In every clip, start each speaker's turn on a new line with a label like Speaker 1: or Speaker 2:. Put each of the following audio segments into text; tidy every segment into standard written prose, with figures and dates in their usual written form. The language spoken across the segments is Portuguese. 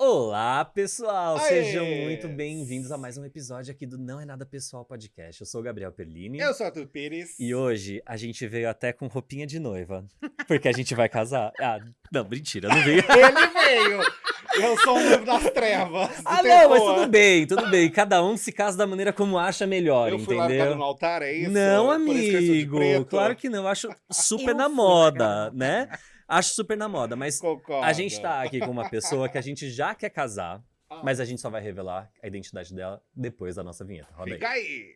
Speaker 1: Olá, pessoal!
Speaker 2: Aê!
Speaker 1: Sejam muito bem-vindos a mais um episódio aqui do Não É Nada Pessoal Podcast. Eu sou o Gabriel Perlini.
Speaker 2: Eu sou o Arthur Pires.
Speaker 1: E hoje a gente veio até com roupinha de noiva, porque a gente vai casar. Ah, não, mentira, não veio.
Speaker 2: Ele veio! Eu sou um noivo das trevas.
Speaker 1: Não, mas tudo bem. Cada um se casa da maneira como acha melhor,
Speaker 2: eu fui
Speaker 1: entendeu?
Speaker 2: largado no altar, é isso?
Speaker 1: Não,
Speaker 2: Por isso que eu sou de
Speaker 1: amigo,
Speaker 2: preto?
Speaker 1: claro que não. Eu acho super
Speaker 3: Eu
Speaker 1: na
Speaker 3: fui
Speaker 1: moda,
Speaker 3: largada no
Speaker 1: né? Acho super na moda, mas
Speaker 2: Concordo.
Speaker 1: a gente tá aqui com uma pessoa que a gente já quer casar, mas a gente só vai revelar a identidade dela depois da nossa vinheta. Roda aí.
Speaker 2: Fica aí!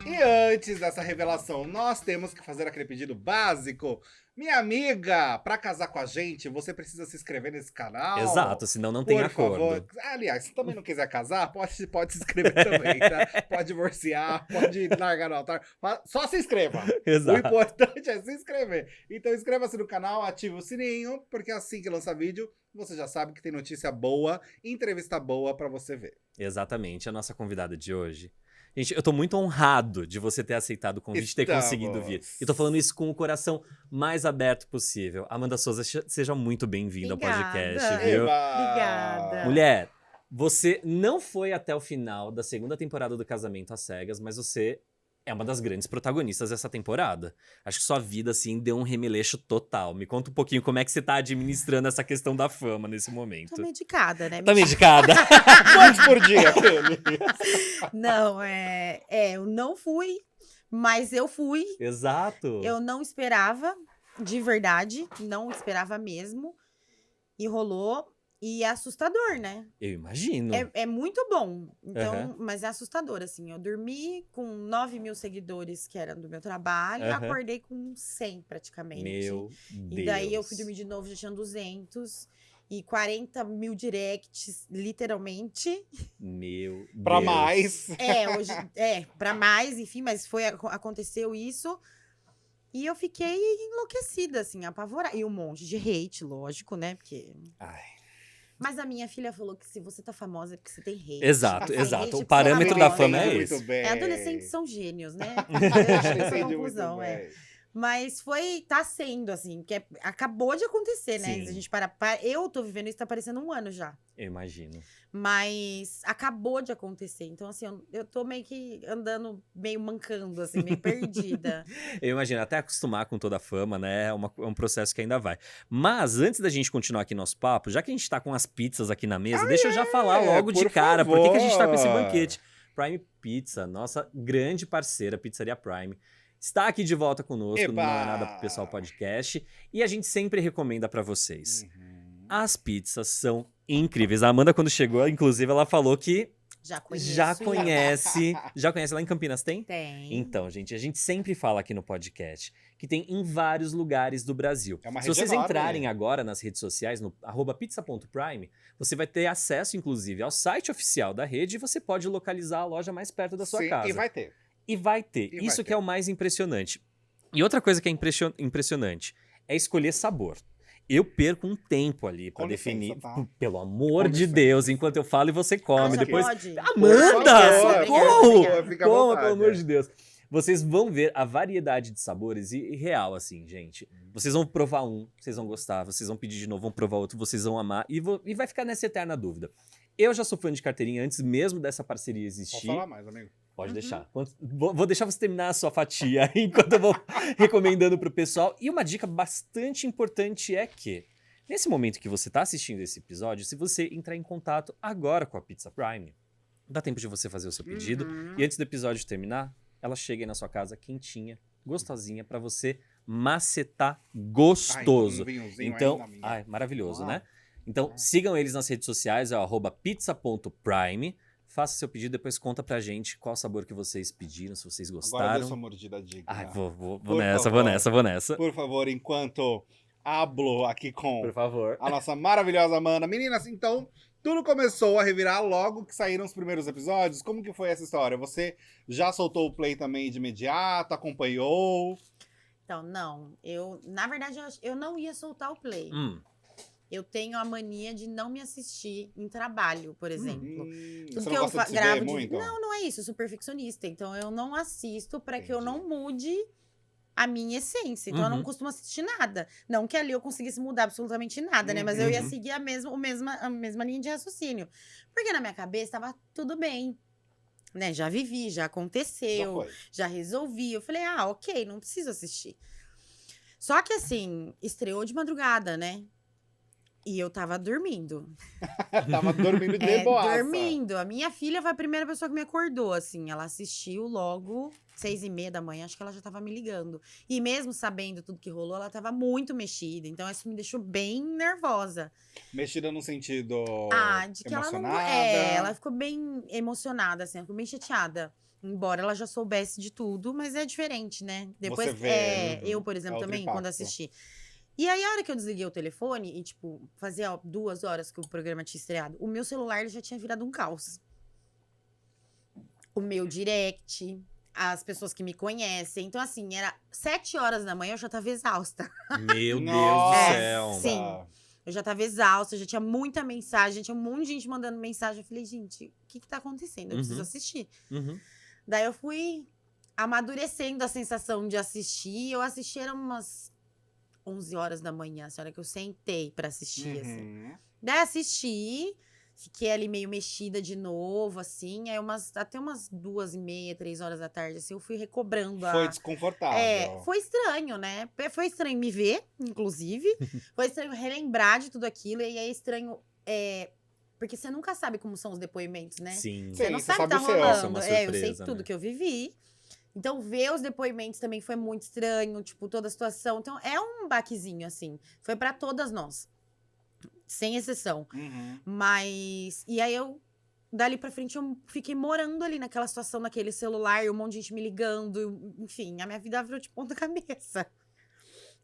Speaker 2: E antes dessa revelação, nós temos que fazer aquele pedido básico. Minha amiga, pra casar com a gente, você precisa se inscrever nesse canal.
Speaker 1: Exato, senão não tem
Speaker 2: Por
Speaker 1: acordo.
Speaker 2: favor. Aliás, se também não quiser casar, pode se inscrever também, tá? Pode divorciar, pode largar no altar. Só se inscreva. O
Speaker 1: Exato.
Speaker 2: importante é se inscrever. Então inscreva-se no canal, ative o sininho, porque assim que lançar vídeo, você já sabe que tem notícia boa, entrevista boa pra você ver.
Speaker 1: Exatamente, a nossa convidada de hoje. Gente, eu tô muito honrado de você ter aceitado o convite e ter conseguido vir. E tô falando isso com o coração mais aberto possível. Amanda Souza, seja muito bem-vinda ao podcast, viu?
Speaker 3: Obrigada.
Speaker 1: Mulher, você não foi até o final da segunda temporada do Casamento às Cegas, mas você é uma das grandes protagonistas dessa temporada. Acho que sua vida, assim, deu um remeleixo total. Me conta um pouquinho como é que você tá administrando essa questão da fama nesse momento.
Speaker 3: Tô medicada, né?
Speaker 1: Tá medicada?
Speaker 2: Quantos por dia, aquele?
Speaker 3: Não, eu não fui, mas eu fui.
Speaker 1: Exato.
Speaker 3: Eu não esperava, de verdade, não esperava mesmo. E rolou. E é assustador, né?
Speaker 1: Eu imagino.
Speaker 3: É muito bom. Então,
Speaker 1: Aham.
Speaker 3: mas é assustador, assim. Eu dormi com 9 mil seguidores, que eram do meu trabalho, e
Speaker 1: Aham.
Speaker 3: acordei com 100 praticamente.
Speaker 1: Meu Deus.
Speaker 3: E daí eu fui dormir de novo, já tinha 200. E 40 mil directs, literalmente.
Speaker 1: Meu
Speaker 2: Pra
Speaker 1: Deus.
Speaker 2: mais.
Speaker 3: Pra mais, enfim, mas aconteceu isso. E eu fiquei enlouquecida, assim, apavorada. E um monte de hate, lógico, né? Porque...
Speaker 1: Ai.
Speaker 3: Mas a minha filha falou que se você tá famosa é porque você tem hate.
Speaker 1: Exato,
Speaker 3: Tem
Speaker 1: exato.
Speaker 3: hate
Speaker 1: O
Speaker 3: porque
Speaker 1: parâmetro
Speaker 3: você
Speaker 1: da
Speaker 3: tá
Speaker 1: fama é
Speaker 3: famosa.
Speaker 1: esse.
Speaker 2: Muito bem.
Speaker 3: Adolescentes são gênios, né?
Speaker 2: Entendi
Speaker 3: Essa
Speaker 2: muito
Speaker 3: conclusão,
Speaker 2: bem.
Speaker 3: Mas tá sendo, assim, que acabou de acontecer, né?
Speaker 1: Sim.
Speaker 3: Se a gente eu tô vivendo isso, tá parecendo um ano já.
Speaker 1: Eu imagino.
Speaker 3: Mas acabou de acontecer. Então, assim, eu tô meio que andando, meio mancando, assim, meio perdida.
Speaker 1: Eu imagino, até acostumar com toda a fama, né? É um processo que ainda vai. Mas antes da gente continuar aqui nosso papo, já que a gente tá com as pizzas aqui na mesa, deixa eu já falar logo de
Speaker 2: por
Speaker 1: cara por que a gente tá com esse
Speaker 2: favor.
Speaker 1: banquete. Prime Pizza, nossa grande parceira, Pizzaria Prime, está aqui de volta conosco no Não É Nada Pessoal Podcast. E a gente sempre recomenda pra vocês. As pizzas são incríveis. A Amanda, quando chegou, inclusive, ela falou que
Speaker 3: Já conheço.
Speaker 1: já conhece. Já conhece lá em Campinas, tem?
Speaker 3: Tem.
Speaker 1: Então, gente, a gente sempre fala aqui no podcast que tem em vários lugares do Brasil.
Speaker 2: É uma
Speaker 1: Se
Speaker 2: rede
Speaker 1: vocês
Speaker 2: enorme.
Speaker 1: entrarem agora nas redes sociais, no @pizza.prime, você vai ter acesso, inclusive, ao site oficial da rede e você pode localizar a loja mais perto da sua
Speaker 2: Sim,
Speaker 1: casa.
Speaker 2: E vai ter.
Speaker 1: E vai ter.
Speaker 2: E vai
Speaker 1: Isso que
Speaker 2: ter.
Speaker 1: é o mais impressionante. E outra coisa que é impressionante é escolher sabor. Eu perco um tempo ali pra
Speaker 2: Com licença,
Speaker 1: definir.
Speaker 2: tá?
Speaker 1: Pelo amor
Speaker 2: Com
Speaker 1: de
Speaker 2: licença.
Speaker 1: Deus, enquanto eu falo e você come.
Speaker 3: já
Speaker 1: Depois.
Speaker 3: pode?
Speaker 1: Amanda!
Speaker 2: Obrigada,
Speaker 1: Socorro!
Speaker 3: obrigada.
Speaker 2: Fica à
Speaker 1: Coma,
Speaker 2: vontade.
Speaker 1: pelo amor de Deus. Vocês vão ver a variedade de sabores e real, assim, gente. Vocês vão provar um, vocês vão gostar, vocês vão pedir de novo, vão provar outro, vocês vão amar e vai ficar nessa eterna dúvida. Eu já sou fã de carteirinha antes mesmo dessa parceria
Speaker 2: Pode
Speaker 1: existir.
Speaker 2: falar mais, amigo.
Speaker 1: Pode deixar. Vou deixar você terminar a sua fatia enquanto eu vou recomendando pro pessoal. E uma dica bastante importante é que, nesse momento que você tá assistindo esse episódio, se você entrar em contato agora com a Pizza Prime, dá tempo de você fazer o seu pedido. E antes do episódio terminar, ela chega aí na sua casa quentinha, gostosinha, pra você macetar gostoso.
Speaker 2: Ai, um vinhozinho
Speaker 1: Então,
Speaker 2: aí na minha.
Speaker 1: maravilhoso,
Speaker 2: Uau.
Speaker 1: né? Então, sigam eles nas redes sociais, é o @pizza.prime. Faça seu pedido, depois conta pra gente qual sabor que vocês pediram, se vocês
Speaker 2: Agora
Speaker 1: gostaram.
Speaker 2: deu sua mordida digna.
Speaker 1: Ai, vou
Speaker 2: Por
Speaker 1: nessa,
Speaker 2: favor.
Speaker 1: vou nessa.
Speaker 2: Por favor, enquanto hablo aqui com
Speaker 1: Por favor.
Speaker 2: a nossa maravilhosa Amanda. Meninas, então, tudo começou a revirar logo que saíram os primeiros episódios. Como que foi essa história? Você já soltou o play também de imediato, acompanhou?
Speaker 3: Então, não. Na verdade, eu não ia soltar o play. Eu tenho a mania de não me assistir em trabalho, por exemplo. Tudo
Speaker 2: Você
Speaker 3: que
Speaker 2: não
Speaker 3: eu
Speaker 2: gosta de se
Speaker 3: gravo
Speaker 2: ver
Speaker 3: de...
Speaker 2: muito?
Speaker 3: Não é isso, eu sou perfeccionista. Então eu não assisto pra que eu
Speaker 2: Entendi.
Speaker 3: não mude a minha essência. Então eu não
Speaker 1: Uhum.
Speaker 3: costumo assistir nada. Não que ali eu conseguisse mudar absolutamente nada, né? Mas eu ia
Speaker 1: Uhum.
Speaker 3: seguir a mesma linha de raciocínio. Porque na minha cabeça tava tudo bem. Né? Já vivi, já
Speaker 2: Já
Speaker 3: aconteceu,
Speaker 2: foi.
Speaker 3: já resolvi. Eu falei, ok, não preciso assistir. Só que assim, estreou de madrugada, né? E eu tava dormindo.
Speaker 2: Tava dormindo de boaça.
Speaker 3: Dormindo. A minha filha foi a primeira pessoa que me acordou, assim. Ela assistiu logo 6h30 da manhã, acho que ela já tava me ligando. E mesmo sabendo tudo que rolou, ela tava muito mexida. Então isso me deixou bem nervosa.
Speaker 2: Mexida no sentido
Speaker 3: De que ela não...
Speaker 2: emocionada.
Speaker 3: ela ficou bem emocionada, assim. Ela ficou bem chateada. Embora ela já soubesse de tudo, mas é diferente, né? Depois,
Speaker 2: Você vê,
Speaker 3: eu, por exemplo,
Speaker 2: outro
Speaker 3: também,
Speaker 2: impacto.
Speaker 3: quando assisti. E aí, a hora que eu desliguei o telefone, e, tipo, fazia 2 horas que o programa tinha estreado, o meu celular ele já tinha virado um caos. O meu direct, as pessoas que me conhecem. Então, assim, era 7 horas da manhã, eu já tava exausta.
Speaker 1: Meu Deus do
Speaker 2: Nossa.
Speaker 1: céu.
Speaker 3: Sim. Eu já tava exausta, já tinha muita mensagem, tinha um monte de gente mandando mensagem. Eu falei, gente, o que tá acontecendo? Eu preciso assistir.
Speaker 1: Uhum.
Speaker 3: Daí eu fui amadurecendo a sensação de assistir. Eu assisti, era umas 11 horas da manhã, a hora que eu sentei pra assistir, assim.
Speaker 2: Uhum.
Speaker 3: Daí assisti, fiquei ali meio mexida de novo, assim. Aí até umas 2h30, 3 horas da tarde, assim, eu fui recobrando
Speaker 2: Foi desconfortável.
Speaker 3: foi estranho, né? Foi estranho me ver, inclusive. Foi estranho relembrar de tudo aquilo. E é estranho, porque você nunca sabe como são os depoimentos, né?
Speaker 1: Sim.
Speaker 3: Você
Speaker 2: Sim,
Speaker 3: não
Speaker 2: você
Speaker 3: sabe o que tá
Speaker 2: sabe o seu.
Speaker 1: Isso é uma
Speaker 3: rolando. Eu sei
Speaker 1: surpresa,
Speaker 3: tudo
Speaker 1: né?
Speaker 3: que eu vivi. Então, ver os depoimentos também foi muito estranho, tipo, toda a situação. Então, é um baquezinho, assim. Foi pra todas nós. Sem exceção.
Speaker 2: Uhum.
Speaker 3: Mas... E aí, dali pra frente, eu fiquei morando ali naquela situação, naquele celular. E um monte de gente me ligando. Enfim, a minha vida virou de ponta cabeça.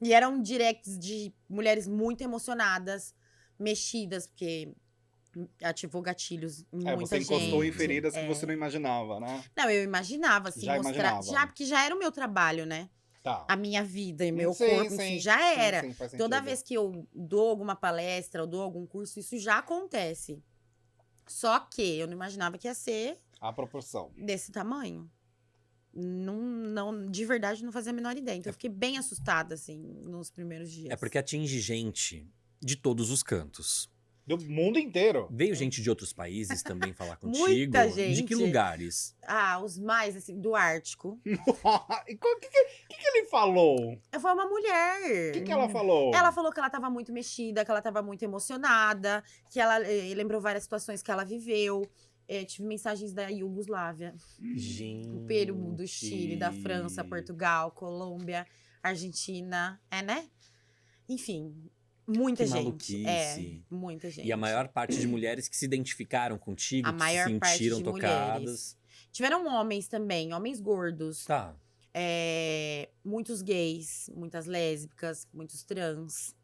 Speaker 3: E eram directs de mulheres muito emocionadas, mexidas, porque... ativou gatilhos em muita
Speaker 2: Você
Speaker 3: gente.
Speaker 2: encostou em feridas que você não imaginava, né?
Speaker 3: Não, eu imaginava, assim,
Speaker 2: Já
Speaker 3: mostrar.
Speaker 2: imaginava.
Speaker 3: Porque já era o meu trabalho, né?
Speaker 2: Tá.
Speaker 3: A minha vida e meu
Speaker 2: Sim,
Speaker 3: corpo,
Speaker 2: sim,
Speaker 3: enfim, já
Speaker 2: sim,
Speaker 3: era.
Speaker 2: sim, faz
Speaker 3: Toda
Speaker 2: sentido.
Speaker 3: vez que eu dou alguma palestra, ou dou algum curso, isso já acontece. Só que eu não imaginava que ia ser
Speaker 2: A proporção.
Speaker 3: desse tamanho. Não, de verdade, não fazia a menor ideia. Então, eu fiquei bem assustada, assim, nos primeiros dias.
Speaker 1: É porque atinge gente de todos os cantos.
Speaker 2: Do mundo inteiro.
Speaker 1: Veio gente de outros países também falar contigo?
Speaker 3: Muita
Speaker 1: De que
Speaker 3: gente.
Speaker 1: lugares?
Speaker 3: Os mais, assim, do Ártico.
Speaker 2: E o que ele falou?
Speaker 3: Foi uma mulher.
Speaker 2: O que ela falou?
Speaker 3: Ela falou que ela tava muito mexida, que ela tava muito emocionada, que ela lembrou várias situações que ela viveu. Tive mensagens da Iugoslávia,
Speaker 1: Gente.
Speaker 3: do Peru, do Chile, da França, Portugal, Colômbia, Argentina, né? Enfim, muita
Speaker 1: Que
Speaker 3: gente.
Speaker 1: maluquice.
Speaker 3: Muita gente.
Speaker 1: E a maior parte de mulheres que se identificaram contigo,
Speaker 3: A
Speaker 1: que
Speaker 3: maior
Speaker 1: se
Speaker 3: parte
Speaker 1: sentiram
Speaker 3: de
Speaker 1: tocadas.
Speaker 3: mulheres. Tiveram homens também, homens gordos.
Speaker 1: Tá.
Speaker 3: Muitos gays, muitas lésbicas, muitos trans.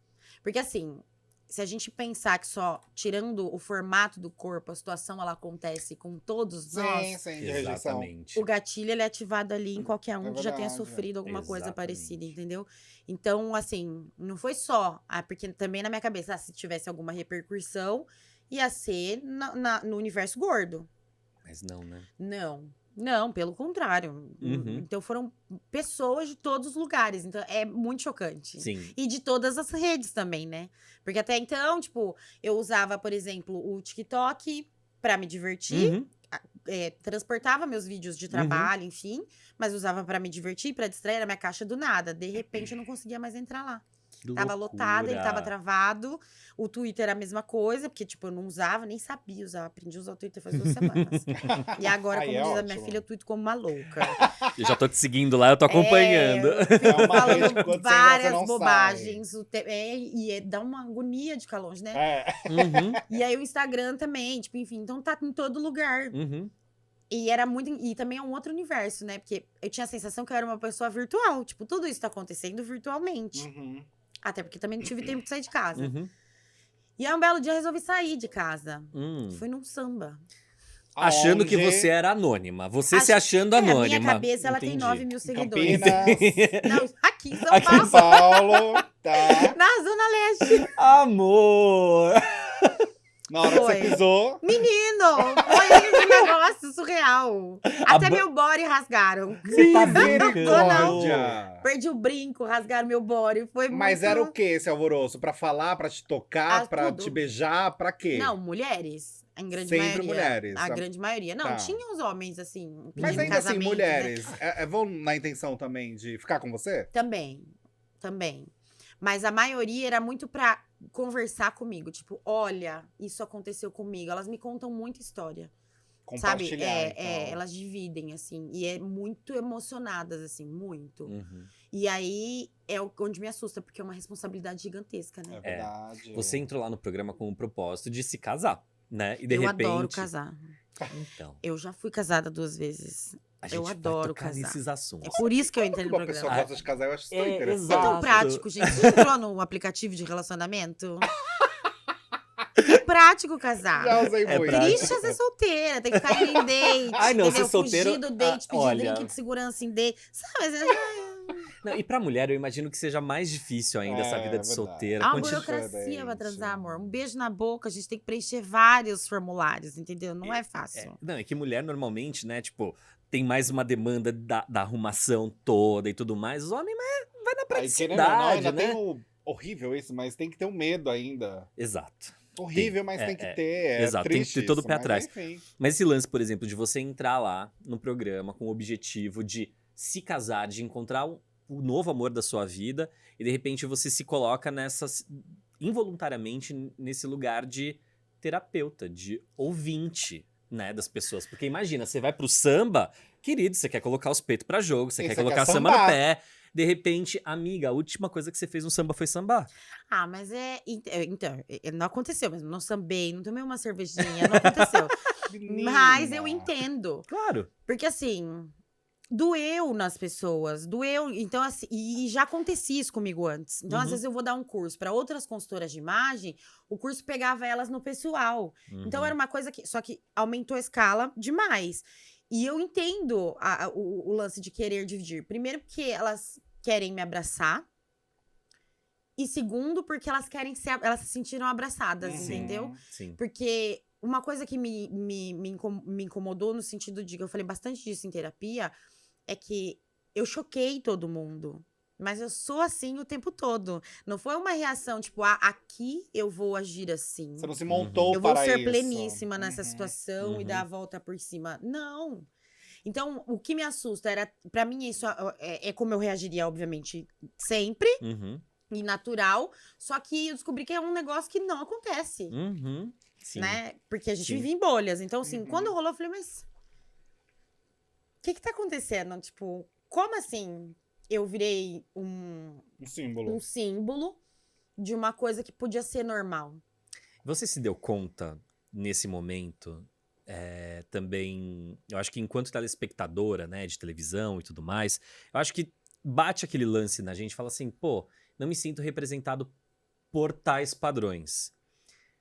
Speaker 3: Porque assim, se a gente pensar que só tirando o formato do corpo, a situação ela acontece com todos nós,
Speaker 2: Sim, de rejeição.
Speaker 1: Exatamente.
Speaker 3: o gatilho ele é ativado ali em qualquer um que já tenha
Speaker 2: verdade.
Speaker 3: sofrido alguma coisa
Speaker 1: Exatamente.
Speaker 3: parecida, entendeu? Então, assim, não foi só. Porque também na minha cabeça, se tivesse alguma repercussão, ia ser no universo gordo.
Speaker 1: Mas não, né?
Speaker 3: Não, pelo contrário.
Speaker 1: Uhum.
Speaker 3: Então foram pessoas de todos os lugares. Então é muito chocante.
Speaker 1: Sim.
Speaker 3: E de todas as redes também, né? Porque até então, tipo, eu usava, por exemplo, o TikTok pra me divertir.
Speaker 1: Uhum.
Speaker 3: Transportava meus vídeos de trabalho, enfim. Mas usava pra me divertir, pra distrair, era minha caixa do nada. De repente, eu não conseguia mais entrar lá.
Speaker 1: Que
Speaker 3: Tava lotada, ele tava
Speaker 1: loucura.
Speaker 3: travado. O Twitter era a mesma coisa, porque, tipo, eu não usava, nem sabia usar. Aprendi a usar o Twitter faz 2 semanas. E agora,
Speaker 2: Aí
Speaker 3: como
Speaker 2: é
Speaker 3: diz a minha
Speaker 2: ótimo.
Speaker 3: filha, eu tweeto como uma louca.
Speaker 1: Eu já tô te seguindo lá, eu tô acompanhando.
Speaker 3: Eu fico
Speaker 2: É uma rede
Speaker 3: falando
Speaker 2: que quando você entra, você
Speaker 3: várias
Speaker 2: não
Speaker 3: bobagens. Dá uma agonia de ficar longe, né?
Speaker 1: Uhum.
Speaker 3: E aí o Instagram também, tipo, enfim. Então tá em todo lugar.
Speaker 1: Uhum.
Speaker 3: E era muito. E também é um outro universo, né? Porque eu tinha a sensação que eu era uma pessoa virtual. Tipo, tudo isso tá acontecendo virtualmente.
Speaker 2: Uhum.
Speaker 3: Até porque também não tive tempo de sair de casa.
Speaker 1: Uhum.
Speaker 3: E aí, um belo dia, eu resolvi sair de casa.
Speaker 1: Hum.
Speaker 3: Fui num samba.
Speaker 1: Achando que
Speaker 2: Aonde?
Speaker 1: você era anônima. Você se achando
Speaker 3: A
Speaker 1: anônima.
Speaker 3: minha cabeça, ela tem
Speaker 1: Entendi.
Speaker 3: 9 mil seguidores.
Speaker 2: Campinas.
Speaker 3: Não, Aqui em São
Speaker 1: Aqui em
Speaker 3: Paulo,
Speaker 2: São Paulo, tá?
Speaker 3: na Zona Leste.
Speaker 1: Amor!
Speaker 2: Na hora que você
Speaker 3: Foi.
Speaker 2: pisou,
Speaker 3: Menino, foi um negócio surreal. Até
Speaker 1: ba-
Speaker 3: meu body rasgaram.
Speaker 1: Você tá brincando?
Speaker 2: misericórdia!
Speaker 3: Perdi o brinco, rasgaram meu body. Foi
Speaker 2: Mas
Speaker 3: muito...
Speaker 2: era o que esse alvoroço? Pra falar, pra te tocar,
Speaker 3: Ah,
Speaker 2: pra
Speaker 3: tudo.
Speaker 2: te beijar, pra quê?
Speaker 3: Não, mulheres. Em grande
Speaker 2: Sempre
Speaker 3: maioria.
Speaker 2: mulheres.
Speaker 3: A grande maioria. Não,
Speaker 2: Tá.
Speaker 3: tinha uns homens, assim,
Speaker 2: Mas
Speaker 3: pedindo
Speaker 2: ainda assim,
Speaker 3: casamento,
Speaker 2: mulheres,
Speaker 3: né?
Speaker 2: vão na intenção também de ficar com você?
Speaker 3: Também. Mas a maioria era muito pra conversar comigo. Tipo, olha, isso aconteceu comigo. Elas me contam muita história. Sabe?
Speaker 2: Compartilhar, então.
Speaker 3: Elas dividem, assim. E é muito emocionadas, assim, muito.
Speaker 1: Uhum.
Speaker 3: E aí é onde me assusta, porque é uma responsabilidade gigantesca, né?
Speaker 2: É verdade.
Speaker 1: Você entrou lá no programa com o propósito de se casar, né? E de
Speaker 3: Eu
Speaker 1: repente.
Speaker 3: adoro casar.
Speaker 1: Então,
Speaker 3: Eu já fui casada 2 vezes.
Speaker 1: a gente
Speaker 3: Eu
Speaker 1: vai
Speaker 3: adoro
Speaker 1: tocar
Speaker 3: casar.
Speaker 1: nesses assuntos.
Speaker 3: É por isso que eu entrei
Speaker 2: Quando
Speaker 3: no
Speaker 2: uma pessoa
Speaker 3: programa.
Speaker 2: gosta de casar, eu acho isso tão
Speaker 1: É,
Speaker 2: interessante.
Speaker 3: É tão
Speaker 1: exato.
Speaker 3: prático, gente. Você entrou no aplicativo de relacionamento? É prático casar.
Speaker 2: Já usei
Speaker 1: É
Speaker 2: muito.
Speaker 1: prático.
Speaker 3: Triste é ser solteira, tem que ficar indo em date.
Speaker 1: Ai, não,
Speaker 3: entendeu?
Speaker 1: ser solteiro-
Speaker 3: Fugir do date, pedir
Speaker 1: olha.
Speaker 3: drink de segurança em date. Sabe?
Speaker 1: Não, e pra mulher, eu imagino que seja mais difícil ainda essa vida de
Speaker 2: verdade.
Speaker 1: solteira.
Speaker 3: Há uma
Speaker 1: Continua-
Speaker 3: burocracia pra transar,
Speaker 2: Diferente.
Speaker 3: amor. Um beijo na boca, a gente tem que preencher vários formulários, entendeu? Não é fácil.
Speaker 1: Não, é que mulher normalmente, né, tipo, tem mais uma demanda da arrumação toda e tudo mais. Os homens, mas vai na
Speaker 2: Aí, querendo ou não,
Speaker 1: praticidade,
Speaker 2: ainda
Speaker 1: né?
Speaker 2: tem o horrível isso, mas tem que ter um medo ainda.
Speaker 1: Exato.
Speaker 2: Horrível,
Speaker 1: Tem,
Speaker 2: mas tem que
Speaker 1: é,
Speaker 2: ter. É
Speaker 1: exato, tem que
Speaker 2: triste
Speaker 1: ter todo o
Speaker 2: isso,
Speaker 1: pé
Speaker 2: mas
Speaker 1: atrás.
Speaker 2: Enfim.
Speaker 1: Mas esse lance, por exemplo, de você entrar lá no programa com o objetivo de se casar, de encontrar o novo amor da sua vida, e de repente você se coloca involuntariamente nesse lugar de terapeuta, de ouvinte, né, das pessoas. Porque imagina, você vai pro samba, querido, você quer colocar os peitos pra jogo, você
Speaker 2: E
Speaker 1: quer
Speaker 2: você
Speaker 1: colocar
Speaker 2: quer
Speaker 1: samba no
Speaker 2: sambar.
Speaker 1: pé. De repente, amiga, a última coisa que você fez no samba foi sambar.
Speaker 3: Ah, mas então, não aconteceu mesmo. Não sambei, não tomei uma cervejinha, não aconteceu. Mas eu
Speaker 2: Menina.
Speaker 3: entendo.
Speaker 1: Claro.
Speaker 3: Porque assim, doeu nas pessoas, doeu. Então, assim, e já acontecia isso comigo antes. Então, às
Speaker 1: Uhum.
Speaker 3: vezes eu vou dar um curso para outras consultoras de imagem, o curso pegava elas no pessoal. Então,
Speaker 1: Uhum.
Speaker 3: era uma coisa que. Só que aumentou a escala demais. E eu entendo o lance de querer dividir. Primeiro, porque elas querem me abraçar. E segundo, porque elas querem elas se sentiram abraçadas,
Speaker 2: Uhum.
Speaker 3: entendeu?
Speaker 1: Sim.
Speaker 3: Porque uma coisa que me incomodou no sentido de que eu falei bastante disso em terapia é que eu choquei todo mundo. Mas eu sou assim o tempo todo. Não foi uma reação, tipo, aqui eu vou agir assim.
Speaker 2: Você não se montou
Speaker 3: Eu vou
Speaker 2: para
Speaker 3: ser
Speaker 2: isso.
Speaker 3: pleníssima nessa
Speaker 2: Uhum.
Speaker 3: situação e
Speaker 1: Uhum.
Speaker 3: dar a volta por cima. Não. Então, o que me assusta era, pra mim, isso é como eu reagiria, obviamente, sempre,
Speaker 1: Uhum.
Speaker 3: e natural. Só que eu descobri que é um negócio que não acontece,
Speaker 1: Uhum. Sim.
Speaker 3: né? Porque a gente
Speaker 1: Sim.
Speaker 3: vive em bolhas. Então, assim,
Speaker 2: Uhum.
Speaker 3: quando rolou, eu falei, mas o que tá acontecendo? Tipo, como assim eu virei
Speaker 2: Um símbolo.
Speaker 3: um símbolo de uma coisa que podia ser normal?
Speaker 1: Você se deu conta, nesse momento, também, eu acho que enquanto telespectadora, né, de televisão e tudo mais, eu acho que bate aquele lance na gente, fala assim, pô, não me sinto representado por tais padrões.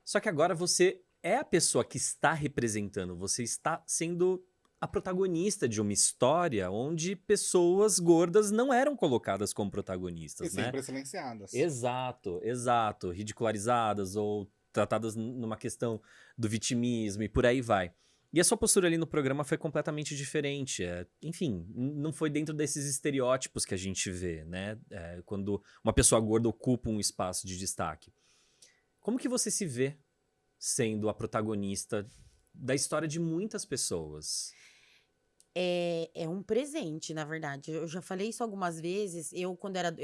Speaker 1: Só que agora você é a pessoa que está representando, você está sendo a protagonista de uma história onde pessoas gordas não eram colocadas como
Speaker 2: E
Speaker 1: protagonistas, né?
Speaker 2: sempre silenciadas.
Speaker 1: Exato, exato. Ridicularizadas ou tratadas numa questão do vitimismo e por aí vai. E a sua postura ali no programa foi completamente diferente. Enfim, não foi dentro desses estereótipos que a gente vê, né? Quando uma pessoa gorda ocupa um espaço de destaque. Como que você se vê sendo a protagonista da história de muitas pessoas?
Speaker 3: É um presente, na verdade. Eu já falei isso algumas vezes. Eu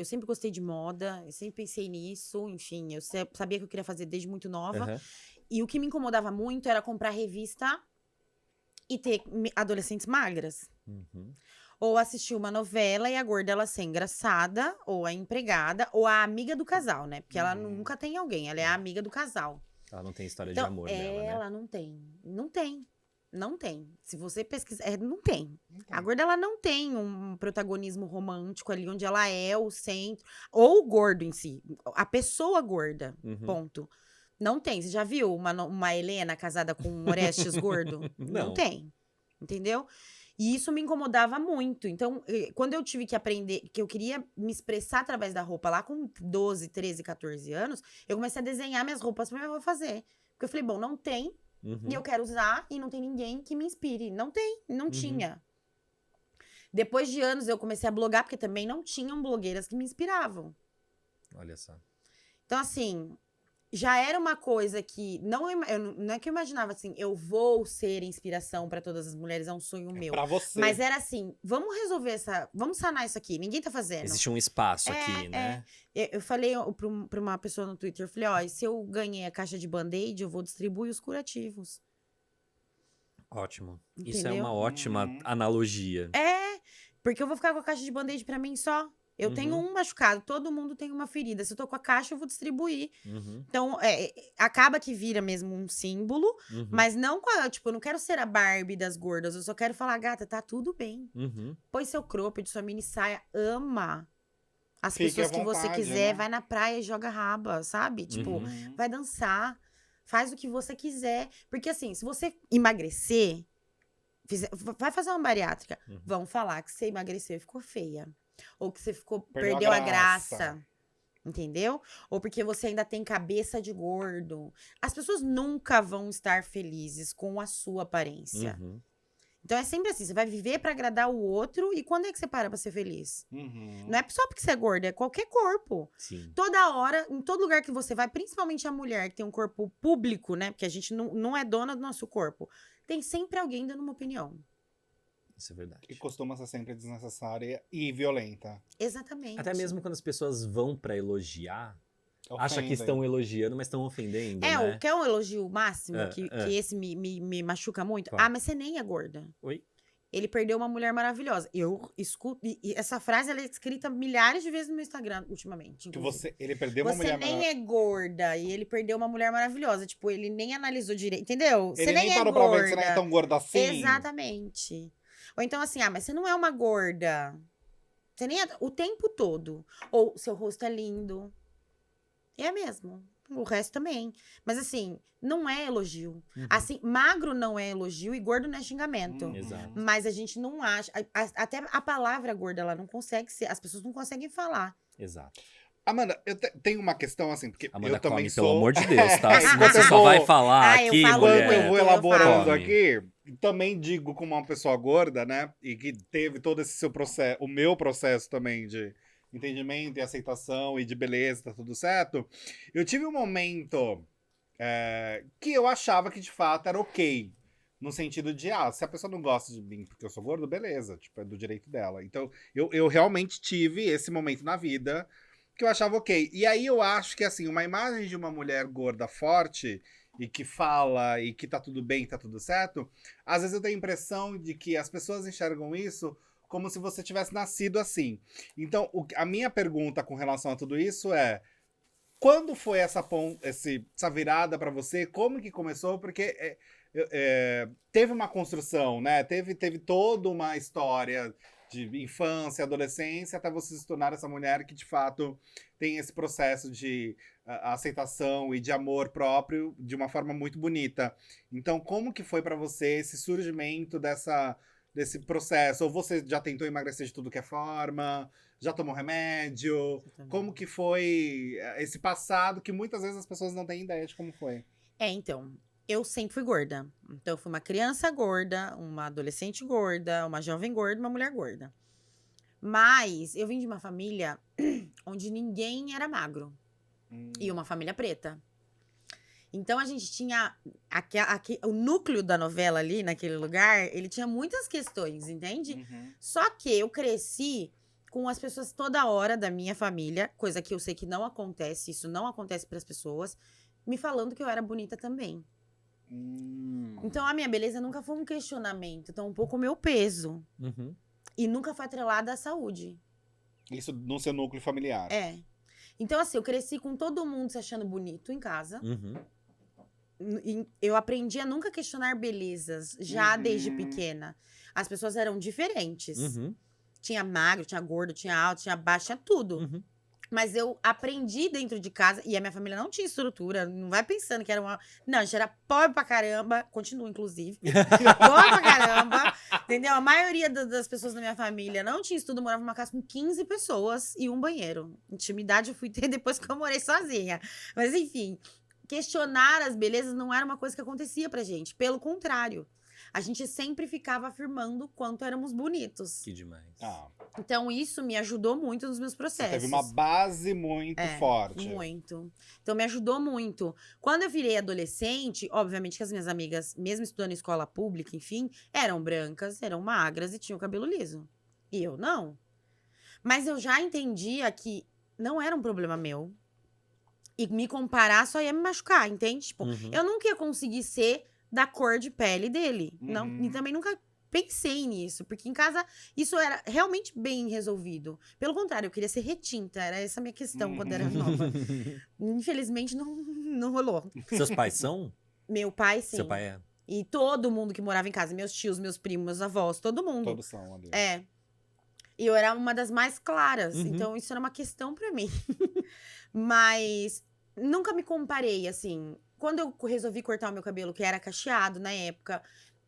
Speaker 3: sempre gostei de moda, eu sempre pensei nisso, enfim, eu sabia que eu queria fazer desde muito nova.
Speaker 1: Aham.
Speaker 3: E o que me incomodava muito era comprar revista e ter adolescentes magras.
Speaker 1: Uhum.
Speaker 3: Ou assistir uma novela e a gorda ela ser engraçada, ou a empregada, ou a amiga do casal, né? Porque ela nunca tem alguém, ela é a amiga do casal.
Speaker 1: Ela não tem história
Speaker 3: Então,
Speaker 1: de amor dela, né?
Speaker 3: ela não tem. Não tem. Não tem. Se você pesquisar, não tem.
Speaker 2: Não tem.
Speaker 3: A gorda, ela não tem um protagonismo romântico ali, onde ela é o centro. Ou o gordo em si. A pessoa gorda,
Speaker 1: Uhum.
Speaker 3: ponto. Não tem. Você já viu uma Helena casada com um Orestes gordo?
Speaker 1: Não.
Speaker 3: Não tem. Entendeu? E isso me incomodava muito. Então, quando eu tive que aprender, que eu queria me expressar através da roupa lá com 12, 13, 14 anos, eu comecei a desenhar minhas roupas pra minha avó fazer. Porque eu falei, bom, não tem, e eu quero usar, e não tem ninguém que me inspire. Não tem, não tinha. Depois de anos, eu comecei a blogar, porque também não tinham blogueiras que me inspiravam.
Speaker 1: Olha só.
Speaker 3: Então, assim, já era uma coisa que não é que eu imaginava assim, eu vou ser inspiração pra todas as mulheres, é um sonho meu.
Speaker 2: Pra você.
Speaker 3: Mas era assim, vamos resolver vamos sanar isso aqui, ninguém tá fazendo.
Speaker 1: Existe um espaço aqui, né?
Speaker 3: Eu falei pra uma pessoa no Twitter, eu falei, ó, se eu ganhei a caixa de Band-Aid, eu vou distribuir os curativos.
Speaker 1: Ótimo.
Speaker 3: Entendeu?
Speaker 1: Isso é uma ótima analogia.
Speaker 3: Porque eu vou ficar com a caixa de Band-Aid pra mim só. Eu tenho um machucado, todo mundo tem uma ferida. Se eu tô com a caixa, eu vou distribuir. Então, acaba que vira mesmo um símbolo, mas não tipo, eu não quero ser a Barbie das gordas. Eu só quero falar, gata, tá tudo bem. Põe seu cropped, sua mini saia, ama as
Speaker 2: Fique
Speaker 3: pessoas
Speaker 2: à
Speaker 3: que você
Speaker 2: vontade,
Speaker 3: quiser,
Speaker 2: né?
Speaker 3: vai na praia e joga raba, sabe? Tipo, vai dançar, faz o que você quiser. Porque assim, se você emagrecer, vai fazer uma bariátrica, vão falar que você emagreceu e ficou feia. Ou que você perdeu a graça. Entendeu? Ou porque você ainda tem cabeça de gordo. As pessoas nunca vão estar felizes com a sua aparência. Então é sempre assim, você vai viver pra agradar o outro e quando é que você para pra ser feliz? Não é só porque você é gorda, é qualquer corpo.
Speaker 1: Sim.
Speaker 3: Toda hora, em todo lugar que você vai, principalmente a mulher que tem um corpo público, né? Porque a gente não é dona do nosso corpo. Tem sempre alguém dando uma opinião.
Speaker 1: Isso é verdade.
Speaker 2: E costuma ser sempre desnecessária e violenta.
Speaker 3: Exatamente.
Speaker 1: Até mesmo quando as pessoas vão pra elogiar, acha que
Speaker 2: Ofendem.
Speaker 1: estão elogiando, mas estão ofendendo, né?
Speaker 3: Quer um elogio máximo, que
Speaker 1: é.
Speaker 3: esse me machuca muito?
Speaker 1: Qual?
Speaker 3: Ah, mas você nem é gorda.
Speaker 1: Oi?
Speaker 3: Ele perdeu uma mulher maravilhosa. Eu escuto... E essa frase, ela é escrita milhares de vezes no meu Instagram, ultimamente.
Speaker 2: Que
Speaker 3: inclusive.
Speaker 2: ele perdeu uma
Speaker 3: Você
Speaker 2: mulher
Speaker 3: nem é gorda e ele perdeu uma mulher maravilhosa. Tipo, ele nem analisou direito, entendeu? Você
Speaker 2: Ele nem
Speaker 3: é
Speaker 2: parou
Speaker 3: gorda.
Speaker 2: pra ver que você não é tão gorda assim.
Speaker 3: Exatamente. Ou então assim, mas você não é uma gorda. Você nem é... O tempo todo. Ou seu rosto é lindo. É mesmo. O resto também. Mas assim, não é elogio. Assim, magro não é elogio e gordo não é xingamento.
Speaker 1: Exato.
Speaker 3: Mas a gente não acha... Até a palavra gorda, ela não consegue ser... As pessoas não conseguem falar.
Speaker 1: Exato.
Speaker 2: Amanda, eu tenho uma questão assim, porque
Speaker 1: Amanda,
Speaker 2: eu também
Speaker 1: come,
Speaker 2: sou...
Speaker 1: pelo amor de Deus, tá? Se
Speaker 2: enquanto
Speaker 1: você
Speaker 2: eu
Speaker 1: só
Speaker 2: vou-
Speaker 1: vai falar
Speaker 3: Ah, eu
Speaker 1: aqui,
Speaker 3: falo
Speaker 2: Quando
Speaker 1: mulher...
Speaker 2: eu vou
Speaker 3: eu
Speaker 2: elaborando
Speaker 1: falo.
Speaker 2: aqui, também digo como uma pessoa gorda, né? E que teve todo esse seu processo, o meu processo também de entendimento e aceitação e de beleza, tá tudo certo. Eu tive um momento que eu achava que de fato era ok. No sentido de, se a pessoa não gosta de mim porque eu sou gordo, beleza, tipo, é do direito dela. Então, eu realmente tive esse momento na vida que eu achava ok. E aí eu acho que, assim, uma imagem de uma mulher gorda forte e que fala e que tá tudo bem, tá tudo certo, às vezes eu tenho a impressão de que as pessoas enxergam isso como se você tivesse nascido assim. Então, a minha pergunta com relação a tudo isso é: quando foi essa virada pra você? Como que começou? Porque teve uma construção, né? Teve toda uma história de infância, adolescência, até você se tornar essa mulher que, de fato, tem esse processo de aceitação e de amor próprio de uma forma muito bonita. Então, como que foi pra você esse surgimento desse processo? Ou você já tentou emagrecer de tudo que é forma? Já tomou remédio? Como que foi esse passado que muitas vezes as pessoas não têm ideia de como foi?
Speaker 3: Então, eu sempre fui gorda. Então, eu fui uma criança gorda, uma adolescente gorda, uma jovem gorda, uma mulher gorda. Mas eu vim de uma família onde ninguém era magro. E uma família preta. Então, a gente tinha... o núcleo da novela ali, naquele lugar, ele tinha muitas questões, entende? Só que eu cresci com as pessoas toda hora da minha família, coisa que eu sei que não acontece, isso não acontece para as pessoas, me falando que eu era bonita também. Então, a minha beleza nunca foi um questionamento, então um pouco o meu peso. E nunca foi atrelada à saúde.
Speaker 2: Isso no seu núcleo familiar.
Speaker 3: Então, assim, eu cresci com todo mundo se achando bonito em casa. Eu aprendi a nunca questionar belezas, já desde pequena. As pessoas eram diferentes. Tinha magro, tinha gordo, tinha alto, tinha baixo, tinha tudo. Mas eu aprendi dentro de casa, e a minha família não tinha estrutura, não vai pensando que era uma... Não, a gente era pobre pra caramba, continua, inclusive. Pobre pra caramba, entendeu? A maioria das pessoas da minha família não tinha estudo, morava numa casa com 15 pessoas e um banheiro. Intimidade eu fui ter depois que eu morei sozinha. Mas, enfim, questionar as belezas não era uma coisa que acontecia pra gente. Pelo contrário, a gente sempre ficava afirmando quanto éramos bonitos.
Speaker 1: Que demais.
Speaker 2: Ah,
Speaker 3: Então, isso me ajudou muito nos meus
Speaker 2: você
Speaker 3: processos.
Speaker 2: teve uma base muito forte.
Speaker 3: Muito. Então, me ajudou muito. Quando eu virei adolescente, obviamente que as minhas amigas, mesmo estudando em escola pública, enfim, eram brancas, eram magras e tinham cabelo liso. E eu não. Mas eu já entendia que não era um problema meu. E me comparar só ia me machucar, entende? Tipo,
Speaker 1: Uhum.
Speaker 3: eu nunca ia conseguir ser da cor de pele dele. Não,
Speaker 2: Uhum.
Speaker 3: e também nunca pensei nisso, porque em casa isso era realmente bem resolvido. Pelo contrário, eu queria ser retinta, era essa a minha questão quando era nova. Infelizmente não rolou.
Speaker 1: Seus pais são?
Speaker 3: Meu pai, sim.
Speaker 1: Seu pai é?
Speaker 3: E todo mundo que morava em casa, meus tios, meus primos, meus avós, todo mundo.
Speaker 2: Todos são ali.
Speaker 3: É. E eu era uma das mais claras,
Speaker 1: Uhum.
Speaker 3: então isso era uma questão pra mim. Mas nunca me comparei, assim. Quando eu resolvi cortar o meu cabelo, que era cacheado na época,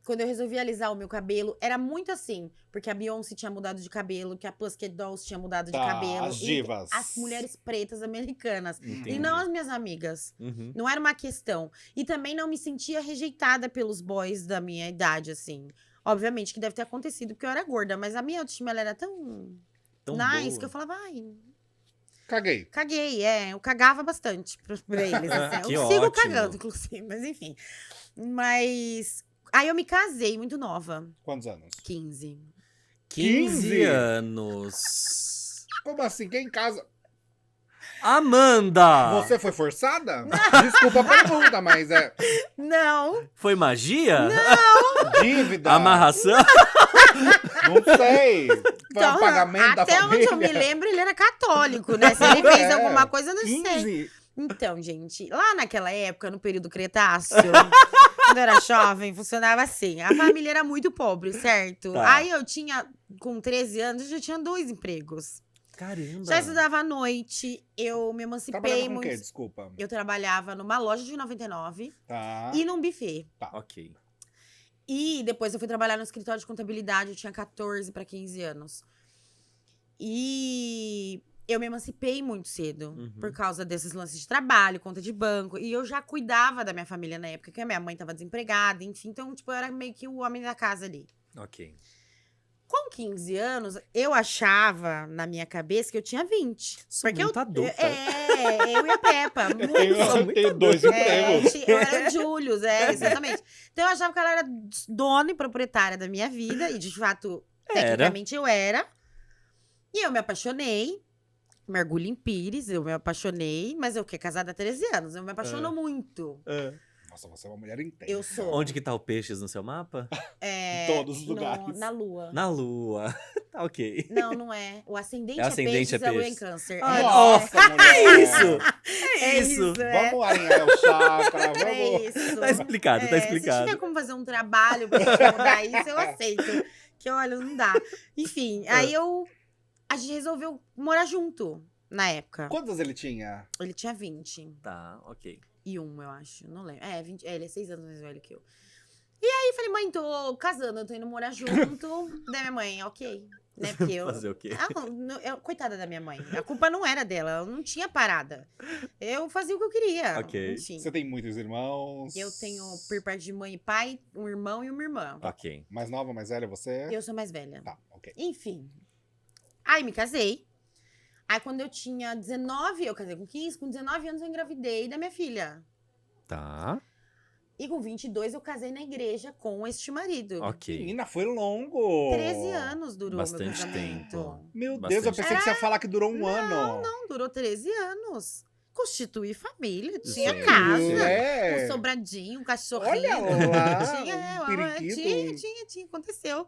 Speaker 3: quando eu resolvi alisar o meu cabelo, era muito assim. Porque a Beyoncé tinha mudado de cabelo, que a Pussycat Dolls tinha mudado de
Speaker 2: Tá,
Speaker 3: cabelo.
Speaker 2: as
Speaker 3: e
Speaker 2: divas.
Speaker 3: as mulheres pretas americanas.
Speaker 1: Entendi.
Speaker 3: E não as minhas amigas.
Speaker 1: Uhum.
Speaker 3: Não era uma questão. E também não me sentia rejeitada pelos boys da minha idade, assim. Obviamente que deve ter acontecido porque eu era gorda, mas a minha autoestima ela era tão
Speaker 1: Tão
Speaker 3: nice
Speaker 1: boa.
Speaker 3: que eu falava, ai,
Speaker 2: Caguei.
Speaker 3: caguei, eu cagava bastante pra eles, assim.
Speaker 1: Que
Speaker 3: Eu sigo
Speaker 1: ótimo.
Speaker 3: cagando, inclusive, mas enfim. Mas aí eu me casei muito nova,
Speaker 2: Quantos anos?
Speaker 3: 15.
Speaker 1: 15 anos.
Speaker 2: Como assim? Quem em casa?
Speaker 1: Amanda!
Speaker 2: Você foi forçada? Desculpa a pergunta, mas é
Speaker 3: Não,
Speaker 1: Foi magia?
Speaker 2: dívida.
Speaker 1: Amarração?
Speaker 2: Não sei. Foi
Speaker 3: então,
Speaker 2: um pagamento da
Speaker 3: até
Speaker 2: família.
Speaker 3: onde eu me lembro, ele era católico, né? Se ele fez
Speaker 2: É.
Speaker 3: alguma coisa, eu não sei.
Speaker 2: 15?
Speaker 3: Então, gente, lá naquela época, no período Cretáceo, quando eu era jovem, funcionava assim. A família era muito pobre, certo?
Speaker 1: Tá.
Speaker 3: Aí eu tinha, com 13 anos, eu já tinha 2 empregos.
Speaker 1: Caramba.
Speaker 3: Já estudava à noite, eu me emancipei
Speaker 2: Trabalhava com o
Speaker 3: muito.
Speaker 2: quê? Desculpa.
Speaker 3: Eu trabalhava numa loja de 99
Speaker 2: Tá.
Speaker 3: e num buffet.
Speaker 1: Ok.
Speaker 3: E depois eu fui trabalhar no escritório de contabilidade, eu tinha 14 para 15 anos. E eu me emancipei muito cedo,
Speaker 1: Uhum.
Speaker 3: por causa desses lances de trabalho, conta de banco. E eu já cuidava da minha família na época, que a minha mãe tava desempregada, enfim. Então, tipo, eu era meio que o homem da casa ali.
Speaker 1: Ok.
Speaker 3: Com 15 anos, eu achava, na minha cabeça, que eu tinha 20.
Speaker 1: Sou muito adulta.
Speaker 3: Eu e a Peppa, muito.
Speaker 2: Eu tenho 2 empregos.
Speaker 3: Eu era Julius, exatamente. Então eu achava que ela era dona e proprietária da minha vida, e de fato,
Speaker 1: Era.
Speaker 3: tecnicamente eu era. E eu me apaixonei. Mergulho em Pires, eu me apaixonei, mas eu fiquei casada há 13 anos. Eu me apaixono muito.
Speaker 2: Nossa, você é uma mulher intensa.
Speaker 3: Eu sou.
Speaker 1: Onde que tá o peixes no seu mapa?
Speaker 2: Em todos os lugares.
Speaker 3: Na Lua.
Speaker 1: Na lua. Tá ok.
Speaker 3: Não, não é. O ascendente
Speaker 1: É o ascendente
Speaker 3: Peixes,
Speaker 1: é
Speaker 3: a Lua em
Speaker 1: Peixes.
Speaker 3: Câncer.
Speaker 1: Ai,
Speaker 2: Nossa, mulher.
Speaker 1: É isso! É isso!
Speaker 2: Vamos alinhar o chakra,
Speaker 3: É
Speaker 2: vamos.
Speaker 3: isso.
Speaker 1: Tá explicado, tá
Speaker 3: Se
Speaker 1: explicado.
Speaker 3: tiver como fazer um trabalho pra gente mudar isso, eu aceito. Que, olha, não dá. Enfim, aí a gente resolveu morar junto, na época.
Speaker 2: Quantos ele tinha?
Speaker 3: Ele tinha 20.
Speaker 1: Tá, ok.
Speaker 3: E eu acho. Não lembro. 20, ele é 6 anos mais velho que eu. E aí, falei, mãe, tô casando, eu tô indo morar junto. Daí minha mãe, ok. Né? Porque eu...
Speaker 1: Fazer o quê?
Speaker 3: Coitada da minha mãe. A culpa não era dela, ela não tinha parada. Eu fazia o que eu queria.
Speaker 1: Ok.
Speaker 3: Enfim.
Speaker 2: Você tem muitos irmãos?
Speaker 3: Eu tenho, por parte de mãe e pai, um irmão e uma irmã.
Speaker 1: Ok.
Speaker 2: Mais nova, mais velha, você?
Speaker 3: Eu sou mais velha.
Speaker 2: Tá, ok.
Speaker 3: Enfim. Aí me casei. Aí quando eu tinha 19, eu casei com 15. Com 19 anos eu engravidei da minha filha.
Speaker 1: Tá.
Speaker 3: E com 22 eu casei na igreja com este marido.
Speaker 1: Ok.
Speaker 2: Menina, foi longo.
Speaker 3: 13 anos durou
Speaker 1: Bastante
Speaker 3: meu casamento.
Speaker 1: tempo.
Speaker 2: Meu
Speaker 1: Bastante
Speaker 2: Deus, eu pensei que você ia falar que durou um ano.
Speaker 3: Não, durou 13 anos. Constituí família, tinha
Speaker 1: Sim.
Speaker 3: casa.
Speaker 2: É.
Speaker 3: Um sobradinho, um cachorrinho.
Speaker 2: Olha lá,
Speaker 3: Tinha,
Speaker 2: um periquito.
Speaker 3: tinha, aconteceu.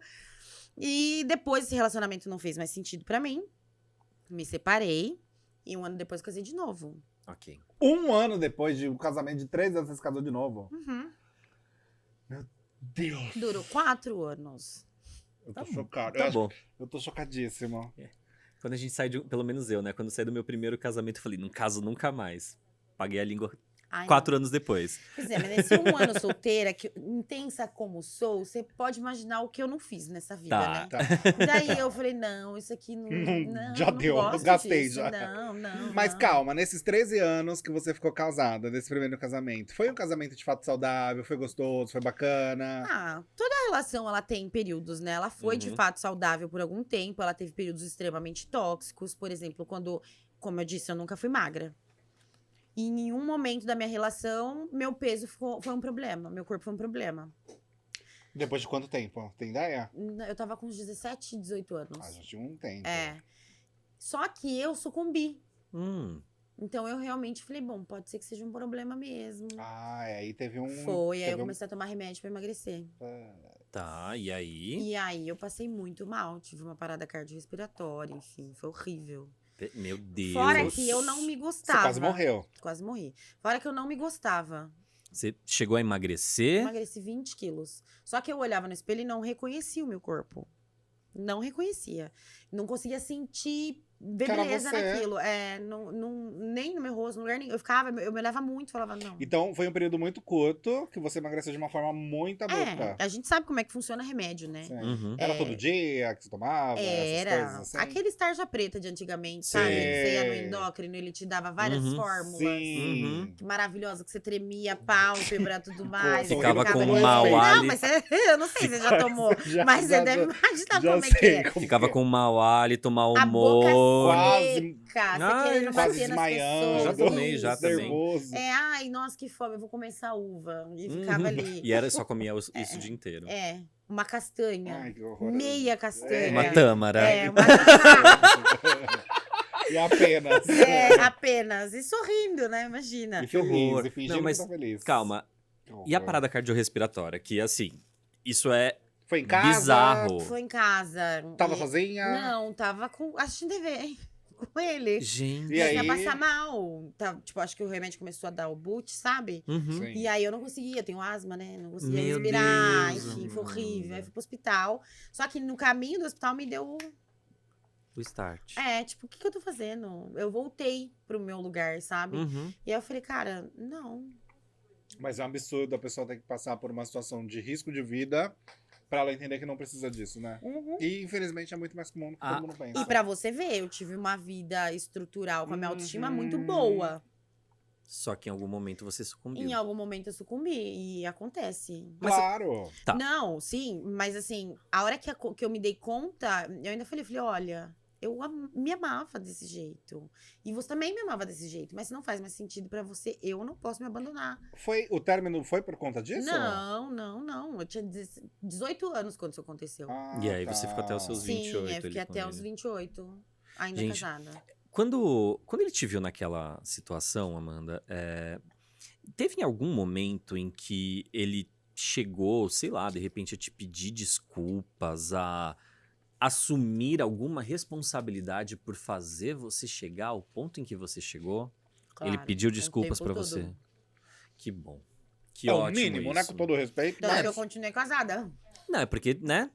Speaker 3: E depois esse relacionamento não fez mais sentido pra mim. Me separei. E um ano depois casei de novo.
Speaker 1: Ok.
Speaker 2: Um ano depois de um casamento de 3 anos, você se casou de novo.
Speaker 3: Uhum.
Speaker 2: Deus.
Speaker 3: Durou 4 anos.
Speaker 2: Eu tô chocado.
Speaker 1: Tá bom.
Speaker 2: Eu tô chocadíssimo.
Speaker 1: Quando a gente sai pelo menos eu, né? Quando eu saí do meu primeiro casamento, eu falei, não caso nunca mais. Paguei a língua
Speaker 3: Ai,
Speaker 1: 4 anos depois.
Speaker 3: Pois é, mas nesse 1 ano solteira, que intensa como sou, você pode imaginar o que eu não fiz nessa vida,
Speaker 1: Tá.
Speaker 3: né?
Speaker 2: Tá.
Speaker 3: Daí eu falei, não, isso aqui não. Não,
Speaker 2: Já
Speaker 3: não
Speaker 2: deu,
Speaker 3: gosto
Speaker 2: gastei
Speaker 3: disso,
Speaker 2: já.
Speaker 3: Não.
Speaker 2: Mas
Speaker 3: não.
Speaker 2: calma, nesses 13 anos que você ficou casada, nesse primeiro casamento, foi um casamento de fato saudável? Foi gostoso? Foi bacana?
Speaker 3: Ah, toda relação ela tem períodos, né? Ela foi de
Speaker 1: Uhum.
Speaker 3: fato saudável por algum tempo, ela teve períodos extremamente tóxicos, por exemplo, quando, como eu disse, eu nunca fui magra. E em nenhum momento da minha relação, meu peso foi um problema, meu corpo foi um problema.
Speaker 2: Depois de quanto tempo? Tem ideia?
Speaker 3: Eu tava com uns 17, 18 anos.
Speaker 2: Ah, já tinha um tempo.
Speaker 3: É. Só que eu sucumbi.
Speaker 1: Hum,
Speaker 3: Então eu realmente falei, bom, pode ser que seja um problema mesmo.
Speaker 2: Ah, aí teve um.
Speaker 3: Foi, aí
Speaker 2: teve
Speaker 3: eu comecei a tomar remédio pra emagrecer.
Speaker 1: tá, e aí?
Speaker 3: E aí eu passei muito mal, tive uma parada cardiorrespiratória, enfim, foi horrível.
Speaker 1: Meu Deus.
Speaker 3: Fora que eu não me
Speaker 2: Você
Speaker 3: gostava.
Speaker 2: quase morreu.
Speaker 3: Quase morri. Fora que eu não me gostava.
Speaker 1: Você chegou a emagrecer?
Speaker 3: Emagreci 20 quilos. Só que eu olhava no espelho e não reconhecia o meu corpo. Não reconhecia. Não conseguia sentir beleza
Speaker 2: você.
Speaker 3: naquilo. Nem no meu rosto, no lugar nenhum. Eu me olhava muito e falava, não.
Speaker 2: Então foi um período muito curto que você emagreceu de uma forma muito abrupta.
Speaker 3: A gente sabe como é que funciona remédio, né?
Speaker 2: Sim.
Speaker 1: Uhum.
Speaker 2: Era todo dia que você tomava? Essas coisas assim?
Speaker 3: Aqueles tarja preta de antigamente,
Speaker 1: Sei.
Speaker 3: sabe? Você ia no endócrino, ele te dava várias
Speaker 1: Uhum.
Speaker 3: fórmulas.
Speaker 2: Sim.
Speaker 1: Uhum.
Speaker 3: Maravilhosa, que você tremia a pálpebra e tudo mais.
Speaker 2: Pô,
Speaker 3: você
Speaker 1: ficava com
Speaker 3: ali.
Speaker 1: mau
Speaker 3: Não,
Speaker 1: hálito.
Speaker 3: mas eu não sei se você já tomou.
Speaker 2: Já-
Speaker 3: Mas
Speaker 2: já-
Speaker 3: você deve imaginar
Speaker 2: já
Speaker 3: como é que
Speaker 2: sei
Speaker 3: é.
Speaker 2: como
Speaker 1: Ficava
Speaker 2: que é.
Speaker 1: com mau hálito, mau
Speaker 3: A boca
Speaker 1: humor.
Speaker 2: Quase-
Speaker 3: seca, você
Speaker 1: Ai,
Speaker 3: querendo
Speaker 2: Quase
Speaker 3: bater nas
Speaker 2: desmaiando.
Speaker 3: pessoas.
Speaker 1: Já tomei, já
Speaker 3: Isso.
Speaker 1: também.
Speaker 2: Nervoso.
Speaker 3: Ai, nossa, que fome, eu vou comer essa uva. E ficava
Speaker 1: Uhum.
Speaker 3: ali.
Speaker 1: E era só comia isso o dia inteiro.
Speaker 3: Uma castanha.
Speaker 2: Ai, que horror.
Speaker 3: Meia castanha.
Speaker 1: Uma tâmara.
Speaker 3: Uma
Speaker 2: E apenas.
Speaker 3: apenas. E sorrindo, né? Imagina.
Speaker 2: E feliz,
Speaker 1: horror.
Speaker 2: e fingindo
Speaker 1: Não, mas
Speaker 2: que tá feliz.
Speaker 1: Calma.
Speaker 2: Que
Speaker 1: E a
Speaker 2: horror.
Speaker 1: parada cardiorrespiratória? Que, assim, isso é
Speaker 2: Foi em casa?
Speaker 1: bizarro.
Speaker 3: Foi em casa.
Speaker 2: Tava
Speaker 3: E-
Speaker 2: sozinha?
Speaker 3: Não, tava assistindo TV com ele.
Speaker 1: Gente.
Speaker 2: E
Speaker 3: Comecei
Speaker 2: aí?
Speaker 3: a passar mal. Tipo, acho que o remédio começou a dar o boot, sabe?
Speaker 1: Uhum.
Speaker 2: Sim.
Speaker 3: E aí eu não conseguia, eu tenho asma, né? Não conseguia
Speaker 1: Meu
Speaker 3: respirar,
Speaker 1: Deus,
Speaker 3: enfim, foi
Speaker 1: Amanda.
Speaker 3: horrível. Aí fui pro hospital. Só que no caminho do hospital me deu.
Speaker 1: O start.
Speaker 3: Tipo, o que eu tô fazendo? Eu voltei pro meu lugar, sabe?
Speaker 1: Uhum.
Speaker 3: E aí eu falei, cara, não.
Speaker 2: Mas é um absurdo a pessoa ter que passar por uma situação de risco de vida pra ela entender que não precisa disso, né? E infelizmente é muito mais comum do que
Speaker 1: Ah,
Speaker 2: todo mundo pensa.
Speaker 3: E pra você ver, eu tive uma vida estrutural com a minha autoestima muito
Speaker 2: Uhum.
Speaker 3: boa.
Speaker 1: Só que em algum momento você sucumbiu.
Speaker 3: Em algum momento eu sucumbi. E acontece.
Speaker 2: Claro!
Speaker 1: Tá.
Speaker 3: Não, sim, mas assim, a hora que eu me dei conta, eu ainda falei, olha, eu me amava desse jeito. E você também me amava desse jeito. Mas se não faz mais sentido pra você, eu não posso me abandonar.
Speaker 2: O término foi por conta disso?
Speaker 3: Não. Eu tinha 18 anos quando isso aconteceu.
Speaker 2: Ah,
Speaker 1: E aí
Speaker 2: tá.
Speaker 1: você ficou até os seus 28
Speaker 3: Sim, eu fiquei
Speaker 1: ali com
Speaker 3: até os
Speaker 1: ele.
Speaker 3: 28, ainda
Speaker 1: Gente,
Speaker 3: casada.
Speaker 1: Quando ele te viu naquela situação, Amanda, teve em algum momento em que ele chegou, sei lá, de repente a te pedir desculpas, a assumir alguma responsabilidade por fazer você chegar ao ponto em que você chegou? Ele
Speaker 3: Claro,
Speaker 1: pediu
Speaker 3: o
Speaker 1: desculpas
Speaker 3: tempo
Speaker 1: pra
Speaker 3: todo.
Speaker 1: você? Que bom. Que
Speaker 2: É o
Speaker 1: ótimo
Speaker 2: mínimo, né?
Speaker 1: isso.
Speaker 2: Com todo o respeito.
Speaker 3: Tanto
Speaker 2: mas-
Speaker 3: que eu continuei casada.
Speaker 1: Não, é porque, né?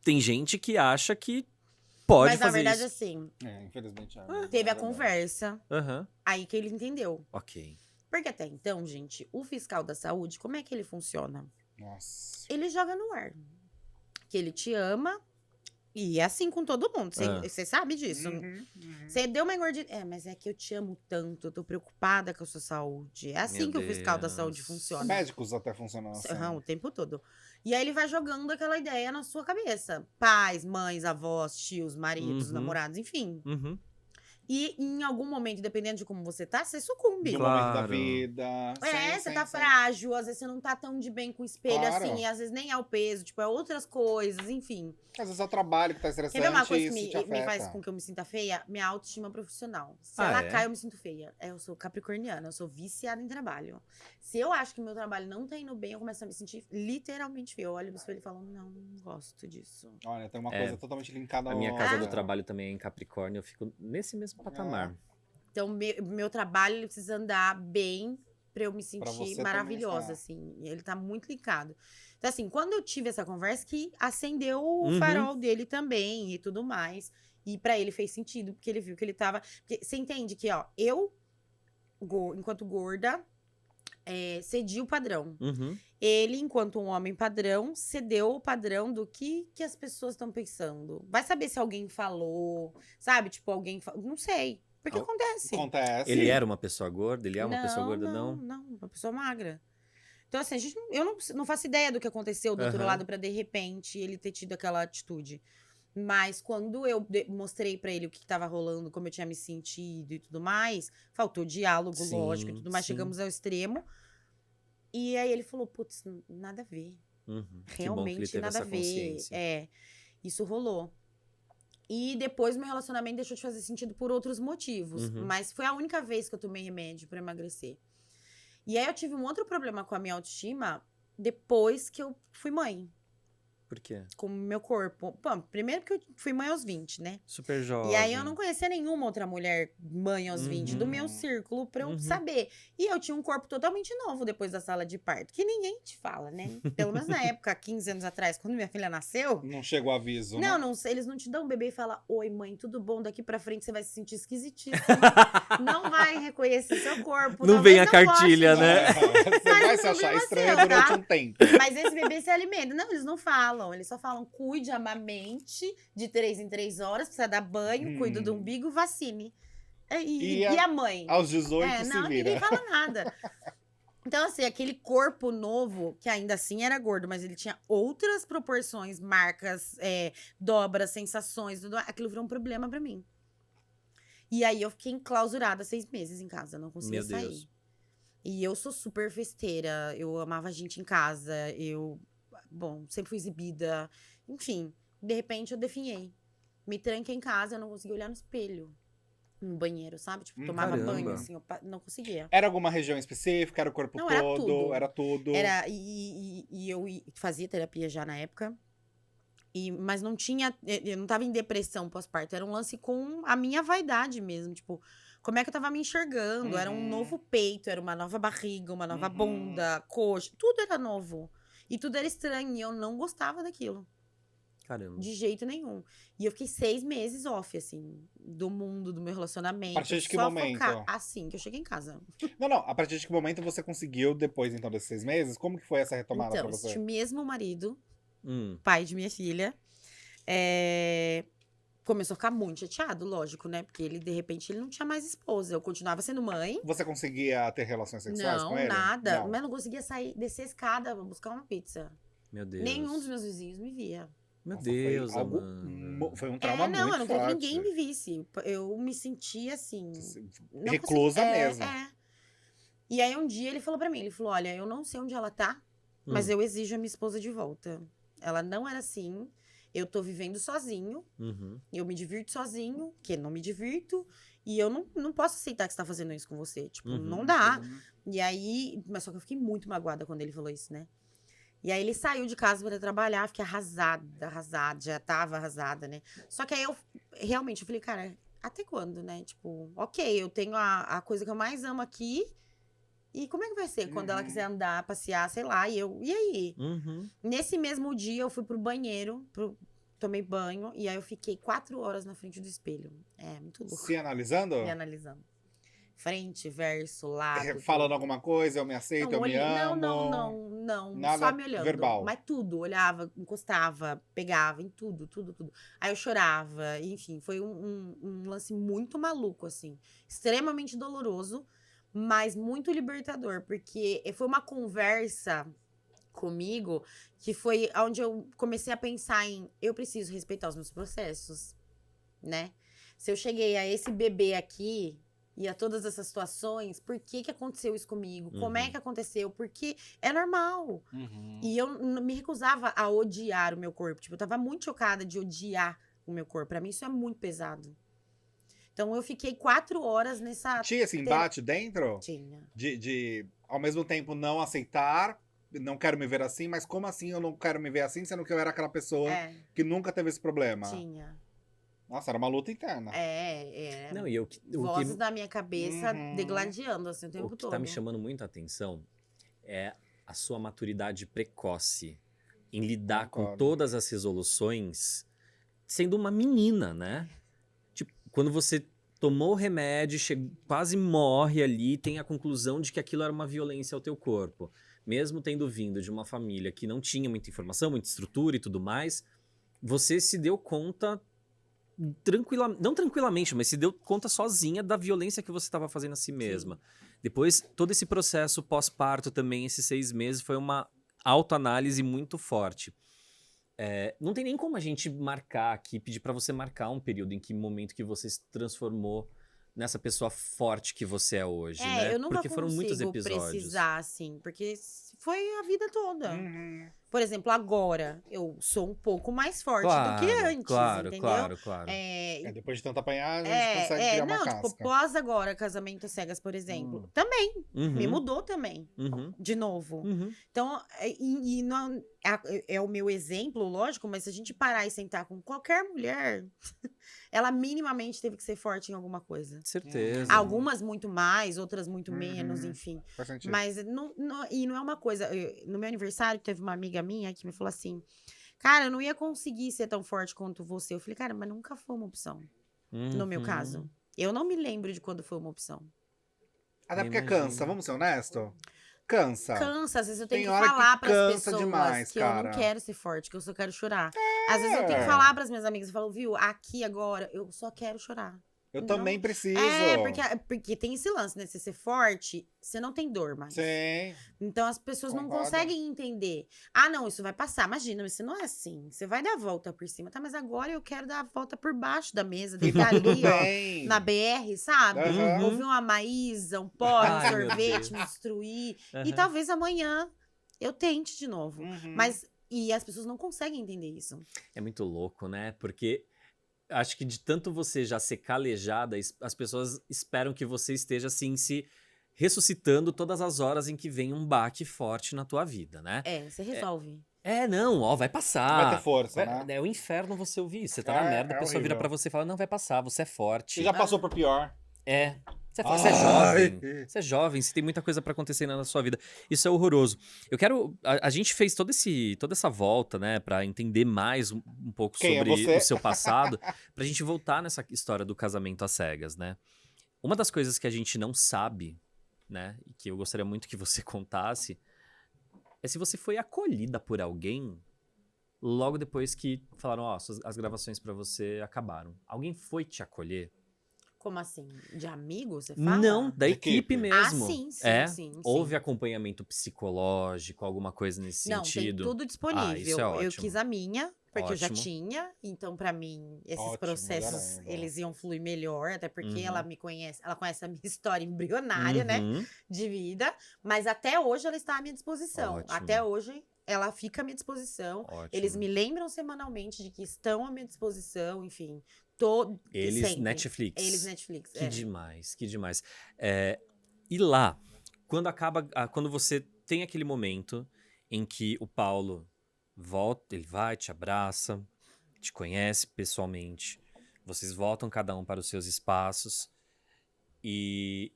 Speaker 1: Tem gente que acha que pode
Speaker 3: Mas na
Speaker 1: fazer
Speaker 3: verdade,
Speaker 1: isso.
Speaker 3: assim,
Speaker 2: Infelizmente.
Speaker 3: teve a conversa,
Speaker 1: Aham,
Speaker 3: aí que ele entendeu.
Speaker 1: ok.
Speaker 3: Porque até então, gente, o fiscal da saúde, como é que ele funciona?
Speaker 2: Nossa.
Speaker 3: Ele joga no ar. Que ele te ama. E é assim com todo mundo. Você sabe disso.
Speaker 2: Uhum.
Speaker 3: Você deu uma engordida. Mas é que eu te amo tanto. Eu tô preocupada com a sua saúde. É assim
Speaker 1: Meu
Speaker 3: que o fiscal da
Speaker 1: Deus.
Speaker 3: saúde funciona.
Speaker 2: Médicos até funcionam assim.
Speaker 3: Aham, o tempo todo. E aí ele vai jogando aquela ideia na sua cabeça. Pais, mães, avós, tios, maridos,
Speaker 1: Uhum.
Speaker 3: namorados, enfim.
Speaker 1: Uhum.
Speaker 3: E em algum momento, dependendo de como você tá, você sucumbe.
Speaker 2: De um momento da
Speaker 1: Claro.
Speaker 2: vida.
Speaker 3: Você tá frágil, às vezes você não tá tão de bem com o espelho
Speaker 2: Claro.
Speaker 3: assim, e às vezes nem é o peso, tipo, é outras coisas, enfim.
Speaker 2: Às vezes é o trabalho que tá estressante.
Speaker 3: Quer ver uma coisa
Speaker 2: isso
Speaker 3: que
Speaker 2: te
Speaker 3: me
Speaker 2: afeta.
Speaker 3: faz com que eu me sinta feia? Minha autoestima profissional. Se
Speaker 1: Ah,
Speaker 3: ela
Speaker 1: é?
Speaker 3: cai, eu me sinto feia. Eu sou capricorniana, eu sou viciada em trabalho. Se eu acho que meu trabalho não tá indo bem, eu começo a me sentir literalmente feia. Eu olho no espelho e falo, não gosto disso.
Speaker 2: Olha, tem uma
Speaker 1: É.
Speaker 2: coisa totalmente linkada
Speaker 1: A
Speaker 2: ao...
Speaker 1: minha casa
Speaker 3: Ah.
Speaker 1: do trabalho também é em Capricórnio, eu fico nesse mesmo patamar.
Speaker 3: Então, meu trabalho ele precisa andar bem pra eu me
Speaker 2: você
Speaker 3: sentir
Speaker 2: também,
Speaker 3: maravilhosa,
Speaker 2: tá.
Speaker 3: assim. E ele tá muito linkado. Então, assim, quando eu tive essa conversa, que acendeu o
Speaker 1: Uhum.
Speaker 3: farol dele também e tudo mais. E pra ele fez sentido, porque ele viu que ele tava... Porque você entende que, ó, eu, enquanto gorda, cedi o padrão.
Speaker 1: Uhum.
Speaker 3: Ele, enquanto um homem padrão, cedeu o padrão do que as pessoas estão pensando. Vai saber se alguém falou, sabe? Tipo, alguém... Não sei. Porque acontece.
Speaker 2: Acontece.
Speaker 1: Ele era uma pessoa gorda? Ele é uma pessoa gorda, não?
Speaker 3: Não, uma pessoa magra. Então, assim, eu não faço ideia do que aconteceu do outro
Speaker 1: Aham.
Speaker 3: lado pra, de repente, ele ter tido aquela atitude. Mas quando eu mostrei pra ele o que tava rolando, como eu tinha me sentido e tudo mais, faltou diálogo,
Speaker 1: Sim,
Speaker 3: lógico, e tudo mais,
Speaker 1: sim.
Speaker 3: chegamos ao extremo. E aí ele falou, putz, nada a ver.
Speaker 1: Uhum. Que bom que ele
Speaker 3: Realmente
Speaker 1: teve
Speaker 3: nada
Speaker 1: essa
Speaker 3: a ver.
Speaker 1: consciência.
Speaker 3: Isso rolou. E depois meu relacionamento deixou de fazer sentido por outros motivos.
Speaker 1: Uhum.
Speaker 3: Mas foi a única vez que eu tomei remédio pra emagrecer. E aí eu tive um outro problema com a minha autoestima depois que eu fui mãe.
Speaker 1: Por quê?
Speaker 3: Com o meu corpo. Bom, primeiro porque eu fui mãe aos 20, né?
Speaker 1: Super jovem.
Speaker 3: E aí eu não conhecia nenhuma outra mulher mãe aos 20 do meu círculo pra eu saber. E eu tinha um corpo totalmente novo depois da sala de parto, que ninguém te fala, né? Pelo menos na época, 15 anos atrás, quando minha filha nasceu.
Speaker 2: Não chegou aviso, né?
Speaker 3: Não, eles não te dão um bebê e falam: oi, mãe, tudo bom? Daqui pra frente você vai se sentir esquisitíssimo. Não vai reconhecer seu corpo.
Speaker 1: Não
Speaker 3: talvez
Speaker 1: vem a
Speaker 3: não
Speaker 1: cartilha,
Speaker 3: goste,
Speaker 1: né?
Speaker 2: Você vai
Speaker 3: Mas
Speaker 2: se
Speaker 3: não
Speaker 2: achar
Speaker 3: problema
Speaker 2: estranha
Speaker 3: seu,
Speaker 2: durante
Speaker 3: tá?
Speaker 2: um tempo.
Speaker 3: Mas esse bebê se alimenta. Não, eles não falam. Eles só falam: cuide, amamente, de 3 em 3 horas, precisa dar banho, cuida do umbigo, vacine. E a mãe?
Speaker 2: Aos 18 se
Speaker 3: Não,
Speaker 2: vira.
Speaker 3: ninguém fala nada. Então, assim, aquele corpo novo, que ainda assim era gordo, mas ele tinha outras proporções, marcas, dobras, sensações, tudo, aquilo virou um problema pra mim. E aí eu fiquei enclausurada 6 meses em casa, não conseguia
Speaker 1: Meu
Speaker 3: sair.
Speaker 1: Deus.
Speaker 3: E eu sou super festeira, eu amava gente em casa, sempre fui exibida. Enfim, de repente eu definhei. Me tranquei em casa, eu não conseguia olhar no espelho. No banheiro, sabe? Tipo, tomava
Speaker 1: Caramba.
Speaker 3: banho, assim, eu não conseguia.
Speaker 2: Era alguma região específica? Era o corpo
Speaker 3: Não,
Speaker 2: todo?
Speaker 3: era tudo.
Speaker 2: Era tudo?
Speaker 3: E eu fazia terapia já na época. Mas não tinha. Eu não tava em depressão pós-parto. Era um lance com a minha vaidade mesmo. Tipo, como é que eu tava me enxergando? Era um novo peito, era uma nova barriga, uma nova bunda, coxa. Tudo era novo. E tudo era estranho. E eu não gostava daquilo.
Speaker 1: Caramba.
Speaker 3: De jeito nenhum. E eu fiquei 6 meses off, assim, do mundo, do meu relacionamento.
Speaker 2: A partir de que
Speaker 3: só
Speaker 2: momento?
Speaker 3: Focar assim que eu cheguei em casa.
Speaker 2: Não, a partir de que momento você conseguiu, depois então desses 6 meses, como que foi essa retomada
Speaker 3: Então,
Speaker 2: pra você?
Speaker 3: esse mesmo marido,
Speaker 1: Hum.
Speaker 3: pai de minha filha, começou a ficar muito chateado, lógico, né? Porque ele, de repente, ele não tinha mais esposa. Eu continuava sendo mãe.
Speaker 2: Você conseguia ter relações sexuais
Speaker 3: Não,
Speaker 2: com ele?
Speaker 3: nada.
Speaker 2: Não.
Speaker 3: Mas não conseguia descer a escada, buscar uma pizza.
Speaker 1: Meu Deus.
Speaker 3: Nenhum dos meus vizinhos me via.
Speaker 1: Meu
Speaker 2: Nossa,
Speaker 1: Deus,
Speaker 2: foi, algo,
Speaker 1: Amanda.
Speaker 2: foi um trauma
Speaker 3: não,
Speaker 2: muito
Speaker 3: eu não queria que
Speaker 2: forte.
Speaker 3: ninguém me visse. Eu me sentia assim. não
Speaker 2: Reclusa
Speaker 3: consegui-
Speaker 2: mesmo.
Speaker 3: E aí um dia ele falou pra mim, ele falou: olha, eu não sei onde ela tá, mas eu exijo a minha esposa de volta. Ela não era assim. Eu tô vivendo sozinho.
Speaker 1: Uhum.
Speaker 3: Eu me divirto sozinho, que não me divirto. E eu não posso aceitar que você tá fazendo isso com você. Tipo, não dá. E aí, mas só que eu fiquei muito magoada quando ele falou isso, né? E aí ele saiu de casa para trabalhar, fiquei arrasada, já tava arrasada, né? Só que aí eu falei, cara, até quando, né? Tipo, ok, eu tenho a coisa que eu mais amo aqui. E como é que vai ser quando ela quiser andar, passear, sei lá, e aí?
Speaker 1: Uhum.
Speaker 3: Nesse mesmo dia eu fui pro banheiro, tomei banho, e aí eu fiquei 4 horas na frente do espelho. Muito louco.
Speaker 2: Se analisando?
Speaker 3: Me analisando. Frente, verso, lado.
Speaker 2: Falando alguma coisa, eu me aceito, eu me amo.
Speaker 3: Não.
Speaker 2: Nada
Speaker 3: Só me olhando.
Speaker 2: verbal.
Speaker 3: Mas tudo. Olhava, encostava, pegava em tudo. Aí eu chorava. Enfim, foi um lance muito maluco, assim. Extremamente doloroso, mas muito libertador. Porque foi uma conversa comigo que foi onde eu comecei a pensar em... Eu preciso respeitar os meus processos, né? Se eu cheguei a esse bebê aqui... E a todas essas situações, por que aconteceu isso comigo? Como é que aconteceu? Porque é normal. E eu me recusava a odiar o meu corpo. Tipo, eu tava muito chocada de odiar o meu corpo. Pra mim, isso é muito pesado. Então, eu fiquei 4 horas nessa...
Speaker 2: Tinha esse embate dentro?
Speaker 3: Tinha.
Speaker 2: De, ao mesmo tempo, não aceitar, não quero me ver assim, mas como assim eu não quero me ver assim, sendo que eu era aquela pessoa que nunca teve esse problema?
Speaker 3: Tinha.
Speaker 2: Nossa, era uma luta interna.
Speaker 1: Não, e
Speaker 3: Vozes da minha cabeça degladiando, assim, o tempo
Speaker 1: o que
Speaker 3: todo.
Speaker 1: tá me chamando muito a atenção é a sua maturidade precoce em lidar com
Speaker 2: Concordo.
Speaker 1: todas as resoluções sendo uma menina, né? quando você tomou o remédio, quase morre ali, tem a conclusão de que aquilo era uma violência ao teu corpo. Mesmo tendo vindo de uma família que não tinha muita informação, muita estrutura e tudo mais, você se deu conta não tranquilamente, mas se deu conta sozinha da violência que você estava fazendo a si mesma. Depois, todo esse processo pós-parto também, esses 6 meses, foi uma autoanálise muito forte. Não tem nem como a gente marcar aqui, pedir pra você marcar um período em que momento que você se transformou nessa pessoa forte que você é hoje, né?
Speaker 3: Eu nunca
Speaker 1: Porque foram muitos
Speaker 3: consigo
Speaker 1: episódios.
Speaker 3: precisar, assim, porque foi a vida toda.
Speaker 2: Uhum.
Speaker 3: Por exemplo, agora, eu sou um pouco mais forte do que antes,
Speaker 1: claro,
Speaker 3: entendeu?
Speaker 1: claro.
Speaker 2: Depois de tanta apanhar, a gente consegue criar uma
Speaker 3: não,
Speaker 2: casca.
Speaker 3: tipo, pós agora, casamento às cegas, por exemplo, também, me mudou também, de novo. Então, e não, é o meu exemplo, lógico, mas se a gente parar e sentar com qualquer mulher, ela minimamente teve que ser forte em alguma coisa.
Speaker 1: Certeza.
Speaker 3: Algumas muito mais, outras muito menos, enfim.
Speaker 2: Faz sentido.
Speaker 3: Mas não é uma coisa. No meu aniversário, teve uma amiga minha que me falou assim: cara, eu não ia conseguir ser tão forte quanto você. Eu falei, cara, mas nunca foi uma opção. No meu caso. Eu não me lembro de quando foi uma opção.
Speaker 2: Até porque
Speaker 1: Imagino.
Speaker 2: cansa, vamos ser honestos? Cansa.
Speaker 3: Cansa, às vezes eu tenho
Speaker 2: Tem
Speaker 3: que
Speaker 2: hora que
Speaker 3: falar pras
Speaker 2: cansa
Speaker 3: pessoas
Speaker 2: demais,
Speaker 3: que eu
Speaker 2: cara.
Speaker 3: não quero ser forte, que eu só quero chorar. Às vezes eu tenho que falar pras minhas amigas, eu falo, viu, aqui agora, eu só quero chorar.
Speaker 2: Eu
Speaker 3: Não.
Speaker 2: também preciso.
Speaker 3: Porque tem esse lance, né? Se você ser forte, você não tem dor mais.
Speaker 2: Sim.
Speaker 3: Então as pessoas não
Speaker 2: Concordo.
Speaker 3: conseguem entender. Ah, não, isso vai passar. Imagina, mas você não é assim. Você vai dar a volta por cima, tá? Mas agora eu quero dar a volta por baixo da mesa, deitar
Speaker 2: Tudo
Speaker 3: ali, ó,
Speaker 2: bem.
Speaker 3: na BR, sabe?
Speaker 2: Aham.
Speaker 3: Ouvir uma Maísa, um porre, um
Speaker 1: Ai, meu
Speaker 3: sorvete,
Speaker 1: Deus.
Speaker 3: me destruir. E
Speaker 1: Aham.
Speaker 3: talvez amanhã eu tente de novo.
Speaker 2: Uhum.
Speaker 3: E as pessoas não conseguem entender isso.
Speaker 1: É muito louco, né? Porque acho que de tanto você já ser calejada, as pessoas esperam que você esteja assim se ressuscitando todas as horas em que vem um baque forte na tua vida, né?
Speaker 3: Você resolve.
Speaker 1: Não, ó, vai passar.
Speaker 2: Vai ter força, né?
Speaker 1: É o inferno você ouvir isso. Você tá na merda, a pessoa vira
Speaker 2: horrível.
Speaker 1: pra você e fala, não, vai passar, você é forte.
Speaker 2: Você já passou por pior.
Speaker 1: Você é jovem. Você é jovem, você tem muita coisa pra acontecer na sua vida. Isso é horroroso. Eu quero. A gente fez toda essa volta, né, pra entender mais um pouco
Speaker 2: Quem é
Speaker 1: sobre
Speaker 2: você?
Speaker 1: o seu passado, pra gente voltar nessa história do casamento às cegas, né? Uma das coisas que a gente não sabe, né, e que eu gostaria muito que você contasse, é se você foi acolhida por alguém logo depois que falaram, ó, as gravações pra você acabaram. Alguém foi te acolher?
Speaker 3: Como assim? De amigo, você fala?
Speaker 1: Não, da
Speaker 2: equipe.
Speaker 1: equipe mesmo.
Speaker 3: Ah, sim.
Speaker 1: Houve acompanhamento psicológico, alguma coisa nesse
Speaker 3: Não,
Speaker 1: sentido?
Speaker 3: tem tudo disponível.
Speaker 1: isso é
Speaker 3: Eu
Speaker 1: ótimo.
Speaker 3: quis a minha, porque eu já
Speaker 1: Ótimo.
Speaker 3: tinha. Então, pra mim, esses
Speaker 2: Ótimo,
Speaker 3: processos,
Speaker 2: caramba.
Speaker 3: eles iam fluir melhor. Até porque
Speaker 1: Uhum.
Speaker 3: ela me conhece, ela conhece a minha história embrionária, né?
Speaker 1: Uhum.
Speaker 3: De vida. Mas até hoje ela está à minha disposição.
Speaker 1: Ótimo.
Speaker 3: Até hoje ela fica à minha disposição.
Speaker 1: Ótimo.
Speaker 3: Eles me lembram semanalmente de que estão à minha disposição, enfim.
Speaker 1: Eles
Speaker 3: sempre.
Speaker 1: Netflix.
Speaker 3: Eles Netflix.
Speaker 1: Que demais, que demais. E lá, quando você tem aquele momento em que o Paulo volta, ele vai, te abraça, te conhece pessoalmente, vocês voltam cada um para os seus espaços e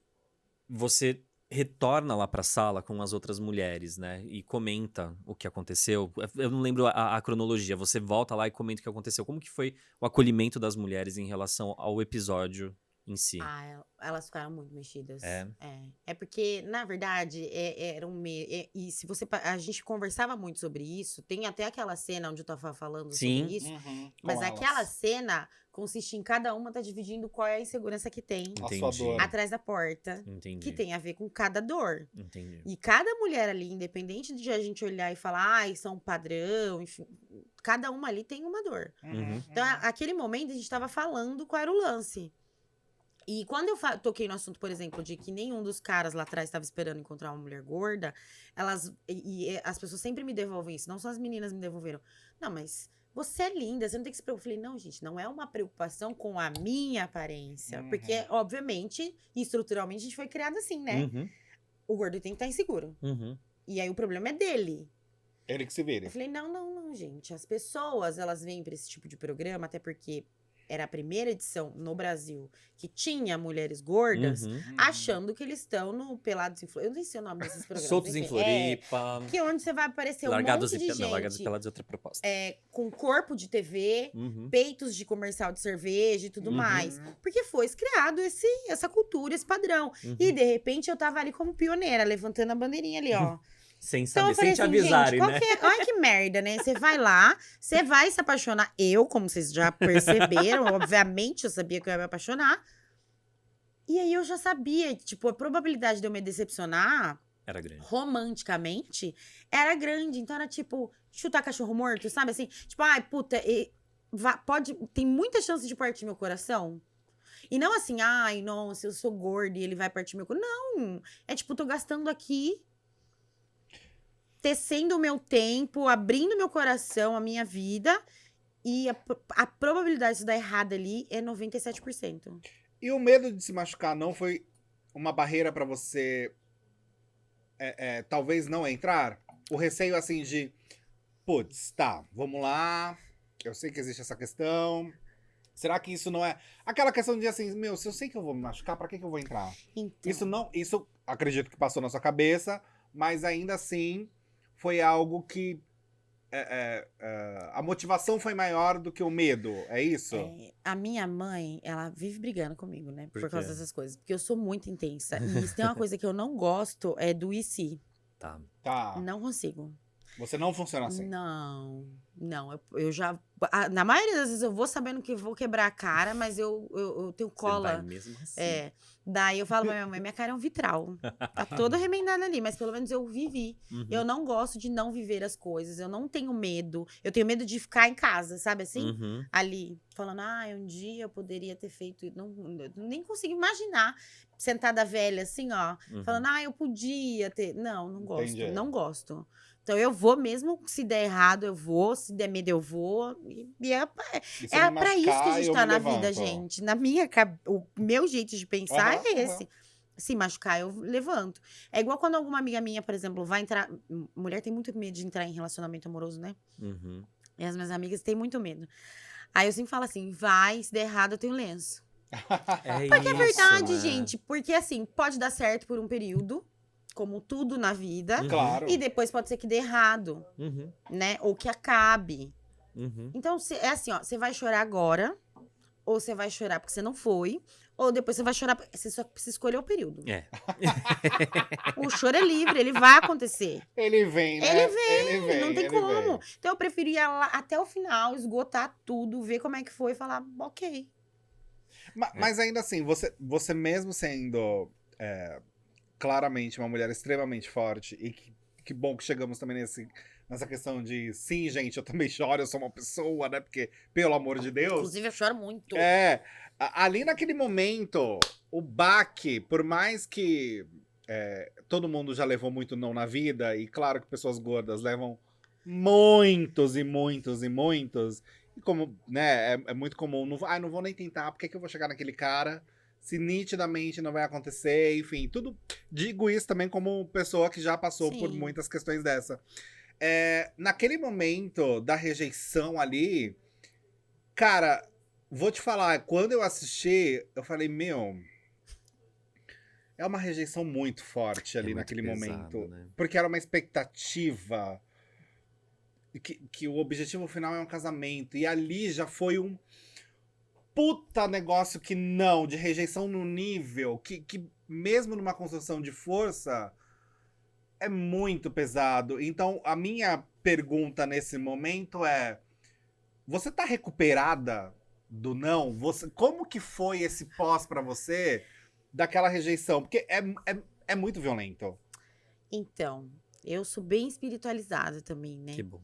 Speaker 1: você retorna lá para a sala com as outras mulheres, né? E comenta o que aconteceu. Eu não lembro a cronologia. Você volta lá e comenta o que aconteceu. Como que foi o acolhimento das mulheres em relação ao episódio em si?
Speaker 3: Elas ficaram muito mexidas.
Speaker 1: É?
Speaker 3: É porque, na verdade, era e se você... A gente conversava muito sobre isso. Tem até aquela cena onde eu tava falando
Speaker 1: Sim.
Speaker 3: sobre isso.
Speaker 2: Uhum,
Speaker 3: Mas
Speaker 2: com
Speaker 3: aquela
Speaker 2: elas.
Speaker 3: cena consiste em cada uma tá dividindo qual é a insegurança que tem
Speaker 2: A sua
Speaker 1: Entendi.
Speaker 2: dor.
Speaker 3: atrás da porta.
Speaker 1: Entendi.
Speaker 3: Que tem a ver com cada dor.
Speaker 1: Entendi.
Speaker 3: E cada mulher ali, independente de a gente olhar e falar, isso é um padrão, enfim, cada uma ali tem uma dor.
Speaker 1: Uhum.
Speaker 3: Então, aquele momento, a gente tava falando qual era o lance. E quando eu toquei no assunto, por exemplo, de que nenhum dos caras lá atrás estava esperando encontrar uma mulher gorda, as pessoas sempre me devolvem isso. Não só as meninas me devolveram. Não, mas você é linda, você não tem que se preocupar. Eu falei, não, gente, não é uma preocupação com a minha aparência.
Speaker 2: Uhum.
Speaker 3: Porque, obviamente, e estruturalmente, a gente foi criado assim, né?
Speaker 1: Uhum.
Speaker 3: O gordo tem que estar inseguro.
Speaker 1: Uhum.
Speaker 3: E aí o problema é dele.
Speaker 2: Ele que se vire.
Speaker 3: Eu falei, não, gente. As pessoas, elas vêm pra esse tipo de programa, até porque era a primeira edição no Brasil que tinha mulheres gordas,
Speaker 1: Uhum.
Speaker 3: achando que eles estão no Pelados em Floripa. Eu nem sei o nome desses programas.
Speaker 1: Soltos em
Speaker 3: enfim.
Speaker 1: Floripa.
Speaker 3: Que é onde você vai aparecer
Speaker 1: Largados
Speaker 3: um monte de
Speaker 1: Não, Largados e
Speaker 3: gente
Speaker 1: Pelados é outra proposta.
Speaker 3: com corpo de TV,
Speaker 1: Uhum.
Speaker 3: peitos de comercial de cerveja e tudo
Speaker 1: Uhum.
Speaker 3: mais. Porque foi criado essa cultura, esse padrão.
Speaker 1: Uhum.
Speaker 3: E, de repente, eu tava ali como pioneira, levantando a bandeirinha ali, ó.
Speaker 1: Sem
Speaker 3: Então
Speaker 1: saber,
Speaker 3: eu falei
Speaker 1: sem te
Speaker 3: assim,
Speaker 1: avisarem,
Speaker 3: gente,
Speaker 1: né?
Speaker 3: olha que merda, né? Você vai lá, você vai se apaixonar. Eu, como vocês já perceberam, obviamente eu sabia que eu ia me apaixonar. E aí eu já sabia que, tipo, a probabilidade de eu me decepcionar
Speaker 1: Era grande.
Speaker 3: romanticamente era grande. Então era tipo, chutar cachorro morto, sabe? Assim, tipo, ai, puta, tem muita chance de partir meu coração. E não assim, ai, nossa, eu sou gorda e ele vai partir meu coração. Não, é tipo, tô gastando aqui, tecendo o meu tempo, abrindo meu coração, a minha vida, e a probabilidade de isso dar errado ali é 97%.
Speaker 2: E o medo de se machucar não foi uma barreira pra você, talvez não entrar? O receio, assim, de, putz, tá, vamos lá, eu sei que existe essa questão, será que isso não é... Aquela questão de, assim, meu, se eu sei que eu vou me machucar, pra que eu vou entrar?
Speaker 3: Então,
Speaker 2: Isso acredito que passou na sua cabeça, mas ainda assim foi algo que a motivação foi maior do que o medo, é isso?
Speaker 3: a minha mãe, ela vive brigando comigo, né?
Speaker 1: Por
Speaker 3: Por causa
Speaker 1: quê?
Speaker 3: dessas coisas. Porque eu sou muito intensa. E se tem uma coisa que eu não gosto, é do e se.
Speaker 1: Tá.
Speaker 2: Tá,
Speaker 3: Não consigo.
Speaker 2: você não funciona assim.
Speaker 3: Não. Eu já... Na maioria das vezes eu vou sabendo que vou quebrar a cara, mas eu tenho
Speaker 1: Você vai
Speaker 3: cola.
Speaker 1: mesmo assim.
Speaker 3: Daí eu falo pra minha mãe, minha cara é um vitral. Tá toda remendada ali, mas pelo menos eu vivi.
Speaker 1: Uhum.
Speaker 3: Eu não gosto de não viver as coisas. Eu não tenho medo. Eu tenho medo de ficar em casa, sabe assim?
Speaker 1: Uhum.
Speaker 3: Ali, falando, um dia eu poderia ter feito isso. Eu nem consigo imaginar, sentada velha, assim, ó,
Speaker 1: Uhum.
Speaker 3: falando, eu podia ter. Não gosto,
Speaker 2: Entendi.
Speaker 3: não gosto. Então eu vou mesmo, se der errado, eu vou, se der medo, eu vou. E
Speaker 2: E se
Speaker 3: é
Speaker 2: eu me
Speaker 3: pra isso que a
Speaker 2: machucar,
Speaker 3: gente
Speaker 2: eu
Speaker 3: tá
Speaker 2: me
Speaker 3: na vida,
Speaker 2: levanto.
Speaker 3: gente. O meu jeito de pensar
Speaker 2: Aham,
Speaker 3: é esse. Se machucar, eu levanto. É igual quando alguma amiga minha, por exemplo, vai entrar. Mulher tem muito medo de entrar em relacionamento amoroso, né?
Speaker 1: Uhum.
Speaker 3: E as minhas amigas têm muito medo. Aí eu sempre falo assim: vai, se der errado, eu tenho lenço. Porque é verdade,
Speaker 1: né?
Speaker 3: gente. Porque assim, pode dar certo por um período, como tudo na vida.
Speaker 1: Uhum.
Speaker 2: Claro.
Speaker 3: E depois pode ser que dê errado,
Speaker 1: Uhum.
Speaker 3: né? Ou que acabe.
Speaker 1: Uhum.
Speaker 3: Então, é assim, ó. Você vai chorar agora, ou você vai chorar porque você não foi, ou depois você vai chorar porque você só precisa escolher o período.
Speaker 1: É.
Speaker 3: O choro é livre, ele vai acontecer.
Speaker 2: Ele vem, né?
Speaker 3: Ele vem, não tem
Speaker 2: ele
Speaker 3: como.
Speaker 2: vem.
Speaker 3: Então eu prefiro ir lá até o final, esgotar tudo, ver como é que foi e falar, ok.
Speaker 2: Mas ainda assim, você mesmo sendo claramente uma mulher extremamente forte, e que bom que chegamos também nessa questão de, sim, gente, eu também choro, eu sou uma pessoa, né? Porque, pelo amor de Deus.
Speaker 3: Inclusive, eu choro muito.
Speaker 2: Ali naquele momento, o baque, por mais que todo mundo já levou muito não na vida, e claro que pessoas gordas levam muitos e muitos e muitos, e como, né, é muito comum, não vou nem tentar, por que eu vou chegar naquele cara, se nitidamente não vai acontecer, enfim, tudo, digo isso também como pessoa que já passou por
Speaker 3: Sim.
Speaker 2: muitas questões dessa. Naquele momento da rejeição ali, cara, vou te falar, quando eu assisti, eu falei, meu, é uma rejeição muito forte ali
Speaker 1: muito
Speaker 2: naquele
Speaker 1: pesado,
Speaker 2: momento.
Speaker 1: né?
Speaker 2: Porque era uma expectativa. Que o objetivo final é um casamento. E ali já foi um puta negócio que não, de rejeição no nível, que mesmo numa construção de força, é muito pesado. Então, a minha pergunta nesse momento é, você tá recuperada do não? Como que foi esse pós pra você daquela rejeição? Porque é muito violento.
Speaker 3: Então, eu sou bem espiritualizada também, né?
Speaker 1: Que bom.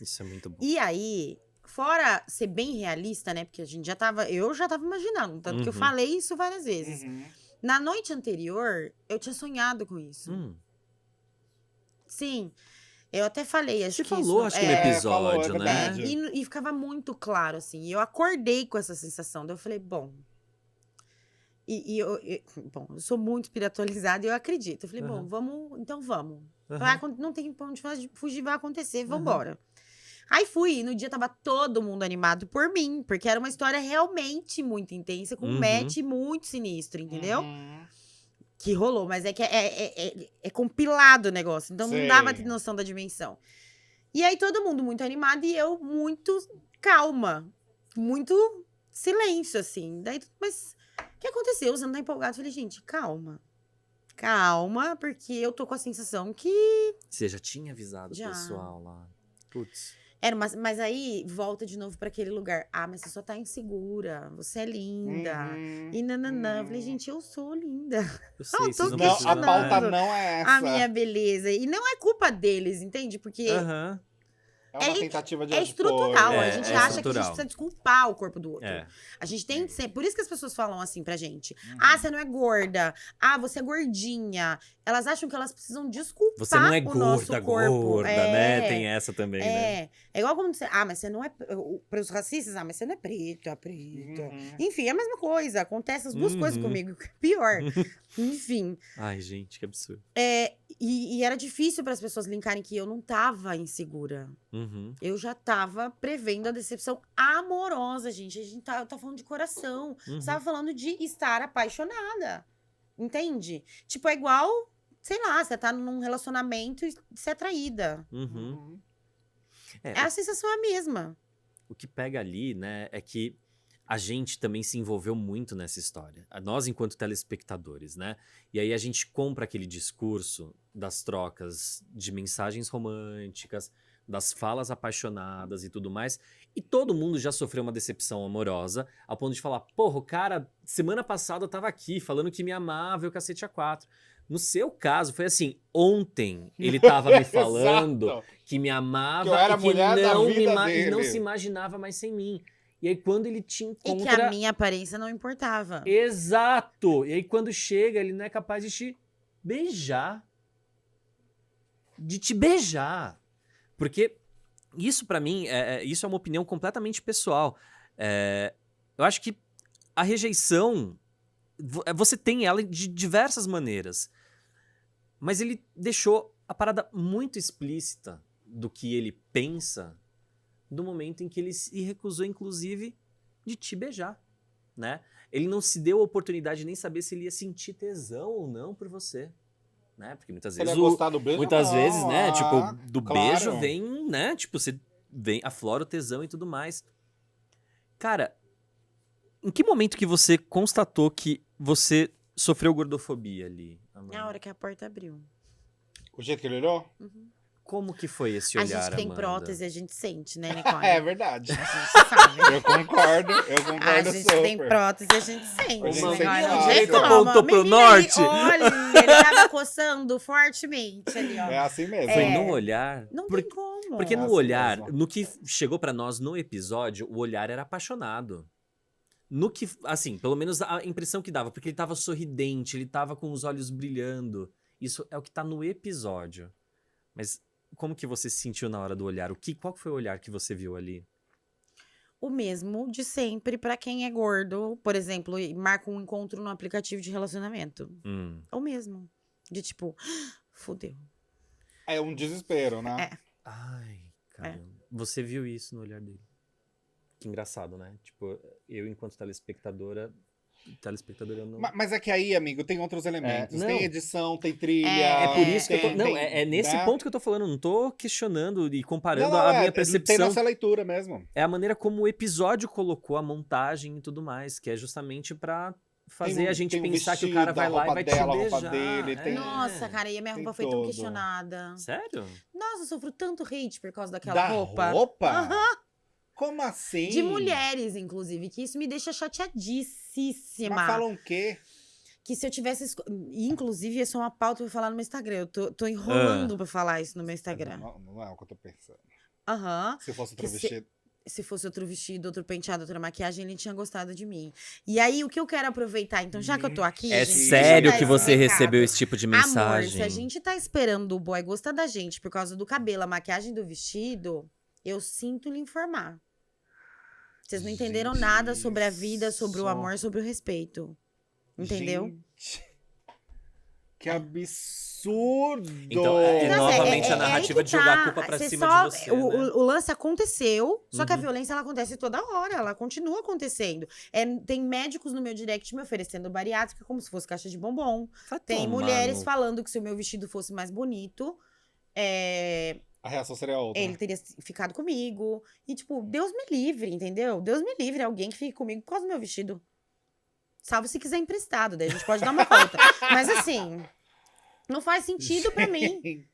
Speaker 1: Isso é muito bom.
Speaker 3: E aí, fora ser bem realista, né? Porque eu já tava imaginando, tanto que eu
Speaker 1: Uhum.
Speaker 3: falei isso várias vezes.
Speaker 2: Uhum.
Speaker 3: Na noite anterior, eu tinha sonhado com isso. Sim. Eu até falei, acho
Speaker 1: Você
Speaker 3: que
Speaker 1: falou,
Speaker 3: isso...
Speaker 1: acho que no
Speaker 2: falou,
Speaker 1: episódio, né?
Speaker 2: verdade.
Speaker 3: E ficava muito claro, assim. E eu acordei com essa sensação. Daí eu falei, bom... Bom, eu sou muito espiritualizada e eu acredito. Eu falei, bom,
Speaker 1: Aham.
Speaker 3: vamos, então vamos.
Speaker 1: Aham.
Speaker 3: Não tem pra onde fugir, vai acontecer, vambora. Aí fui, e no dia tava todo mundo animado por mim, porque era uma história realmente muito intensa, com um match muito sinistro, entendeu?
Speaker 2: Uhum.
Speaker 3: Que rolou, mas é que é compilado o negócio, então não dava pra ter
Speaker 2: Sei.
Speaker 3: noção da dimensão. E aí todo mundo muito animado e eu muito calma, muito silêncio, assim. Daí, mas o que aconteceu? Você não tá empolgado? Eu falei, gente, calma. Calma, porque eu tô com a sensação que
Speaker 1: Você já tinha avisado
Speaker 3: Já.
Speaker 1: o pessoal lá. Putz.
Speaker 3: era, mas aí volta de novo pra aquele lugar. Ah, mas você só tá insegura, você é linda.
Speaker 2: Uhum.
Speaker 3: E nananã. Eu falei,
Speaker 2: Uhum.
Speaker 3: gente, eu sou linda.
Speaker 1: Eu sei,
Speaker 3: tô
Speaker 1: vocês não
Speaker 2: Não, a
Speaker 1: precisam...
Speaker 2: pauta
Speaker 3: questionando
Speaker 2: não é essa.
Speaker 3: A minha beleza. E não é culpa deles, entende? Porque
Speaker 1: Aham.
Speaker 2: É uma tentativa de
Speaker 3: é estrutural.
Speaker 1: É,
Speaker 3: A gente
Speaker 1: é
Speaker 3: acha que a
Speaker 1: estrutural.
Speaker 3: gente precisa desculpar o corpo do outro.
Speaker 1: É.
Speaker 3: A gente tem que ser. Por isso que as pessoas falam assim pra gente.
Speaker 2: Uhum.
Speaker 3: Ah, você não é gorda. Ah, você é gordinha. Elas acham que elas precisam desculpar
Speaker 1: Você não é
Speaker 3: o nosso
Speaker 1: gorda,
Speaker 3: corpo.
Speaker 1: gorda, né? Tem essa também, né?
Speaker 3: É igual quando você. Ah, mas você não é. Para os racistas, mas você não é preta.
Speaker 2: Uhum.
Speaker 3: Enfim, é a mesma coisa. Acontece as duas coisas
Speaker 1: Uhum.
Speaker 3: comigo. Pior. Enfim.
Speaker 1: Ai, gente, que absurdo.
Speaker 3: E era difícil para as pessoas linkarem que eu não tava insegura.
Speaker 1: Uhum.
Speaker 3: Eu já tava prevendo a decepção amorosa, gente. A gente tá falando de coração.
Speaker 1: Uhum.
Speaker 3: Você tava falando de estar apaixonada. Entende? Tipo, é igual, sei lá, você tá num relacionamento e ser atraída.
Speaker 1: Uhum.
Speaker 2: Uhum.
Speaker 1: É,
Speaker 3: A sensação é a mesma.
Speaker 1: o que pega ali, né, é que a gente também se envolveu muito nessa história. Nós, enquanto telespectadores, né? E aí a gente compra aquele discurso das trocas de mensagens românticas, das falas apaixonadas e tudo mais. E todo mundo já sofreu uma decepção amorosa, ao ponto de falar, porra, o cara, semana passada eu tava aqui falando que me amava e o cacete a quatro. No seu caso, foi assim, ontem ele tava me falando
Speaker 2: Exato.
Speaker 1: que me amava
Speaker 2: Que eu era
Speaker 1: e que
Speaker 2: mulher da
Speaker 1: não,
Speaker 2: vida
Speaker 1: e não
Speaker 2: dele.
Speaker 1: se imaginava mais sem mim. E aí quando ele te
Speaker 3: E que
Speaker 1: encontra...
Speaker 3: a minha aparência não importava.
Speaker 1: Exato! E aí quando chega, ele não é capaz de te beijar. De te beijar. Porque isso pra mim, isso é uma opinião completamente pessoal. Eu acho que a rejeição, você tem ela de diversas maneiras. Mas ele deixou a parada muito explícita do que ele pensa do momento em que ele se recusou, inclusive, de te beijar, né? Ele não se deu a oportunidade de nem saber se ele ia sentir tesão ou não por você, né? Porque muitas
Speaker 2: Ele
Speaker 1: vezes,
Speaker 2: ia gostar do beijo?
Speaker 1: muitas
Speaker 2: Não,
Speaker 1: vezes, né? Tipo, do
Speaker 2: claro.
Speaker 1: beijo vem, né? Tipo, você vem, aflora o tesão e tudo mais. Cara, em que momento que você constatou que você sofreu gordofobia ali, Amanda?
Speaker 3: Na hora que a porta abriu.
Speaker 2: O jeito que ele olhou?
Speaker 3: Uhum.
Speaker 1: Como que foi esse
Speaker 3: A
Speaker 1: olhar,
Speaker 3: gente tem
Speaker 1: Amanda?
Speaker 3: prótese, a gente sente, né, Nicole?
Speaker 2: É verdade.
Speaker 3: A gente sabe.
Speaker 2: Eu concordo
Speaker 3: A gente
Speaker 2: super.
Speaker 3: tem prótese, a gente sente.
Speaker 2: A gente
Speaker 3: né?
Speaker 2: sente
Speaker 3: Olha,
Speaker 2: nada.
Speaker 3: não tem
Speaker 2: Então,
Speaker 3: como.
Speaker 1: apontou pro
Speaker 3: Menina,
Speaker 1: norte.
Speaker 3: Olha, ele tava coçando fortemente ali, ó.
Speaker 2: É assim mesmo.
Speaker 1: Foi no olhar?
Speaker 3: Não
Speaker 1: Porque,
Speaker 3: tem como.
Speaker 1: porque no
Speaker 2: assim
Speaker 1: olhar,
Speaker 2: mesmo.
Speaker 1: no que chegou pra nós no episódio, o olhar era apaixonado. No que, assim, pelo menos a impressão que dava, porque ele tava sorridente, ele tava com os olhos brilhando. Isso é o que tá no episódio. Mas como que você se sentiu na hora do olhar? Qual que foi o olhar que você viu ali?
Speaker 3: O mesmo de sempre pra quem é gordo, por exemplo, e marca um encontro no aplicativo de relacionamento. É o mesmo. De tipo, fudeu.
Speaker 2: É um desespero, né?
Speaker 1: Ai, caramba. Você viu isso no olhar dele. Que engraçado, né? Tipo, eu enquanto telespectadora eu não...
Speaker 2: Mas é que aí, amigo, tem outros elementos.
Speaker 1: não.
Speaker 2: Tem edição, tem trilha.
Speaker 1: É por isso que eu tô...
Speaker 2: tem-
Speaker 1: Não,
Speaker 2: tem,
Speaker 1: é nesse
Speaker 2: né?
Speaker 1: ponto que eu tô falando. Não tô questionando e comparando
Speaker 2: Não,
Speaker 1: a
Speaker 2: é,
Speaker 1: minha
Speaker 2: Tem
Speaker 1: percepção.
Speaker 2: nossa leitura mesmo.
Speaker 1: É a maneira como o episódio colocou a montagem e tudo mais, que é justamente pra fazer a gente
Speaker 2: tem um
Speaker 1: pensar que o
Speaker 2: vestido,
Speaker 1: cara vai
Speaker 2: a
Speaker 1: lá e
Speaker 2: roupa
Speaker 1: vai
Speaker 2: dela, a
Speaker 1: te
Speaker 2: roupa
Speaker 1: beijar.
Speaker 2: dele, tem-
Speaker 3: Nossa, cara, e a minha
Speaker 2: tem
Speaker 3: roupa foi tão
Speaker 2: todo.
Speaker 3: questionada.
Speaker 1: Sério?
Speaker 3: Nossa, eu sofro tanto hate por causa daquela
Speaker 2: Da
Speaker 3: roupa.
Speaker 2: roupa?
Speaker 3: Aham.
Speaker 2: Como assim?
Speaker 3: De mulheres, inclusive, que isso me deixa chateadíssima.
Speaker 2: Mas falam o quê?
Speaker 3: Que se eu tivesse. E, inclusive, isso é uma pauta pra eu falar no meu Instagram. Eu tô enrolando pra falar isso no meu Instagram.
Speaker 2: Não é o que eu tô pensando.
Speaker 3: Aham.
Speaker 2: Se fosse outro
Speaker 3: Que se-
Speaker 2: vestido.
Speaker 3: Se fosse outro vestido, outro penteado, outra maquiagem, ele tinha gostado de mim. E aí, o que eu quero aproveitar, então, já que eu tô aqui.
Speaker 1: É
Speaker 3: gente, deixa eu
Speaker 1: sério
Speaker 3: dar
Speaker 1: que
Speaker 3: esse
Speaker 1: você
Speaker 3: recado.
Speaker 1: recebeu esse tipo de mensagem?
Speaker 3: Amor, se a gente tá esperando o boy gostar da gente por causa do cabelo, a maquiagem do vestido, eu sinto lhe informar. Vocês não entenderam
Speaker 2: Gente,
Speaker 3: nada sobre a vida, sobre o
Speaker 2: isso.
Speaker 3: amor, sobre o respeito. Entendeu?
Speaker 2: Gente. Que absurdo!
Speaker 1: Então, é
Speaker 3: Então, assim,
Speaker 1: novamente a
Speaker 3: aí
Speaker 1: narrativa
Speaker 3: que
Speaker 1: de jogar a
Speaker 3: tá.
Speaker 1: culpa pra
Speaker 3: Você
Speaker 1: cima
Speaker 3: só-
Speaker 1: de você,
Speaker 3: o,
Speaker 1: né?
Speaker 3: o lance aconteceu, só que a
Speaker 1: Uhum.
Speaker 3: violência ela acontece toda hora, ela continua acontecendo. Tem médicos no meu direct me oferecendo bariátrica como se fosse caixa de bombom.
Speaker 1: Vai
Speaker 3: Tem
Speaker 1: tomar
Speaker 3: mulheres
Speaker 1: no-
Speaker 3: falando que se o meu vestido fosse mais bonito,
Speaker 2: A reação seria outra.
Speaker 3: ele teria ficado comigo. E, tipo, Deus me livre, entendeu? Deus me livre alguém que fique comigo por causa do meu vestido. Salvo se quiser emprestado, daí a gente pode dar uma volta. Mas assim, não faz sentido pra mim.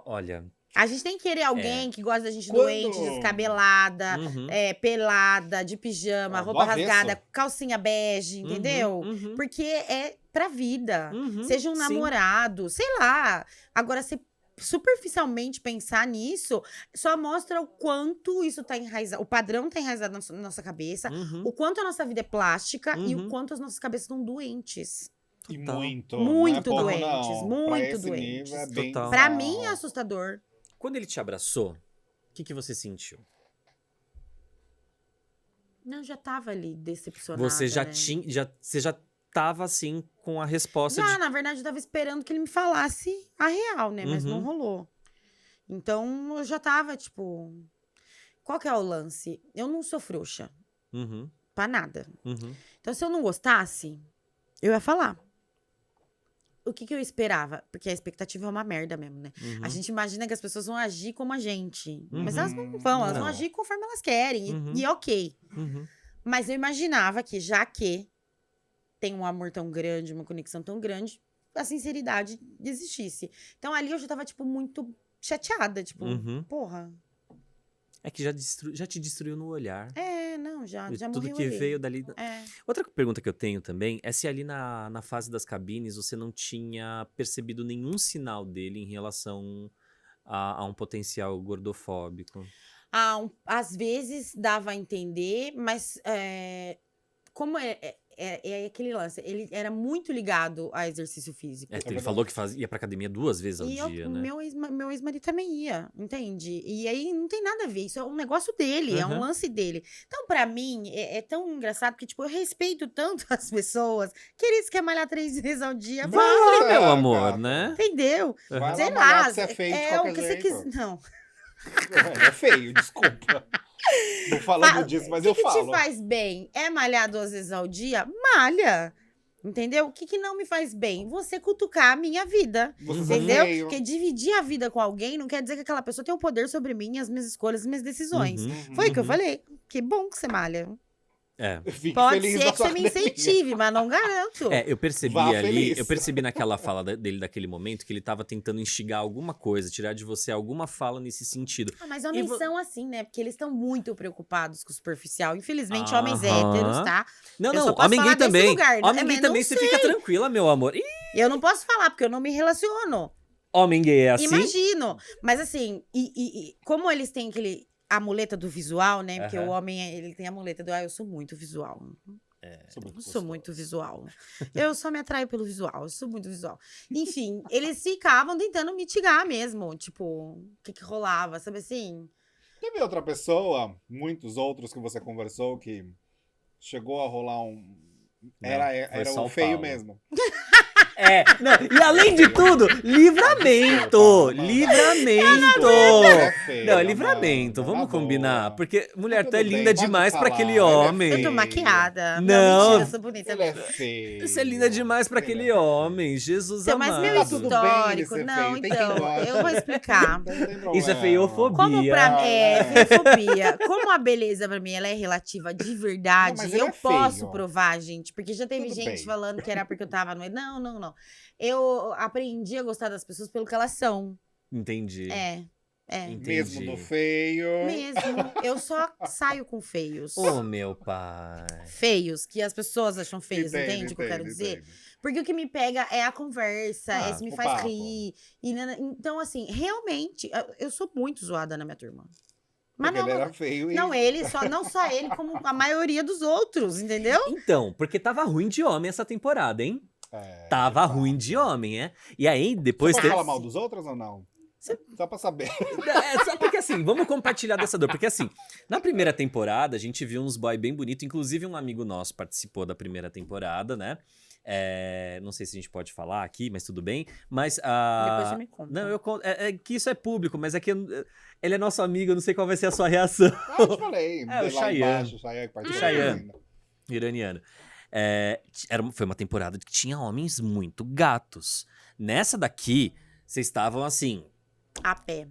Speaker 1: Olha.
Speaker 3: A gente tem que querer alguém que gosta da gente
Speaker 2: Quando-
Speaker 3: doente, descabelada,
Speaker 1: Uhum.
Speaker 3: pelada, de pijama,
Speaker 2: Ah, do
Speaker 3: roupa
Speaker 2: avesso.
Speaker 3: rasgada, calcinha bege, entendeu?
Speaker 1: Uhum.
Speaker 3: Porque é pra vida.
Speaker 1: Uhum.
Speaker 3: Seja um
Speaker 1: Sim.
Speaker 3: namorado, sei lá. Agora, se superficialmente pensar nisso, só mostra o quanto isso tá enraizado. O padrão tá enraizado na nossa cabeça.
Speaker 1: Uhum.
Speaker 3: O quanto a nossa vida é plástica e
Speaker 1: Uhum.
Speaker 3: o quanto as nossas cabeças estão doentes.
Speaker 2: E
Speaker 1: Total.
Speaker 2: muito.
Speaker 3: Muito
Speaker 2: não é pouco,
Speaker 3: doentes,
Speaker 2: não.
Speaker 3: muito
Speaker 2: Pra esse
Speaker 3: doentes.
Speaker 2: nível é bem
Speaker 1: Total.
Speaker 3: Pra
Speaker 2: bizarro.
Speaker 3: mim é assustador.
Speaker 1: Quando ele te abraçou, o que você sentiu?
Speaker 3: Não, já tava ali decepcionada.
Speaker 1: Você já
Speaker 3: né?
Speaker 1: tinha. Você já tava assim com a resposta
Speaker 3: Já,
Speaker 1: de.
Speaker 3: na verdade, eu tava esperando que ele me falasse a real, né? Mas não
Speaker 1: Uhum.
Speaker 3: rolou. Então, eu já tava, tipo... Qual que é o lance? Eu não sou frouxa.
Speaker 1: Uhum.
Speaker 3: Pra nada.
Speaker 1: Uhum.
Speaker 3: Então, se eu não gostasse, eu ia falar. O que eu esperava? Porque a expectativa é uma merda mesmo, né?
Speaker 1: Uhum.
Speaker 3: A gente imagina que as pessoas vão agir como a gente. Mas
Speaker 1: Uhum.
Speaker 3: elas não vão, elas vão
Speaker 1: Não.
Speaker 3: agir conforme elas querem.
Speaker 1: Uhum.
Speaker 3: E ok.
Speaker 1: Uhum.
Speaker 3: Mas eu imaginava que, já que tem um amor tão grande, uma conexão tão grande, a sinceridade existisse. Então ali eu já tava, tipo, muito chateada. Tipo,
Speaker 1: Uhum.
Speaker 3: porra.
Speaker 1: É que já te destruiu no olhar.
Speaker 3: Não, já
Speaker 1: Tudo
Speaker 3: morreu
Speaker 1: que
Speaker 3: ali.
Speaker 1: veio dali.
Speaker 3: É.
Speaker 1: Outra pergunta que eu tenho também é se ali na fase das cabines você não tinha percebido nenhum sinal dele em relação a um potencial gordofóbico.
Speaker 3: Às vezes dava a entender, mas como é aquele lance, ele era muito ligado a exercício físico.
Speaker 1: É, porque ele
Speaker 2: verdade.
Speaker 1: falou que ia pra academia 2 vezes ao
Speaker 3: E
Speaker 1: dia, né?
Speaker 3: meu ex-marido também ia, entende? E aí não tem nada a ver, isso é um negócio dele, é um
Speaker 1: Aham.
Speaker 3: lance dele. Então, pra mim, é tão engraçado que, tipo, eu respeito tanto as pessoas que eles querem malhar 3 vezes ao dia,
Speaker 1: Vale,
Speaker 2: Ah,
Speaker 1: meu amor,
Speaker 2: gata.
Speaker 1: né?
Speaker 3: entendeu?
Speaker 2: Vai
Speaker 3: Sei
Speaker 2: lá malhar
Speaker 3: lá,
Speaker 2: que você é feio de
Speaker 3: o
Speaker 2: qualquer
Speaker 3: que você
Speaker 2: jeito.
Speaker 3: quiser. Não.
Speaker 2: É feio, desculpa. Tô falando disso, mas eu
Speaker 3: O que
Speaker 2: falo.
Speaker 3: te faz bem? É malhar 2 vezes ao dia? Malha! Entendeu? O que não me faz bem? Você cutucar a minha vida.
Speaker 2: Você é
Speaker 3: Entendeu?
Speaker 2: feio.
Speaker 3: Porque dividir a vida com alguém não quer dizer que aquela pessoa tem o poder sobre mim, as minhas escolhas, as minhas decisões.
Speaker 1: Uhum.
Speaker 3: Foi o que eu
Speaker 1: Uhum.
Speaker 3: falei. Que bom que você malha.
Speaker 1: É.
Speaker 2: Fique
Speaker 3: Pode
Speaker 2: feliz
Speaker 3: ser
Speaker 2: na
Speaker 3: que
Speaker 2: sua
Speaker 3: você me
Speaker 2: academia.
Speaker 3: incentive, mas não garanto.
Speaker 1: Eu percebi
Speaker 2: Vá
Speaker 1: ali,
Speaker 2: feliz.
Speaker 1: eu percebi naquela fala dele daquele momento que ele tava tentando instigar alguma coisa, tirar de você alguma fala nesse sentido.
Speaker 3: Mas homens
Speaker 1: vo-
Speaker 3: são assim, né? Porque eles estão muito preocupados com o superficial. Infelizmente,
Speaker 1: Aham.
Speaker 3: homens héteros, tá?
Speaker 1: Não,
Speaker 3: Eu só
Speaker 1: não,
Speaker 3: posso
Speaker 1: homem
Speaker 3: falar
Speaker 1: gay
Speaker 3: desse
Speaker 1: também.
Speaker 3: lugar, né?
Speaker 1: Homem gay
Speaker 3: Mas
Speaker 1: também,
Speaker 3: não
Speaker 1: você fica tranquila, meu amor. Ih,
Speaker 3: Eu não posso falar, porque eu não me relaciono.
Speaker 1: homem gay é assim?
Speaker 3: Imagino. Mas assim, e como eles têm a muleta do visual, né? Porque
Speaker 1: Aham.
Speaker 3: o homem, ele tem a muleta do, eu sou muito visual. Eu sou muito visual. Eu só me atraio pelo visual, eu sou muito visual. Enfim, eles ficavam tentando mitigar mesmo, tipo, o que rolava, sabe assim?
Speaker 2: Teve outra pessoa, muitos outros que você conversou, que chegou a rolar um...
Speaker 1: Não,
Speaker 2: Era
Speaker 1: foi só
Speaker 2: o
Speaker 1: o
Speaker 2: feio
Speaker 1: Paulo.
Speaker 2: mesmo.
Speaker 1: Não, e além de tudo, livramento!
Speaker 2: Desculpa,
Speaker 1: Livramento!
Speaker 2: É feio,
Speaker 1: Não, é livramento,
Speaker 2: mano,
Speaker 1: vamos
Speaker 2: na boa.
Speaker 1: combinar. Porque mulher,
Speaker 2: Tudo
Speaker 1: tu é
Speaker 2: bem,
Speaker 1: linda
Speaker 2: pode
Speaker 1: demais pra
Speaker 2: falar,
Speaker 1: aquele
Speaker 2: ele é
Speaker 1: homem.
Speaker 3: Eu tô
Speaker 2: feio.
Speaker 3: maquiada.
Speaker 1: Não.
Speaker 3: Mentira, eu sou bonita.
Speaker 2: Ele é feio.
Speaker 1: Você é linda demais pra
Speaker 2: Ele
Speaker 1: aquele
Speaker 2: é
Speaker 1: homem. Jesus
Speaker 3: Então, mas
Speaker 1: amado.
Speaker 3: meu
Speaker 2: Tá tudo bem ele
Speaker 3: histórico,
Speaker 2: ser
Speaker 3: não,
Speaker 2: feio, tem
Speaker 3: então,
Speaker 2: quem gosta.
Speaker 3: eu vou explicar.
Speaker 2: Não tem problema.
Speaker 1: Isso é feiofobia.
Speaker 3: Como pra
Speaker 2: É.
Speaker 3: feiofobia. Como a beleza pra mim ela é relativa de verdade,
Speaker 2: Não, mas ele
Speaker 3: eu
Speaker 2: é
Speaker 3: posso
Speaker 2: feio.
Speaker 3: provar, gente. Porque já teve
Speaker 2: Tudo
Speaker 3: gente
Speaker 2: bem.
Speaker 3: falando que era porque eu tava no. Não. Eu aprendi a gostar das pessoas pelo que elas são.
Speaker 1: Entendi.
Speaker 2: Mesmo
Speaker 1: Entendi.
Speaker 2: do feio.
Speaker 3: Mesmo. Eu só saio com feios.
Speaker 1: Ô, meu pai.
Speaker 3: Feios, que as pessoas acham feios,
Speaker 2: Entendo,
Speaker 3: entende o que eu quero dizer?
Speaker 2: entendo.
Speaker 3: Porque o que me pega é a conversa,
Speaker 1: Ah,
Speaker 3: se me
Speaker 2: o
Speaker 3: faz
Speaker 2: papo.
Speaker 3: rir. Então, assim, realmente, eu sou muito zoada na minha turma. Mas
Speaker 2: Porque
Speaker 3: não,
Speaker 2: ele era feio e...
Speaker 3: não só ele, como a maioria dos outros, entendeu?
Speaker 1: Então, porque tava ruim de homem essa temporada, hein?
Speaker 2: É,
Speaker 1: Tava
Speaker 2: tá.
Speaker 1: ruim de homem, é? E aí, depois
Speaker 2: Você
Speaker 1: teve...
Speaker 2: fala mal dos outros ou não? Só pra saber.
Speaker 1: Só porque assim, vamos compartilhar dessa dor. Porque assim, na primeira temporada, a gente viu uns boy bem bonito. Inclusive, um amigo nosso participou da primeira temporada, né? Não sei se a gente pode falar aqui, mas tudo bem. Mas
Speaker 3: Depois você me conta.
Speaker 1: Não, eu conto. Que isso é público, mas é que ele é nosso amigo, eu não sei qual vai ser a sua reação.
Speaker 2: Eu te falei.
Speaker 1: O
Speaker 2: lá
Speaker 1: Chayanne.
Speaker 2: embaixo, o Chayanne que participou
Speaker 1: Chayanne.
Speaker 2: ainda.
Speaker 1: Iraniano. Foi uma temporada que tinha homens muito gatos. Nessa daqui, vocês estavam assim.
Speaker 3: A pé.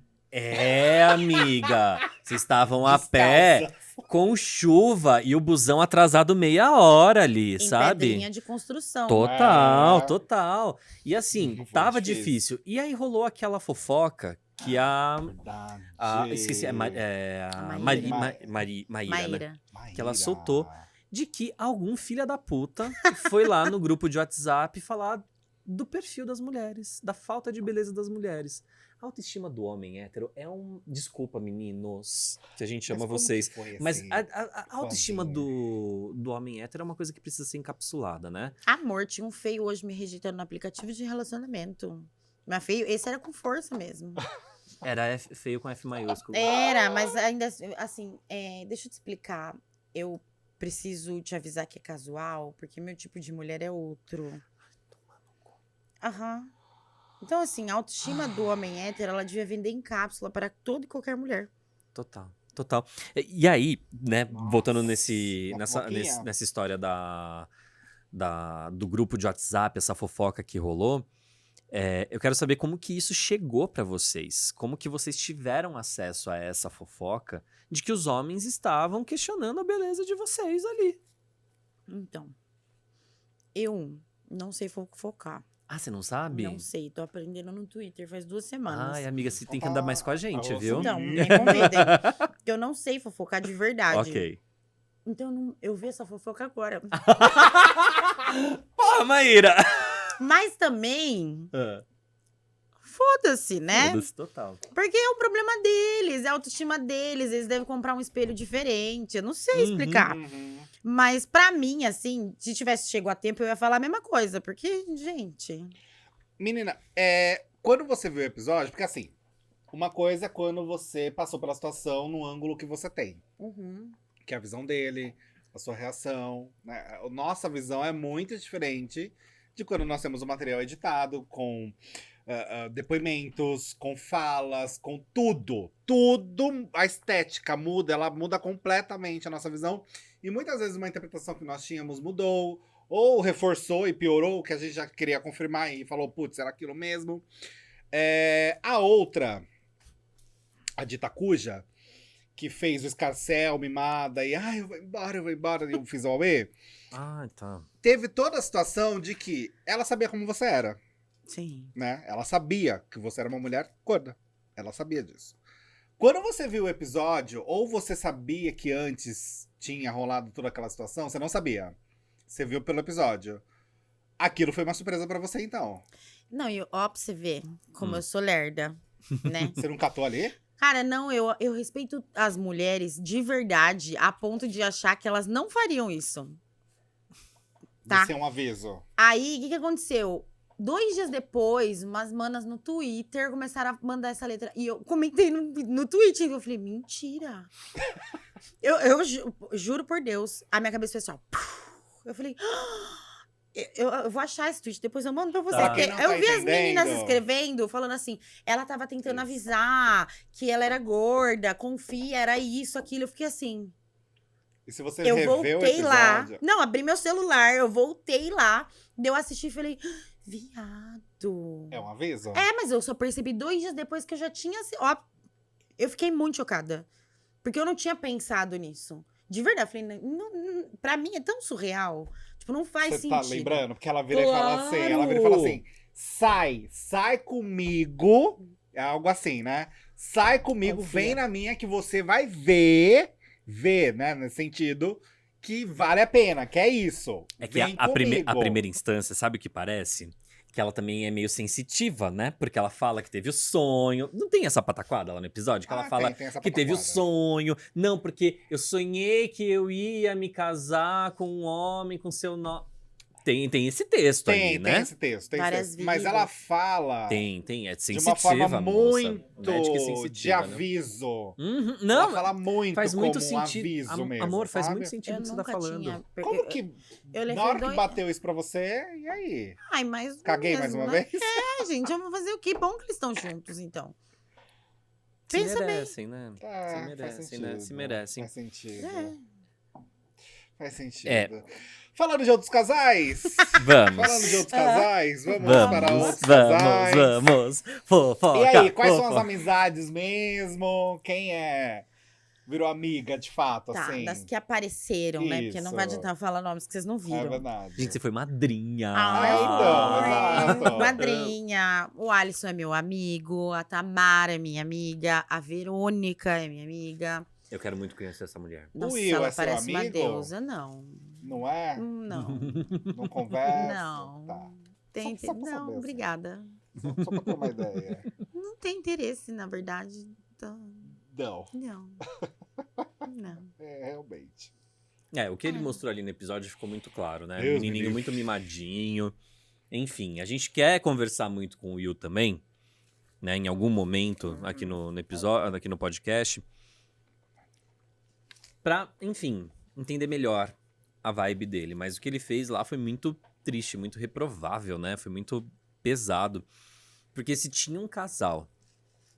Speaker 1: Amiga. Vocês estavam a pé
Speaker 2: Descalça.
Speaker 1: com chuva e o busão atrasado meia hora ali,
Speaker 3: Em
Speaker 1: sabe?
Speaker 3: pedrinha de construção.
Speaker 1: Total,
Speaker 2: É.
Speaker 1: total. E assim,
Speaker 2: Foi
Speaker 1: tava
Speaker 2: difícil.
Speaker 1: difícil. E aí rolou aquela fofoca que a
Speaker 2: Verdade.
Speaker 1: esqueci, a
Speaker 3: A
Speaker 1: Maíra,
Speaker 3: Maíra.
Speaker 1: né?
Speaker 3: Maíra.
Speaker 1: que ela soltou. De que algum filho da puta foi lá no grupo de WhatsApp falar do perfil das mulheres, da falta de beleza das mulheres. A autoestima do homem hétero é um... Desculpa, meninos, que a gente chama vocês. Mas a autoestima do homem hétero é uma coisa que precisa ser encapsulada, né?
Speaker 3: Amor, tinha um feio hoje me rejeitando no aplicativo de relacionamento. Mas feio, esse era com força mesmo.
Speaker 1: Era feio com F maiúsculo.
Speaker 3: Era, mas ainda assim, deixa eu te explicar. Eu preciso te avisar que é casual, porque meu tipo de mulher é outro. Aham. Então, assim, a autoestima do homem hétero, ela devia vender em cápsula para toda e qualquer mulher.
Speaker 1: Total, total. E aí, né,
Speaker 2: Nossa,
Speaker 1: voltando
Speaker 2: uma fofoquinha.
Speaker 1: nessa história do grupo de WhatsApp, essa fofoca que rolou, eu quero saber como que isso chegou pra vocês. Como que vocês tiveram acesso a essa fofoca de que os homens estavam questionando a beleza de vocês ali.
Speaker 3: Então, eu não sei fofocar.
Speaker 1: Ah, você não sabe?
Speaker 3: Não sei, tô aprendendo no Twitter faz 2 semanas.
Speaker 1: Ai, amiga, você tem que andar mais com a gente,
Speaker 2: Alô,
Speaker 1: viu?
Speaker 3: Então, me convidem. Porque eu não sei fofocar de verdade.
Speaker 1: Ok.
Speaker 3: Então, eu vi essa fofoca agora.
Speaker 1: Porra, Maíra!
Speaker 3: Mas também, foda-se, né?
Speaker 1: Foda-se, total.
Speaker 3: Porque é o problema deles, é a autoestima deles. Eles devem comprar um espelho diferente. Eu não sei explicar.
Speaker 2: Uhum.
Speaker 3: Mas pra mim, assim, se tivesse chego a tempo, eu ia falar a mesma coisa. Porque, gente...
Speaker 2: Menina, quando você viu o episódio, porque assim, uma coisa é quando você passou pela situação no ângulo que você tem. Que é a visão dele, a sua reação, né? A nossa visão é muito diferente de quando nós temos o material editado, com depoimentos, com falas, com tudo. Tudo, a estética muda, ela muda completamente a nossa visão. E muitas vezes uma interpretação que nós tínhamos mudou, ou reforçou e piorou, que a gente já queria confirmar e falou, putz, era aquilo mesmo. A outra, a dita cuja, que fez o escarcel, mimada, e eu vou embora, e eu fiz o Aue.
Speaker 1: Ah, tá.
Speaker 2: Teve toda a situação de que ela sabia como você era,
Speaker 3: Sim.
Speaker 2: né? Ela sabia que você era uma mulher gorda. Ela sabia disso. Quando você viu o episódio, ou você sabia que antes tinha rolado toda aquela situação, você não sabia. Você viu pelo episódio. Aquilo foi uma surpresa pra você, então.
Speaker 3: Não, e ó, pra você ver como eu sou lerda, né?
Speaker 2: Você não catou ali?
Speaker 3: Cara, não, eu respeito as mulheres de verdade, a ponto de achar que elas não fariam isso. Tá.
Speaker 2: De ser um aviso.
Speaker 3: Aí, o que aconteceu? 2 dias depois, umas manas no Twitter começaram a mandar essa letra. E eu comentei no tweet. Eu falei, mentira. eu juro por Deus. A minha cabeça fez assim, ó. Eu falei, eu vou achar esse tweet, depois eu mando pra você.
Speaker 1: Tá.
Speaker 3: Porque
Speaker 2: Não
Speaker 3: eu
Speaker 2: tá
Speaker 3: vi as meninas
Speaker 2: entendendo.
Speaker 3: escrevendo, falando assim, ela tava tentando
Speaker 2: Isso.
Speaker 3: avisar que ela era gorda, confia, era isso, aquilo. Eu fiquei assim,
Speaker 2: E se você
Speaker 3: eu
Speaker 2: revê o
Speaker 3: voltei lá.
Speaker 2: episódio...
Speaker 3: Não, abri meu celular, eu voltei lá. Daí eu assisti e falei, viado.
Speaker 2: É um aviso?
Speaker 3: Mas eu só percebi 2 dias depois que eu já tinha... Ó, eu fiquei muito chocada. Porque eu não tinha pensado nisso. De verdade, eu falei, pra mim é tão surreal. Tipo, não faz
Speaker 2: Você
Speaker 3: sentido.
Speaker 2: tá lembrando? Porque ela vira e fala assim,
Speaker 3: Claro!
Speaker 2: ela vira e fala assim, sai comigo, é algo assim, né? Sai comigo,
Speaker 3: Confia.
Speaker 2: vem na minha que você vai ver, né, nesse sentido, que vale a pena, que é isso.
Speaker 1: É que
Speaker 2: Vem
Speaker 1: a
Speaker 2: comigo.
Speaker 1: primeira instância, sabe o que parece? Que ela também é meio sensitiva, né? Porque ela fala que teve o sonho. Não tem essa pataquada lá no episódio? Que ela fala
Speaker 2: tem essa
Speaker 1: que teve o
Speaker 2: pataquada.
Speaker 1: sonho. Não, porque eu sonhei que eu ia me casar com um homem com seu nome. Tem esse texto ali,
Speaker 2: Tem
Speaker 1: né?
Speaker 2: esse texto, tem
Speaker 3: Várias
Speaker 2: esse texto. Mas
Speaker 3: vidas.
Speaker 2: ela fala
Speaker 1: Tem, é
Speaker 2: de
Speaker 1: sensitiva,
Speaker 2: uma forma
Speaker 1: moça.
Speaker 2: muito
Speaker 1: Não é de que
Speaker 2: de
Speaker 1: sensitiva, né?
Speaker 2: aviso.
Speaker 1: Uhum.
Speaker 2: Ela
Speaker 1: Não,
Speaker 2: fala muito
Speaker 1: faz
Speaker 2: como
Speaker 1: muito
Speaker 2: um
Speaker 1: sentido.
Speaker 2: aviso mesmo,
Speaker 1: Amor, faz
Speaker 2: sabe?
Speaker 1: muito sentido o
Speaker 3: Eu
Speaker 1: que você tá
Speaker 3: nunca
Speaker 1: falando.
Speaker 3: tinha.
Speaker 2: Como que,
Speaker 3: Eu levei
Speaker 2: na hora que
Speaker 3: 2.
Speaker 2: bateu isso pra você, e aí?
Speaker 3: Ai, mas.
Speaker 2: Caguei mais uma vez?
Speaker 3: É, gente, eu vou fazer o quê? Bom que eles estão juntos, então.
Speaker 1: Se
Speaker 3: Pensa bem.
Speaker 1: merecem, né? Se
Speaker 2: Faz
Speaker 1: merecem,
Speaker 2: sentido.
Speaker 1: né? Se merecem.
Speaker 2: Faz sentido.
Speaker 3: É.
Speaker 2: Faz sentido.
Speaker 1: É.
Speaker 2: Falando de outros casais.
Speaker 1: Vamos.
Speaker 2: Falando de outros casais, vamos,
Speaker 1: Vamos,
Speaker 2: para outros
Speaker 1: vamos,
Speaker 2: casais.
Speaker 1: vamos. Fofoca.
Speaker 2: E aí, quais são as
Speaker 1: fofoca.
Speaker 2: amizades mesmo? Quem virou amiga de fato,
Speaker 3: Tá,
Speaker 2: assim?
Speaker 3: das que apareceram, né? Porque não vai
Speaker 2: Isso.
Speaker 3: adiantar eu falar nomes que vocês não
Speaker 2: É
Speaker 3: viram.
Speaker 2: verdade.
Speaker 1: Gente, você foi madrinha.
Speaker 2: então, exato.
Speaker 3: Madrinha. O Alisson é meu amigo. A Tamara é minha amiga. A Verônica é minha amiga.
Speaker 1: Eu quero muito conhecer essa mulher.
Speaker 3: Nossa,
Speaker 2: Will
Speaker 3: ela
Speaker 2: é seu
Speaker 3: parece uma
Speaker 2: amigo?
Speaker 3: deusa. Não.
Speaker 2: Não é?
Speaker 3: Não.
Speaker 2: Não conversa?
Speaker 3: Não.
Speaker 2: Tá.
Speaker 3: Tem,
Speaker 2: Só pra saber,
Speaker 3: não,
Speaker 2: assim.
Speaker 3: obrigada.
Speaker 2: Só pra ter uma ideia.
Speaker 3: Não tem interesse, na verdade. Então,
Speaker 2: Não,
Speaker 3: não. Não.
Speaker 2: realmente.
Speaker 1: O que ele mostrou ali no episódio ficou muito claro, né?
Speaker 2: Deus me
Speaker 1: Menininho
Speaker 2: livre.
Speaker 1: muito mimadinho. Enfim, a gente quer conversar muito com o Will também, né? Em algum momento aqui no episódio, aqui no podcast. Pra, enfim, entender melhor a vibe dele. Mas o que ele fez lá foi muito triste, muito reprovável, né? Foi muito pesado. Porque se tinha um casal,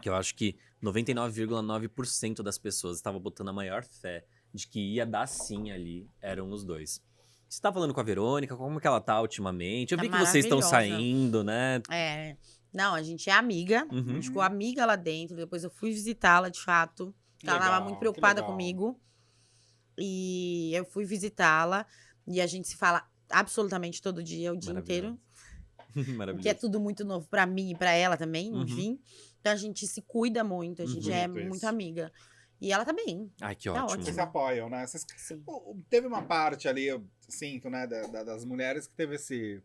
Speaker 1: que eu acho que 99,9% das pessoas estavam botando a maior fé de que ia dar sim ali, eram os dois. Você tá falando com a Verônica, como que ela tá ultimamente? Eu
Speaker 3: Tá
Speaker 1: vi que vocês estão
Speaker 3: maravilhosa.
Speaker 1: saindo, né?
Speaker 3: É. Não, a gente é amiga.
Speaker 1: Uhum.
Speaker 3: A gente ficou amiga lá dentro. Depois eu fui visitá-la, de fato.
Speaker 2: Que
Speaker 3: Ela
Speaker 2: legal,
Speaker 3: tava muito
Speaker 2: que
Speaker 3: preocupada
Speaker 2: legal.
Speaker 3: comigo. E eu fui visitá-la. E a gente se fala absolutamente todo dia, o dia inteiro. Que é
Speaker 1: Maravilhoso.
Speaker 3: tudo muito novo pra mim e pra ela também,
Speaker 1: Uhum.
Speaker 3: enfim. Então a gente se cuida muito, a gente
Speaker 1: Uhum.
Speaker 3: é
Speaker 2: Bonito
Speaker 3: muito
Speaker 2: isso.
Speaker 3: amiga. E ela tá bem.
Speaker 1: Ai, que
Speaker 3: Tá
Speaker 1: ótimo.
Speaker 2: Vocês se apoiam, né?
Speaker 3: Sim.
Speaker 2: Teve uma parte ali, eu sinto, né, das mulheres que teve esse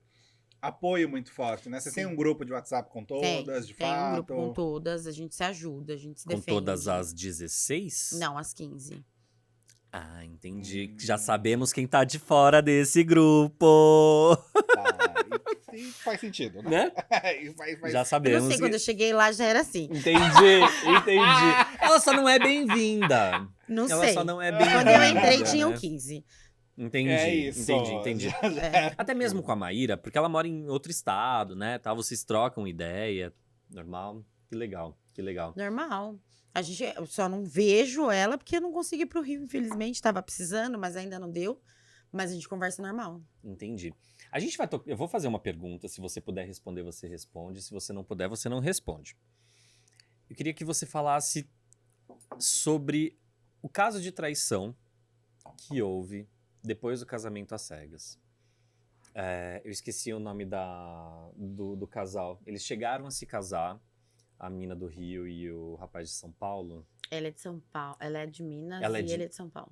Speaker 2: apoio muito forte, né? Vocês
Speaker 3: Sim.
Speaker 2: têm um grupo de WhatsApp com todas, de
Speaker 3: Tem
Speaker 2: fato?
Speaker 3: um grupo com todas, a gente se ajuda, a gente se
Speaker 1: Com
Speaker 3: defende.
Speaker 1: todas as 16?
Speaker 3: Não, às 15.
Speaker 1: Ah, entendi. Já sabemos quem tá de fora desse grupo.
Speaker 2: Tá, e faz sentido, né?
Speaker 1: Né?
Speaker 2: E faz-
Speaker 1: Já
Speaker 3: Eu
Speaker 1: sabemos.
Speaker 3: não sei, quando eu cheguei lá já era assim.
Speaker 1: Entendi. Ela só não é bem-vinda.
Speaker 3: Não
Speaker 1: Ela
Speaker 3: sei.
Speaker 1: só não é bem-vinda.
Speaker 3: Quando eu entrei,
Speaker 1: né?
Speaker 3: tinham 15.
Speaker 1: Entendi,
Speaker 2: É isso.
Speaker 1: entendi.
Speaker 3: É.
Speaker 1: Até mesmo com a Maíra, porque ela mora em outro estado, né? Tá, vocês trocam ideia. Normal. Que legal, que legal.
Speaker 3: Normal. Eu só não vejo ela porque eu não consegui ir pro Rio, infelizmente. Tava precisando, mas ainda não deu. Mas a gente conversa normal.
Speaker 1: Entendi. A gente vai. Eu vou fazer uma pergunta. Se você puder responder, você responde. Se você não puder, você não responde. Eu queria que você falasse sobre o caso de traição que houve depois do casamento às cegas. Eu esqueci o nome do casal. Eles chegaram a se casar, a menina do Rio e o rapaz de São Paulo.
Speaker 3: Ela é de São Paulo. Ela é de Minas
Speaker 1: Ela é
Speaker 3: e
Speaker 1: de-
Speaker 3: ele é de São Paulo.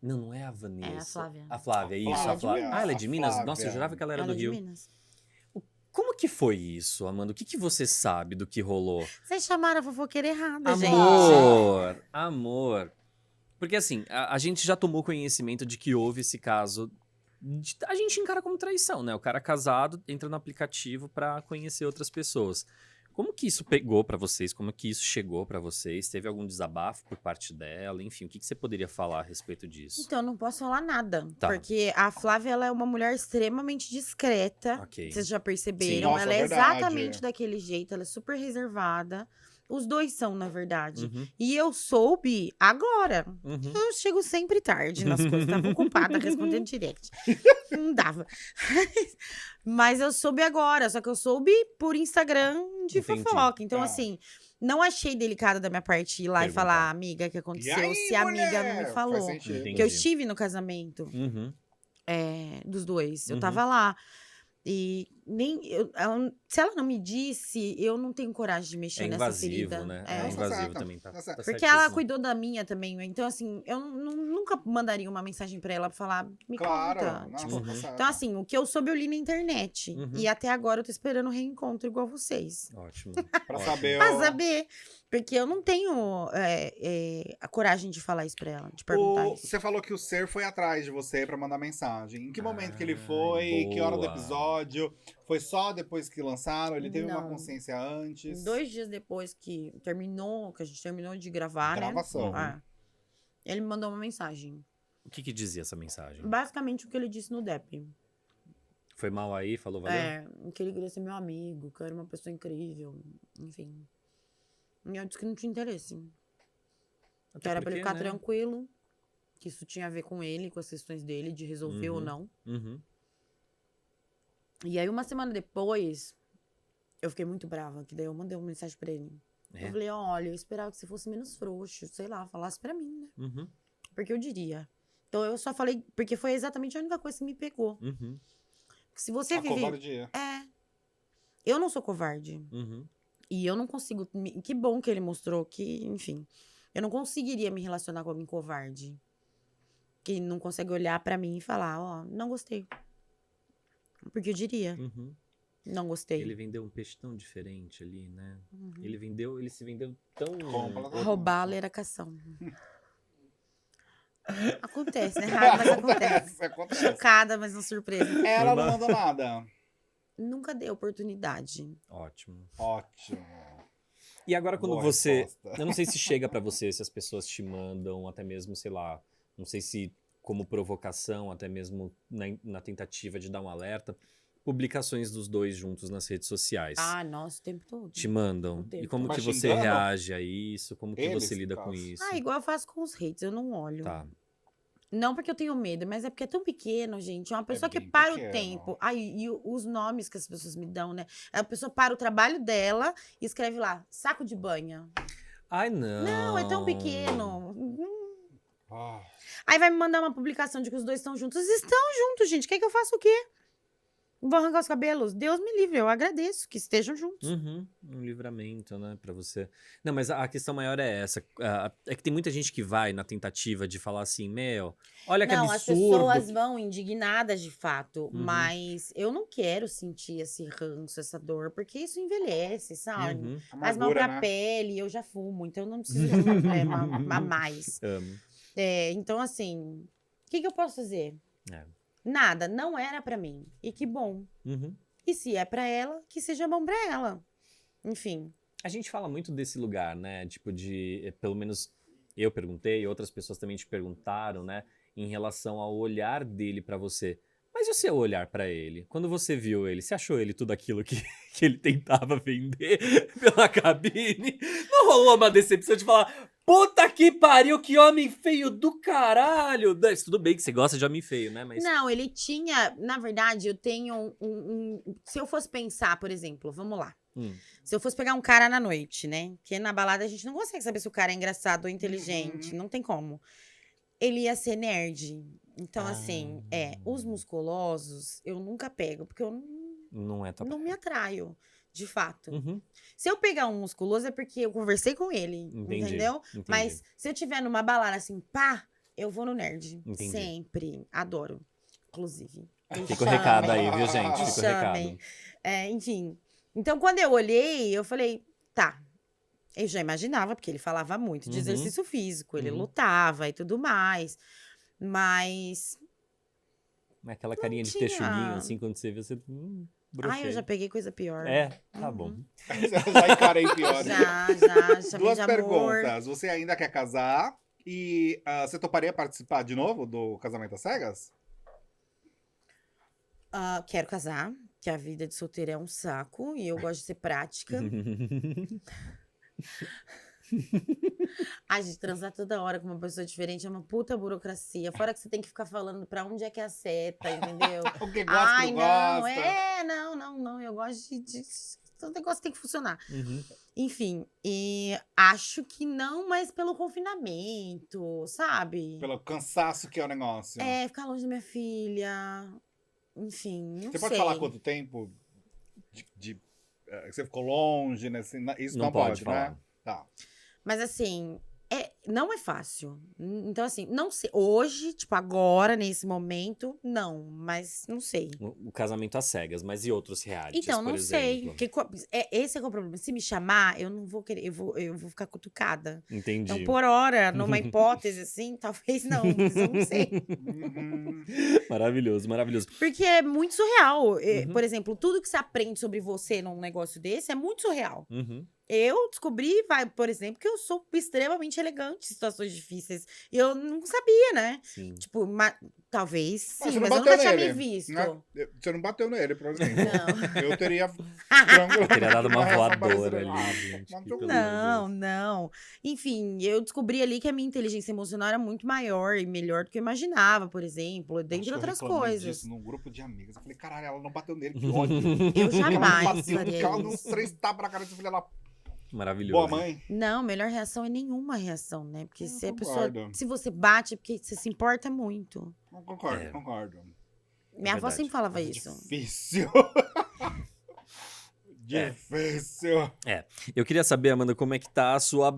Speaker 1: Não é a Vanessa.
Speaker 3: É a Flávia.
Speaker 1: A Flávia, isso.
Speaker 2: Flávia.
Speaker 1: A Flávia. Ah, ela é de
Speaker 2: A
Speaker 1: Minas?
Speaker 2: Flávia.
Speaker 1: Nossa, eu jurava que ela era
Speaker 3: Ela
Speaker 1: do
Speaker 3: é de
Speaker 1: Rio.
Speaker 3: Minas.
Speaker 1: Como que foi isso, Amanda? O que você sabe do que rolou?
Speaker 3: Vocês chamaram a fofoqueira errada, gente.
Speaker 1: Amor. Porque assim, a gente já tomou conhecimento de que houve esse caso. A gente encara como traição, né? O cara casado entra no aplicativo pra conhecer outras pessoas. Como que isso pegou pra vocês? Como que isso chegou pra vocês? Teve algum desabafo por parte dela? Enfim, o que você poderia falar a respeito disso?
Speaker 3: Então, não posso falar nada.
Speaker 1: Tá.
Speaker 3: Porque a Flávia, ela é uma mulher extremamente discreta.
Speaker 1: Ok.
Speaker 3: Vocês já perceberam.
Speaker 2: Sim, nossa,
Speaker 3: ela é
Speaker 2: verdade.
Speaker 3: exatamente daquele jeito. Ela é super reservada. Os dois são, na verdade.
Speaker 1: Uhum,
Speaker 3: E eu soube agora.
Speaker 1: uhum.
Speaker 3: Eu chego sempre tarde nas coisas. Tava ocupada respondendo direct. Não dava. Mas eu soube agora. Só que eu soube por Instagram de
Speaker 1: Entendi.
Speaker 3: fofoca. Então,
Speaker 2: Tá.
Speaker 3: assim, não achei delicado da minha parte ir lá
Speaker 1: Perguntar.
Speaker 3: e falar, amiga, o que
Speaker 2: E
Speaker 3: aconteceu?
Speaker 2: aí,
Speaker 3: Se a amiga não
Speaker 2: mulher?
Speaker 3: me falou.
Speaker 2: Faz sentido.
Speaker 1: Entendi.
Speaker 3: Porque eu estive no casamento
Speaker 1: Uhum.
Speaker 3: dos dois. Eu
Speaker 1: Uhum.
Speaker 3: tava lá. E se ela não me disse, eu não tenho coragem de mexer
Speaker 1: É
Speaker 3: nessa
Speaker 1: invasivo,
Speaker 3: ferida.
Speaker 1: né?
Speaker 3: É.
Speaker 1: É
Speaker 2: Tá
Speaker 1: invasivo
Speaker 2: certo,
Speaker 1: também, tá,
Speaker 2: tá certo.
Speaker 1: tá
Speaker 3: Porque ela
Speaker 1: certíssimo.
Speaker 3: cuidou da minha também. Então, assim, eu nunca mandaria uma mensagem pra ela pra falar, me
Speaker 2: Claro,
Speaker 3: conta.
Speaker 2: não,
Speaker 3: Tipo,
Speaker 2: tá certo.
Speaker 3: então, assim, o que eu soube, eu li na internet.
Speaker 1: Uhum.
Speaker 3: E até agora eu tô esperando um reencontro igual vocês.
Speaker 1: Ótimo.
Speaker 2: Pra
Speaker 1: ótimo.
Speaker 2: saber
Speaker 3: Pra saber. Porque eu não tenho a coragem de falar isso pra ela, de perguntar isso.
Speaker 2: Você falou que o ser foi atrás de você pra mandar mensagem. Em que momento que ele
Speaker 1: Ai,
Speaker 2: foi? Que hora do
Speaker 1: boa.
Speaker 2: episódio? Foi só depois que lançaram? Ele teve uma
Speaker 3: Não.
Speaker 2: consciência antes?
Speaker 3: 2 dias depois que a gente terminou de gravar,
Speaker 2: Gravação.
Speaker 3: né? Ele me mandou uma mensagem.
Speaker 1: O que dizia essa mensagem?
Speaker 3: Basicamente o que ele disse no DEP.
Speaker 1: Foi mal aí? Falou valeu?
Speaker 3: Que ele queria ser meu amigo, que eu era uma pessoa incrível, enfim. E eu disse que não tinha interesse.
Speaker 1: Até
Speaker 3: Que era pra ele
Speaker 1: porque,
Speaker 3: ficar
Speaker 1: né?
Speaker 3: tranquilo, que isso tinha a ver com ele, com as questões dele, de resolver ou não.
Speaker 1: Uhum.
Speaker 3: E aí, uma semana depois, eu fiquei muito brava, que daí eu mandei uma mensagem pra ele.
Speaker 1: É.
Speaker 3: Eu falei, olha, eu esperava que você fosse menos frouxo, sei lá, falasse pra mim, né?
Speaker 1: Uhum.
Speaker 3: Porque eu diria. Então, eu só falei, porque foi exatamente a única coisa que me pegou.
Speaker 1: Uhum.
Speaker 3: Se você
Speaker 2: A
Speaker 3: vive...
Speaker 2: covardia.
Speaker 3: Eu não sou covarde.
Speaker 1: Uhum.
Speaker 3: E eu não consigo. Que bom que ele mostrou que, enfim. Eu não conseguiria me relacionar com alguém covarde. Que não consegue olhar pra mim e falar, ó, não gostei. Porque eu diria,
Speaker 1: Uhum.
Speaker 3: não gostei.
Speaker 1: Ele vendeu um peixe tão diferente ali, né? Ele se vendeu tão...
Speaker 2: Completamente.
Speaker 3: Roubar a leracação. Acontece, né? Raro, mas acontece.
Speaker 2: Acontece.
Speaker 3: Chocada, mas não surpresa.
Speaker 2: Ela não mandou nada.
Speaker 3: Nunca dei oportunidade.
Speaker 1: Ótimo.
Speaker 2: Ótimo.
Speaker 1: E agora quando
Speaker 2: Boa
Speaker 1: você...
Speaker 2: resposta.
Speaker 1: Eu não sei se chega pra você, se as pessoas te mandam, até mesmo, sei lá, não sei se como provocação, até mesmo na tentativa de dar um alerta, publicações dos dois juntos nas redes sociais.
Speaker 3: Ah, nossa, o tempo todo.
Speaker 1: Te mandam.
Speaker 3: O tempo
Speaker 1: E como
Speaker 2: todo.
Speaker 1: que
Speaker 2: Mas
Speaker 1: você
Speaker 2: xingando?
Speaker 1: reage a isso? Como que
Speaker 2: Eles,
Speaker 1: você
Speaker 2: no
Speaker 1: lida com
Speaker 2: caso.
Speaker 1: isso?
Speaker 3: Ah, igual eu faço com os hates, eu não olho.
Speaker 1: Tá.
Speaker 3: Não porque eu tenho medo, mas é porque é tão pequeno, gente. É uma pessoa que
Speaker 2: bem
Speaker 3: para
Speaker 2: pequeno.
Speaker 3: o tempo. Ai, e os nomes que as pessoas me dão, né? A pessoa para o trabalho dela e escreve lá, saco de banha.
Speaker 1: Ai, não.
Speaker 3: Não, é tão pequeno.
Speaker 2: Ah,
Speaker 3: Aí vai me mandar uma publicação de que os dois estão juntos. Estão juntos, gente. Quer que eu faça o quê? Vou arrancar os cabelos? Deus me livre, eu agradeço que estejam juntos.
Speaker 1: Uhum, um livramento, né, pra você. Não, mas a questão maior é essa. É que tem muita gente que vai na tentativa de falar assim, meu, olha que
Speaker 3: Não, as
Speaker 1: absurdo.
Speaker 3: pessoas vão indignadas de fato,
Speaker 1: Uhum.
Speaker 3: mas eu não quero sentir esse ranço, essa dor, porque isso envelhece, sabe?
Speaker 1: Uhum,
Speaker 3: Faz mal
Speaker 2: amargura,
Speaker 3: pra
Speaker 2: né?
Speaker 3: pele, eu já fumo, então não preciso de um problema a mais.
Speaker 1: amo.
Speaker 3: Então, assim, o que eu posso fazer?
Speaker 1: É.
Speaker 3: Nada, não era pra mim. E que bom.
Speaker 1: Uhum.
Speaker 3: E se é pra ela, que seja bom pra ela. Enfim.
Speaker 1: A gente fala muito desse lugar, né? Tipo de, pelo menos eu perguntei, outras pessoas também te perguntaram, né? Em relação ao olhar dele pra você. Mas e o seu olhar pra ele? Quando você viu ele, você achou ele tudo aquilo que ele tentava vender pela cabine? Não rolou uma decepção de falar, puta que pariu, que homem feio do caralho! Tudo bem que você gosta de homem feio, né? Mas...
Speaker 3: Não, ele tinha... Na verdade, eu tenho se eu fosse pensar, por exemplo, vamos lá. Se eu fosse pegar um cara na noite, né? Porque na balada a gente não consegue saber se o cara é engraçado ou inteligente. Não tem como. Ele ia ser nerd. Então, assim, os musculosos eu nunca pego, porque eu
Speaker 1: Não é top.
Speaker 3: não me atraio, de fato.
Speaker 1: Uhum,
Speaker 3: Se eu pegar um musculoso é porque eu conversei com ele,
Speaker 1: entendi,
Speaker 3: entendeu?
Speaker 1: entendi.
Speaker 3: Mas se eu tiver numa balada assim, pá, eu vou no nerd.
Speaker 1: Entendi.
Speaker 3: Sempre. Adoro. Inclusive. Me
Speaker 1: Fica o recado aí,
Speaker 3: chamem.
Speaker 1: viu, gente?
Speaker 3: Me
Speaker 1: Fica o
Speaker 3: chamem.
Speaker 1: recado.
Speaker 3: Enfim. Então, quando eu olhei, eu falei, tá. Eu já imaginava, porque ele falava muito de
Speaker 1: Uhum.
Speaker 3: exercício físico, ele
Speaker 1: Uhum.
Speaker 3: lutava e tudo mais. Mas.
Speaker 1: Aquela carinha de
Speaker 3: tinha.
Speaker 1: texuguinho, assim, quando você vê, você... brochei.
Speaker 3: Eu já peguei coisa pior.
Speaker 1: É, tá
Speaker 3: Uhum.
Speaker 1: bom.
Speaker 2: já encarei pior.
Speaker 3: Já. Chamei
Speaker 2: Duas
Speaker 3: de amor.
Speaker 2: perguntas. Você ainda quer casar? E você toparia participar de novo do Casamento às Cegas?
Speaker 3: Quero casar, que a vida de solteira é um saco e eu gosto de ser prática. A gente transar toda hora com uma pessoa diferente é uma puta burocracia. Fora que você tem que ficar falando pra onde é que é a seta, entendeu?
Speaker 2: O que gosta,
Speaker 3: Ai,
Speaker 2: não
Speaker 3: não,
Speaker 2: gosta?
Speaker 3: não. Eu gosto de. O negócio tem que funcionar.
Speaker 1: Uhum.
Speaker 3: Enfim, e acho que não, mas pelo confinamento, sabe?
Speaker 2: Pelo cansaço que é o negócio.
Speaker 3: Ficar longe da minha filha. Enfim, não
Speaker 2: Você
Speaker 3: sei.
Speaker 2: pode falar quanto tempo você ficou longe, né? Assim, isso não pode,
Speaker 1: falar.
Speaker 2: né? Tá.
Speaker 3: Mas assim, não é fácil. Então, assim, não sei. Hoje, tipo, agora, nesse momento, não. Mas não sei.
Speaker 1: O casamento às cegas, mas e outros realities,
Speaker 3: Então,
Speaker 1: por
Speaker 3: não sei.
Speaker 1: exemplo?
Speaker 3: Esse é que é o problema. Se me chamar, eu não vou querer. Eu vou ficar cutucada.
Speaker 1: Entendi.
Speaker 3: Então, por hora, numa hipótese assim, talvez não. Mas eu não sei.
Speaker 2: Uhum.
Speaker 1: Maravilhoso, maravilhoso.
Speaker 3: Porque é muito surreal.
Speaker 1: Uhum.
Speaker 3: Por exemplo, tudo que você aprende sobre você num negócio desse é muito surreal.
Speaker 1: Uhum.
Speaker 3: Eu descobri, por exemplo, que eu sou extremamente elegante em situações difíceis. E eu não sabia, né?
Speaker 1: Sim.
Speaker 3: Tipo, talvez
Speaker 2: Mas
Speaker 3: sim,
Speaker 2: você não
Speaker 3: mas eu
Speaker 2: bateu
Speaker 3: nunca tinha me
Speaker 2: nele,
Speaker 3: visto.
Speaker 2: né? Você não bateu nele, por exemplo.
Speaker 3: Não.
Speaker 2: Eu teria tranquilamente
Speaker 1: Teria dado uma
Speaker 2: reação
Speaker 1: voadora
Speaker 2: parecida.
Speaker 1: ali, gente.
Speaker 2: mas
Speaker 1: que
Speaker 2: eu-
Speaker 1: pelo amor de
Speaker 3: Não,
Speaker 1: Deus.
Speaker 3: não. Enfim, eu descobri ali que a minha inteligência emocional era muito maior e melhor do que eu imaginava, por exemplo,
Speaker 2: Acho
Speaker 3: dentre
Speaker 2: que eu
Speaker 3: outras
Speaker 2: reclamei
Speaker 3: coisas.
Speaker 2: disso num grupo de amigas. Eu falei, caralho, ela não bateu nele, que ódio.
Speaker 3: Eu
Speaker 2: Ela
Speaker 3: jamais
Speaker 2: bateu,
Speaker 3: faria
Speaker 2: ela deu uns
Speaker 3: isso.
Speaker 2: 3 tapas na cara desse filho da
Speaker 1: Maravilhoso.
Speaker 2: boa mãe.
Speaker 3: Não, melhor reação é nenhuma reação, né? Porque
Speaker 2: Eu
Speaker 3: se a pessoa.
Speaker 2: concordo.
Speaker 3: Se você bate, é porque você se importa muito.
Speaker 2: Eu concordo,
Speaker 1: É.
Speaker 2: concordo.
Speaker 3: Minha avó
Speaker 1: verdade.
Speaker 3: sempre falava
Speaker 2: Mas é
Speaker 3: isso.
Speaker 2: difícil. Difícil.
Speaker 1: Eu queria saber, Amanda, como é que tá a sua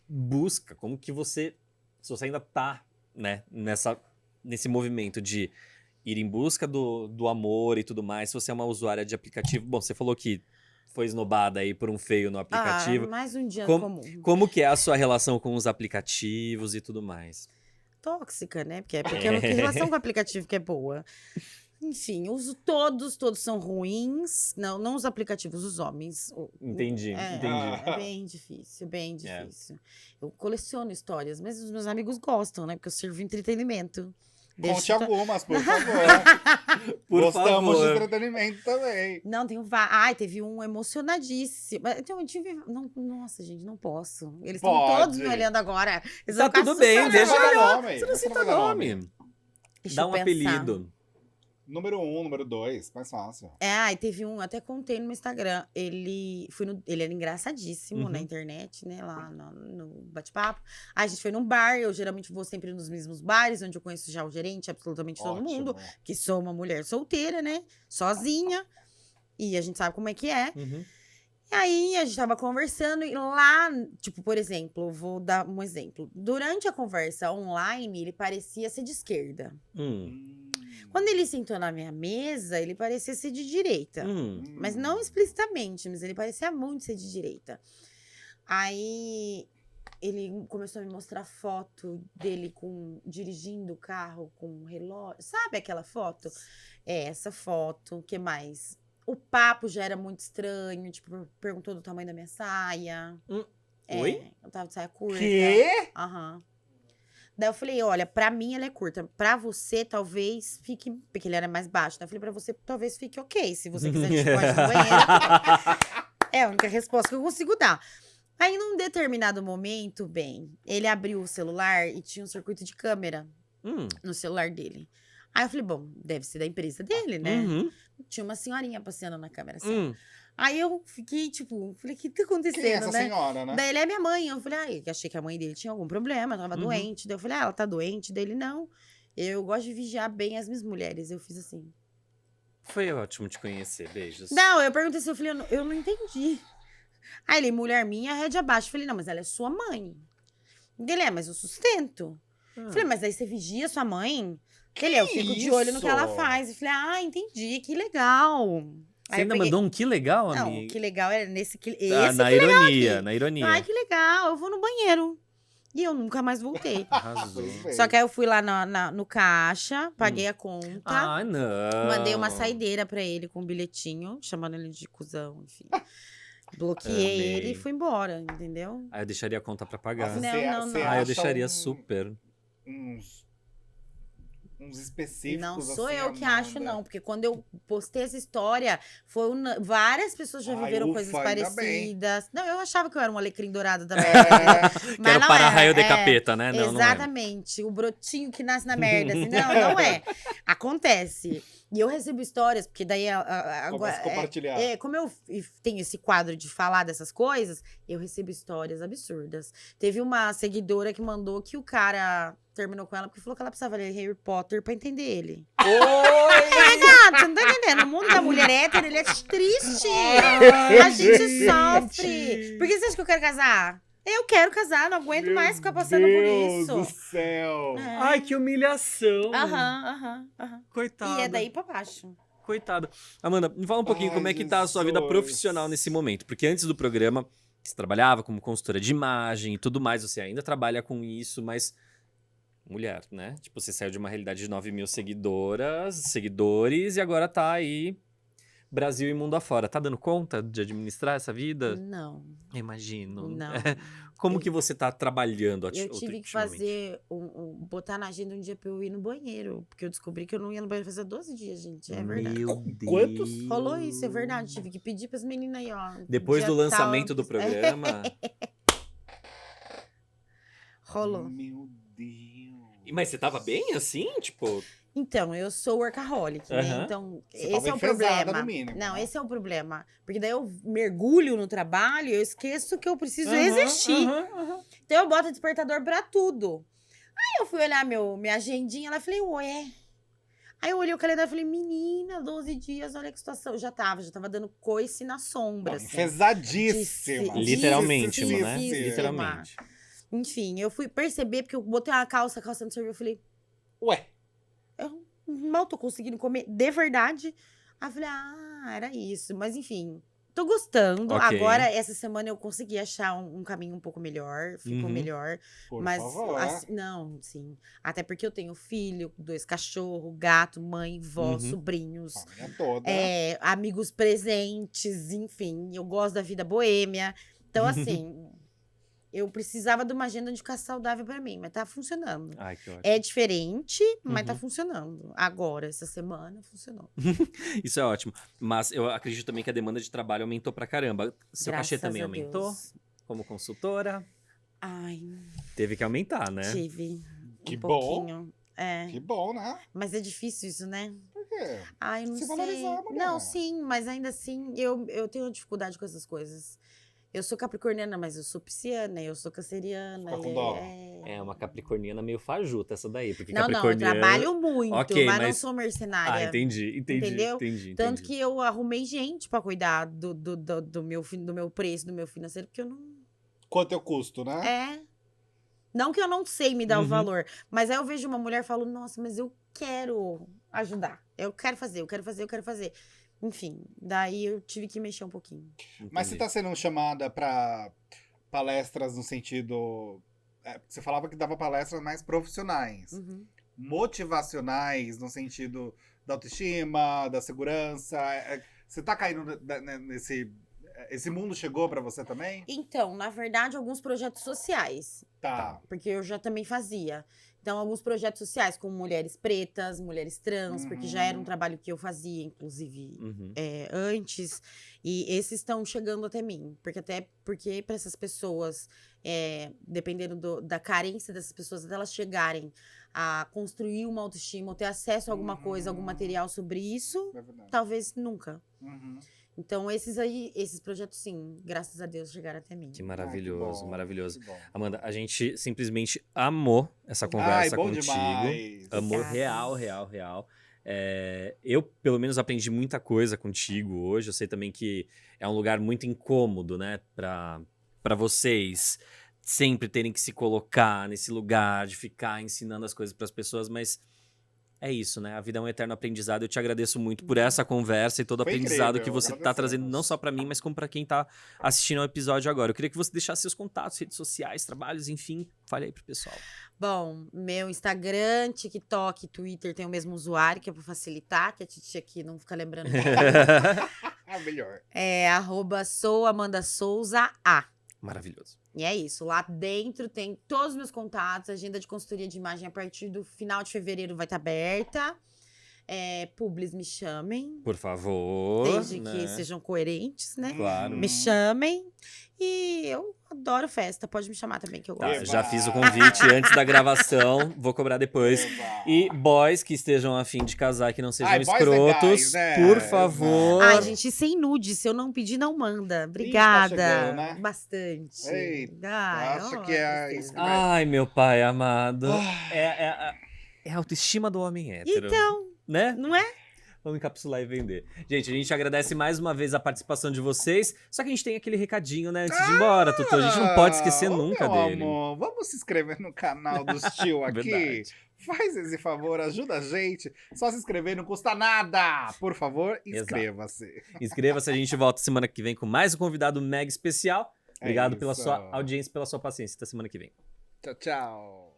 Speaker 1: busca? Como que você... Se você ainda tá, né, nesse movimento de ir em busca do amor e tudo mais, se você é uma usuária de aplicativo... Bom, você falou que foi esnobada aí por um feio no aplicativo.
Speaker 3: Mais um dia
Speaker 1: Como-
Speaker 3: comum.
Speaker 1: Como que é a sua relação com os aplicativos e tudo mais?
Speaker 3: Tóxica, né? Porque eu não tenho relação com o aplicativo que é boa. Enfim, uso todos são ruins. Não os aplicativos, os homens.
Speaker 1: Entendi, entendi.
Speaker 3: É bem difícil, bem difícil. Eu coleciono histórias, mas os meus amigos gostam, né? Porque eu sirvo entretenimento.
Speaker 2: Conte algumas, por favor.
Speaker 1: Por
Speaker 2: Gostamos de
Speaker 1: favor.
Speaker 2: entretenimento também.
Speaker 3: Não, tem Ai, teve um emocionadíssimo. Então, eu tive. Nossa, gente, não posso. Eles estão
Speaker 2: Pode.
Speaker 3: todos me olhando agora. Eles
Speaker 1: Tá
Speaker 3: vão ficar
Speaker 1: tudo
Speaker 3: super
Speaker 1: bem, deixa
Speaker 2: Você não vai
Speaker 1: eu-
Speaker 2: dar nome,
Speaker 1: Você não
Speaker 2: você
Speaker 1: cita
Speaker 2: vai dar
Speaker 1: nome.
Speaker 3: Deixa
Speaker 1: Dá
Speaker 3: eu
Speaker 1: um
Speaker 3: pensar.
Speaker 1: apelido.
Speaker 2: Número 1, número 2, mais fácil.
Speaker 3: E teve um, até contei no meu Instagram. Ele era engraçadíssimo
Speaker 1: Uhum.
Speaker 3: na internet, né? Lá no bate-papo. Aí a gente foi num bar. Eu geralmente vou sempre nos mesmos bares, onde eu conheço já o gerente, absolutamente todo mundo.
Speaker 2: Ótimo.
Speaker 3: Que sou uma mulher solteira, né? Sozinha. E a gente sabe como é que é.
Speaker 1: Uhum.
Speaker 3: E aí, a gente tava conversando e lá, tipo, por exemplo, vou dar um exemplo. Durante a conversa online, ele parecia ser de esquerda. Quando ele sentou na minha mesa, ele parecia ser de direita. Mas não explicitamente, mas ele parecia muito ser de direita. Aí, ele começou a me mostrar foto dele dirigindo o carro com um relógio. Sabe aquela foto? Essa foto. O que mais? O papo já era muito estranho. Tipo, perguntou do tamanho da minha saia.
Speaker 1: Oi?
Speaker 3: Eu tava de saia curta.
Speaker 2: Quê?
Speaker 3: Aham. Daí eu falei, olha, pra mim ela é curta. Pra você, talvez fique... Porque ele era mais baixo. Daí eu falei, pra você, talvez fique ok. Se você quiser, a gente pode ir no banheiro. É a única resposta que eu consigo dar. Aí, num determinado momento, ele abriu o celular e tinha um circuito de câmera no celular dele. Aí eu falei, bom, deve ser da empresa dele, né?
Speaker 1: Uhum.
Speaker 3: Tinha uma senhorinha passeando na câmera, assim.
Speaker 1: Hum.
Speaker 3: Aí eu fiquei, tipo, falei, o que tá acontecendo,
Speaker 2: Quem é essa
Speaker 3: né?
Speaker 2: senhora, né?
Speaker 3: Daí ele é minha mãe. Eu falei, achei que a mãe dele tinha algum problema, tava
Speaker 1: Uhum.
Speaker 3: doente. Daí eu falei, ela tá doente? Daí ele, não. Eu gosto de vigiar bem as minhas mulheres. Eu fiz assim.
Speaker 1: Foi ótimo te conhecer. Beijos.
Speaker 3: Não, eu perguntei assim, eu falei, eu não entendi. Aí ele, mulher minha, rede abaixo. Eu falei, não, mas ela é sua mãe. Ele, mas eu sustento. Eu falei, mas aí você vigia sua mãe? Eu fico de olho no que ela
Speaker 2: isso?
Speaker 3: faz. Eu falei, entendi, que legal.
Speaker 1: Você
Speaker 3: Aí eu
Speaker 1: ainda
Speaker 3: peguei-
Speaker 1: mandou um que legal,
Speaker 3: Não,
Speaker 1: amiga?
Speaker 3: que legal era nesse que. Esse
Speaker 1: Ah, na
Speaker 3: que legal
Speaker 1: ironia,
Speaker 3: aqui.
Speaker 1: na ironia.
Speaker 3: Ai, que legal, eu vou no banheiro. E eu nunca mais voltei.
Speaker 1: Arrasou.
Speaker 2: Pois bem.
Speaker 3: Só que aí eu fui lá no caixa, paguei a conta,
Speaker 1: Ah, não.
Speaker 3: mandei uma saideira pra ele com um bilhetinho, chamando ele de cuzão, enfim. Bloqueei
Speaker 1: Amei.
Speaker 3: ele e fui embora, entendeu?
Speaker 1: Aí eu deixaria a conta pra pagar.
Speaker 3: Não, não,
Speaker 2: Você
Speaker 3: não.
Speaker 1: Ah, eu
Speaker 2: acha
Speaker 1: deixaria super.
Speaker 2: uns específicos.
Speaker 3: Não sou
Speaker 2: assim,
Speaker 3: eu que
Speaker 2: Amanda?
Speaker 3: acho, não. Porque quando eu postei essa história, várias pessoas já
Speaker 2: Ai,
Speaker 3: viveram
Speaker 2: ufa,
Speaker 3: coisas
Speaker 2: ainda
Speaker 3: parecidas. Não, eu achava que eu era um alecrim dourado também.
Speaker 2: É,
Speaker 3: Mas
Speaker 1: Quero
Speaker 3: não
Speaker 1: parar
Speaker 3: era,
Speaker 1: raio de
Speaker 3: é.
Speaker 1: capeta, né? Não, não é.
Speaker 3: Exatamente. O brotinho que nasce na merda. Assim, não é. Acontece. E eu recebo histórias, porque daí agora.
Speaker 2: Começa a compartilhar.
Speaker 3: Como eu tenho esse quadro de falar dessas coisas, eu recebo histórias absurdas. Teve uma seguidora que mandou que o cara terminou com ela porque falou que ela precisava ler Harry Potter pra entender ele.
Speaker 1: Oi!
Speaker 3: Gata, você não tá entendendo? No mundo da mulher hétero, ele é triste.
Speaker 2: Ai,
Speaker 3: A gente
Speaker 2: gente.
Speaker 3: sofre. Por que você acha que eu quero casar? Eu quero casar, não aguento mais ficar passando por
Speaker 2: Deus
Speaker 3: isso.
Speaker 2: do céu.
Speaker 3: É.
Speaker 1: Ai, que humilhação.
Speaker 3: Aham.
Speaker 1: Coitada.
Speaker 3: E é daí pra baixo.
Speaker 1: Coitada. Amanda, me fala um pouquinho
Speaker 2: Ai,
Speaker 1: como é que tá a sua vida
Speaker 2: Jesus.
Speaker 1: profissional nesse momento. Porque antes do programa, você trabalhava como consultora de imagem e tudo mais. Você ainda trabalha com isso, mas... Mulher, né? Tipo, você saiu de uma realidade de 9 mil seguidores e agora tá aí... Brasil e mundo afora. Tá dando conta de administrar essa vida?
Speaker 3: Não,
Speaker 1: Imagino.
Speaker 3: não.
Speaker 1: Como
Speaker 3: Eu-
Speaker 1: que você tá trabalhando
Speaker 3: Eu tive que
Speaker 1: ultimamente?
Speaker 3: fazer, botar na agenda um dia pra eu ir no banheiro. Porque eu descobri que eu não ia no banheiro fazer 12 dias, gente. É verdade.
Speaker 1: Meu Deus.
Speaker 2: Quantos?
Speaker 3: Rolou isso, é verdade. Tive que pedir pras meninas aí, ó.
Speaker 1: Depois
Speaker 3: dia
Speaker 1: do lançamento do
Speaker 3: tal,
Speaker 1: programa...
Speaker 3: Rolou.
Speaker 2: Meu Deus.
Speaker 1: Mas você tava bem assim? Tipo...
Speaker 3: Então, eu sou workaholic, né?
Speaker 1: Aham.
Speaker 3: Então,
Speaker 2: Você
Speaker 3: esse
Speaker 2: tava
Speaker 3: é o
Speaker 2: enfesada,
Speaker 3: problema.
Speaker 2: no mínimo,
Speaker 3: Não,
Speaker 2: né?
Speaker 3: esse é o problema. Porque daí eu mergulho no trabalho e eu esqueço que eu preciso existir. Então, eu boto despertador pra tudo. Aí eu fui olhar minha agendinha, ela falei, ué. Aí eu olhei o calendário e falei, menina, 12 dias, olha que situação. Já tava dando coice na sombra,
Speaker 2: Não,
Speaker 3: assim.
Speaker 2: enfesadíssima.
Speaker 1: Literalmente,
Speaker 3: Disse,
Speaker 1: né?
Speaker 3: disse,
Speaker 1: Literalmente.
Speaker 3: Enfim, eu fui perceber, porque eu botei uma calça, a calça não serviu. Eu falei,
Speaker 2: Ué,
Speaker 3: eu mal tô conseguindo comer de verdade. Aí eu falei, era isso. Mas enfim, tô gostando.
Speaker 1: Ok.
Speaker 3: Agora, essa semana eu consegui achar um caminho um pouco melhor. Ficou
Speaker 1: Uhum.
Speaker 3: melhor.
Speaker 2: por
Speaker 3: Mas,
Speaker 2: favor.
Speaker 3: não, sim. Até porque eu tenho filho, 2 cachorros, gato, mãe, vó,
Speaker 1: Uhum.
Speaker 3: sobrinhos.
Speaker 2: Família toda.
Speaker 3: Amigos presentes, enfim. Eu gosto da vida boêmia. Então, assim, eu precisava de uma agenda de ficar saudável pra mim. Mas tá funcionando.
Speaker 1: Ai, que ótimo.
Speaker 3: É diferente, mas tá
Speaker 1: Uhum.
Speaker 3: funcionando. Agora, essa semana, funcionou.
Speaker 1: Isso é ótimo. Mas eu acredito também que a demanda de trabalho aumentou pra caramba. Seu cachê
Speaker 3: Graças
Speaker 1: também
Speaker 3: a
Speaker 1: aumentou?
Speaker 3: Deus.
Speaker 1: Como consultora?
Speaker 3: Ai,
Speaker 1: Teve que aumentar, né?
Speaker 3: tive
Speaker 2: Que
Speaker 3: um
Speaker 2: bom.
Speaker 3: pouquinho.
Speaker 2: Que bom, né?
Speaker 3: Mas é difícil isso, né?
Speaker 2: Por quê?
Speaker 3: Ai, não
Speaker 2: Se
Speaker 3: sei.
Speaker 2: valorizar a mulher.
Speaker 3: Não, sim, mas ainda assim, eu tenho dificuldade com essas coisas. Eu sou capricorniana, mas eu sou pisciana, eu sou canceriana.
Speaker 2: Fica com
Speaker 3: e
Speaker 2: dó.
Speaker 1: É uma capricorniana meio fajuta essa daí. Porque
Speaker 3: Não, eu
Speaker 1: capricorniana...
Speaker 3: trabalho muito,
Speaker 1: Ok,
Speaker 3: mas não
Speaker 1: mas-
Speaker 3: sou mercenária.
Speaker 1: Ah, entendi.
Speaker 3: Entendeu? Tanto
Speaker 1: entendi.
Speaker 3: que eu arrumei gente pra cuidar do meu preço, do meu financeiro, porque eu não.
Speaker 2: Quanto eu custo, né?
Speaker 3: É. Não que eu não sei me dar o
Speaker 1: Uhum.
Speaker 3: valor, mas aí eu vejo uma mulher e falo, nossa, mas eu quero ajudar. Eu quero fazer. Enfim, daí eu tive que mexer um pouquinho.
Speaker 2: Mas você
Speaker 1: Entendi.
Speaker 2: tá sendo chamada pra palestras no sentido... você falava que dava palestras mais profissionais.
Speaker 3: Uhum.
Speaker 2: Motivacionais, no sentido da autoestima, da segurança. Você tá caindo nesse... Esse mundo chegou pra você também?
Speaker 3: Então, na verdade, alguns projetos sociais,
Speaker 2: Tá.
Speaker 3: porque eu já também fazia. Então, alguns projetos sociais, como mulheres pretas, mulheres trans, porque já era um
Speaker 2: Uhum.
Speaker 3: trabalho que eu fazia, inclusive,
Speaker 1: Uhum.
Speaker 3: antes. E esses estão chegando até mim. Porque para essas pessoas, dependendo da carência dessas pessoas, até elas chegarem a construir uma autoestima, ou ter acesso a alguma coisa, algum
Speaker 2: Uhum.
Speaker 3: material sobre isso,
Speaker 2: É verdade.
Speaker 3: talvez nunca.
Speaker 2: Uhum.
Speaker 3: Então, esses projetos, sim, graças a Deus, chegaram até mim.
Speaker 1: Que maravilhoso,
Speaker 2: bom,
Speaker 1: maravilhoso.
Speaker 2: que bom.
Speaker 1: Amanda, a gente simplesmente amou essa
Speaker 2: Ai,
Speaker 1: conversa
Speaker 2: bom
Speaker 1: contigo.
Speaker 2: demais.
Speaker 1: Amor
Speaker 3: Obrigada.
Speaker 1: real. Eu, pelo menos, aprendi muita coisa contigo hoje. Eu sei também que é um lugar muito incômodo, né? Pra vocês sempre terem que se colocar nesse lugar de ficar ensinando as coisas pras pessoas, mas é isso, né? A vida é um eterno aprendizado. Eu te agradeço muito por essa conversa e todo o
Speaker 2: Foi
Speaker 1: aprendizado
Speaker 2: incrível,
Speaker 1: que você tá
Speaker 2: agradecemos.
Speaker 1: trazendo, não só pra mim, mas como pra quem tá assistindo ao episódio agora. Eu queria que você deixasse seus contatos, redes sociais, trabalhos, enfim. Fale aí pro pessoal.
Speaker 3: Bom, meu Instagram, TikTok, Twitter tem o mesmo usuário, que é pra facilitar, que a Titi aqui não fica lembrando.
Speaker 2: Melhor.
Speaker 3: É @souamandasouza_a.
Speaker 1: Maravilhoso.
Speaker 3: E é isso. Lá dentro tem todos os meus contatos. A agenda de consultoria de imagem a partir do final de fevereiro vai estar aberta. Publis, me chamem.
Speaker 1: Por favor.
Speaker 3: Desde
Speaker 1: né?
Speaker 3: que sejam coerentes, né?
Speaker 1: Claro.
Speaker 3: Me chamem. E eu adoro festa. Pode me chamar também, que eu
Speaker 1: Tá,
Speaker 3: gosto.
Speaker 1: já fiz o convite antes da gravação, vou cobrar depois.
Speaker 2: Eba.
Speaker 1: E boys que estejam a fim de casar, que não sejam
Speaker 2: Ai, boys
Speaker 1: escrotos,
Speaker 2: legais, né?
Speaker 1: por favor.
Speaker 3: Ai, gente, sem nude. Se eu não pedir, não manda. Obrigada.
Speaker 2: chegando, né?
Speaker 3: Bastante.
Speaker 2: Eita,
Speaker 3: Ai,
Speaker 2: acho
Speaker 3: ó,
Speaker 2: que é
Speaker 3: tristeza.
Speaker 2: isso que vai-
Speaker 1: Ai, meu pai amado.
Speaker 2: Ah.
Speaker 1: É a autoestima do homem hétero.
Speaker 3: Então,
Speaker 1: Né?
Speaker 3: não é?
Speaker 1: Vamos encapsular e vender. Gente, a gente agradece mais uma vez a participação de vocês. Só que a gente tem aquele recadinho, né? Antes de ir embora, Tutu. A gente não pode esquecer nunca
Speaker 2: meu
Speaker 1: dele.
Speaker 2: Amor, vamos se inscrever no canal dos tio aqui.
Speaker 1: Verdade.
Speaker 2: Faz esse favor, ajuda a gente. Só se inscrever, não custa nada. Por favor, inscreva-se.
Speaker 1: Inscreva-se, a gente volta semana que vem com mais um convidado mega especial. Obrigado pela
Speaker 2: isso.
Speaker 1: sua audiência, pela sua paciência. Até semana que vem.
Speaker 2: Tchau, tchau.